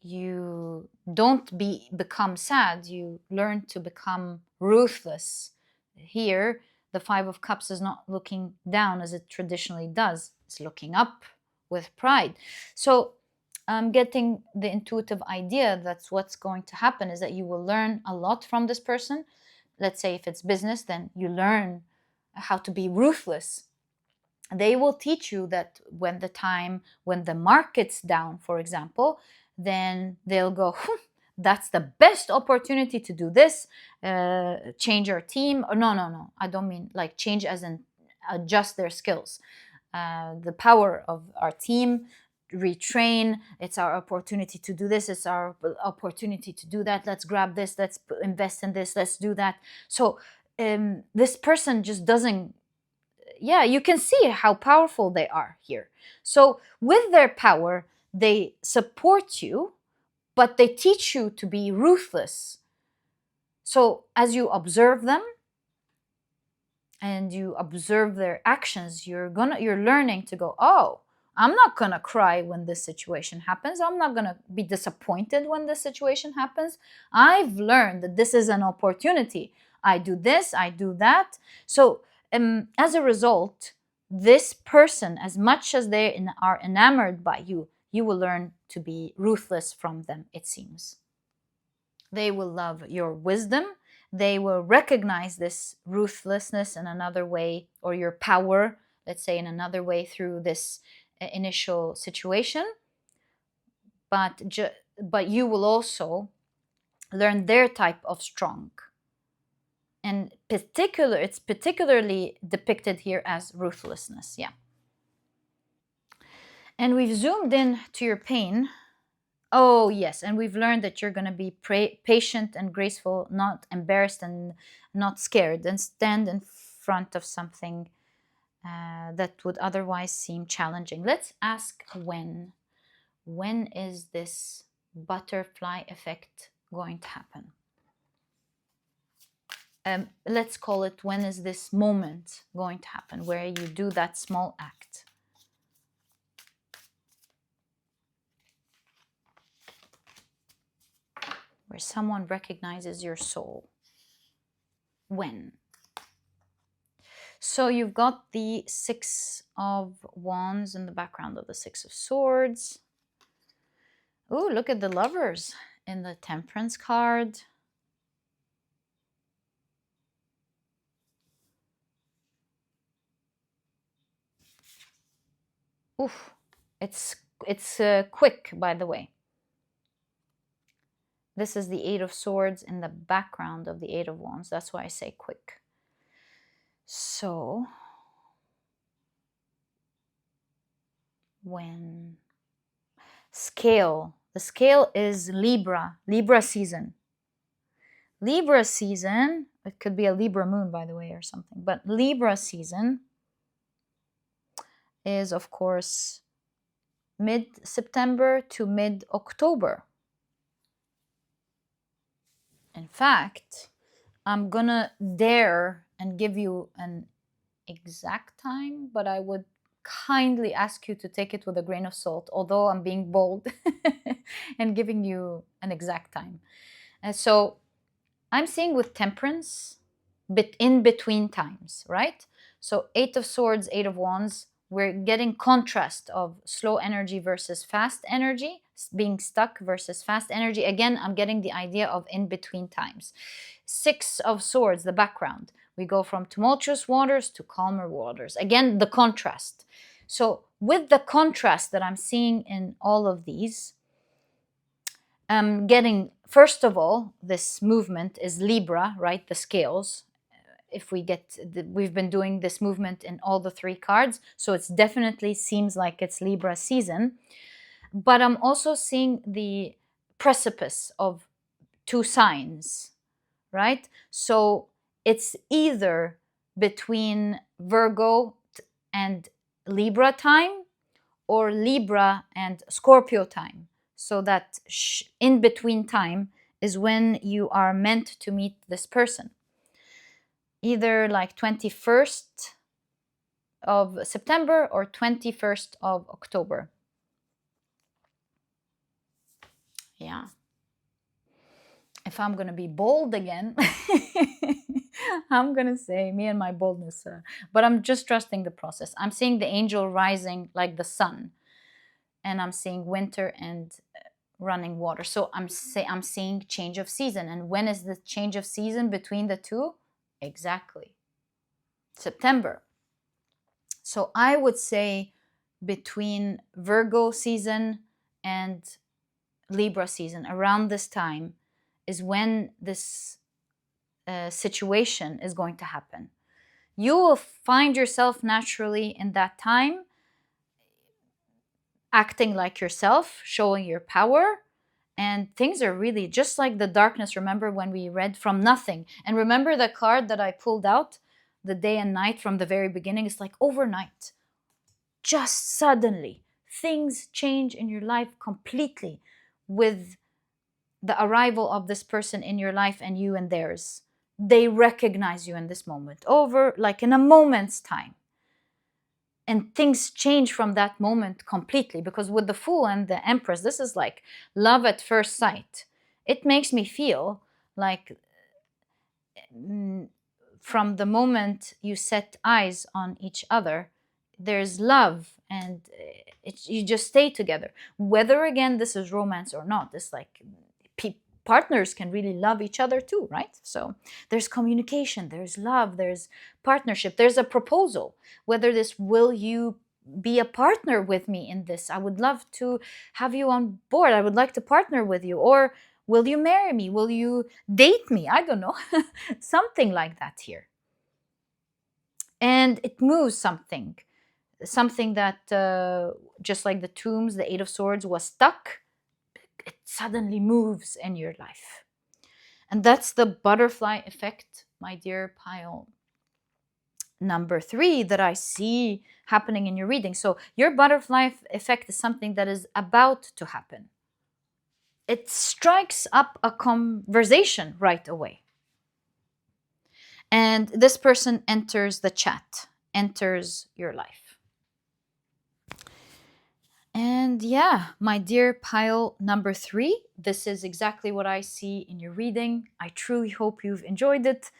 you don't become sad, you learn to become ruthless. Here, the 5 of Cups is not looking down as it traditionally does, it's looking up with pride. So I'm getting the intuitive idea that's what's going to happen is that you will learn a lot from this person. Let's say if it's business, then you learn how to be ruthless. They will teach you that when the market's down, for example, then they'll go, that's the best opportunity to do this, change our team. Or no, I don't mean like change as in adjust their skills. The power of our team, retrain, it's our opportunity to do this, it's our opportunity to do that, let's grab this, let's invest in this, let's do that. So this person just doesn't, yeah, you can see how powerful they are here. So with their power, they support you, but they teach you to be ruthless. So as you observe them and you observe their actions, you're learning to go, oh, I'm not gonna cry when this situation happens. I'm not gonna be disappointed when this situation happens. I've learned that this is an opportunity. I do this, I do that. So as a result, this person, as much as they are enamored by you, you will learn to be ruthless from them, it seems. They will love your wisdom. They will recognize this ruthlessness in another way, or your power, let's say, in another way through this initial situation. But you will also learn their type of strong. And it's particularly depicted here as ruthlessness. Yeah. And we've zoomed in to your pain. Oh, yes. And we've learned that you're going to be patient and graceful, not embarrassed and not scared, and stand in front of something that would otherwise seem challenging. Let's ask when. When is this butterfly effect going to happen? Let's call it, when is this moment going to happen where you do that small act? Where someone recognizes your soul. When? So you've got the Six of Wands in the background of the Six of Swords. Oh, look at the Lovers in the Temperance card. Oof, it's quick, by the way. This is the Eight of Swords in the background of the Eight of Wands. That's why I say quick. So, when scale, the scale is Libra season. Libra season, it could be a Libra moon, by the way, or something, but Libra season is, of course, mid-September to mid-October. In fact, I'm gonna dare and give you an exact time, but I would kindly ask you to take it with a grain of salt, although I'm being bold and giving you an exact time. And so I'm seeing with Temperance, in between times, right? So Eight of Swords, Eight of Wands, we're getting contrast of slow energy versus fast energy, being stuck versus fast energy. Again, I'm getting the idea of in between times. Six of Swords, the background. We go from tumultuous waters to calmer waters. Again, the contrast. So with the contrast that I'm seeing in all of these, I'm getting, first of all, this movement is Libra, right? The scales. If we get, we've been doing this movement in all the three cards, so it's definitely seems like it's Libra season. But I'm also seeing the precipice of two signs, right? So it's either between Virgo and Libra time, or Libra and Scorpio time. So that in between time is when you are meant to meet this person. Either like 21st of September or 21st of October. Yeah. If I'm going to be bold again, I'm going to say me and my boldness. But I'm just trusting the process. I'm seeing the angel rising like the sun. And I'm seeing winter and running water. So I'm seeing change of season. And when is the change of season between the two? Exactly. September. So I would say between Virgo season and Libra season, around this time, is when this situation is going to happen. You will find yourself naturally in that time acting like yourself, showing your power, and things are really just like the darkness. Remember when we read from nothing? And remember the card that I pulled out, the day and night from the very beginning? It's like overnight, just suddenly, things change in your life completely with the arrival of this person in your life and you in theirs. They recognize you in this moment, over like in a moment's time. And things change from that moment completely, because with the Fool and the Empress, this is like love at first sight. It makes me feel like from the moment you set eyes on each other, there's love, and you just stay together. Whether again this is romance or not, it's like partners can really love each other too, right? So there's communication, there's love, there's partnership, there's a proposal. Whether this, will you be a partner with me in this? I would love to have you on board. I would like to partner with you. Or will you marry me? Will you date me? I don't know. Something like that here. And it moves something that just like the tombs, the Eight of Swords was stuck, it suddenly moves in your life. And that's the butterfly effect, my dear pile number 3, that I see happening in your reading. So your butterfly effect is something that is about to happen. It strikes up a conversation right away. And this person enters the chat, enters your life. And yeah, my dear pile number 3, this is exactly what I see in your reading. I truly hope you've enjoyed it.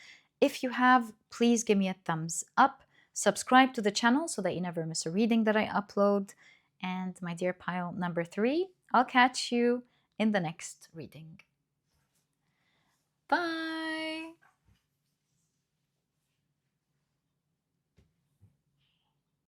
If you have, please give me a thumbs up. Subscribe to the channel so that you never miss a reading that I upload. And my dear pile number 3, I'll catch you in the next reading. Bye!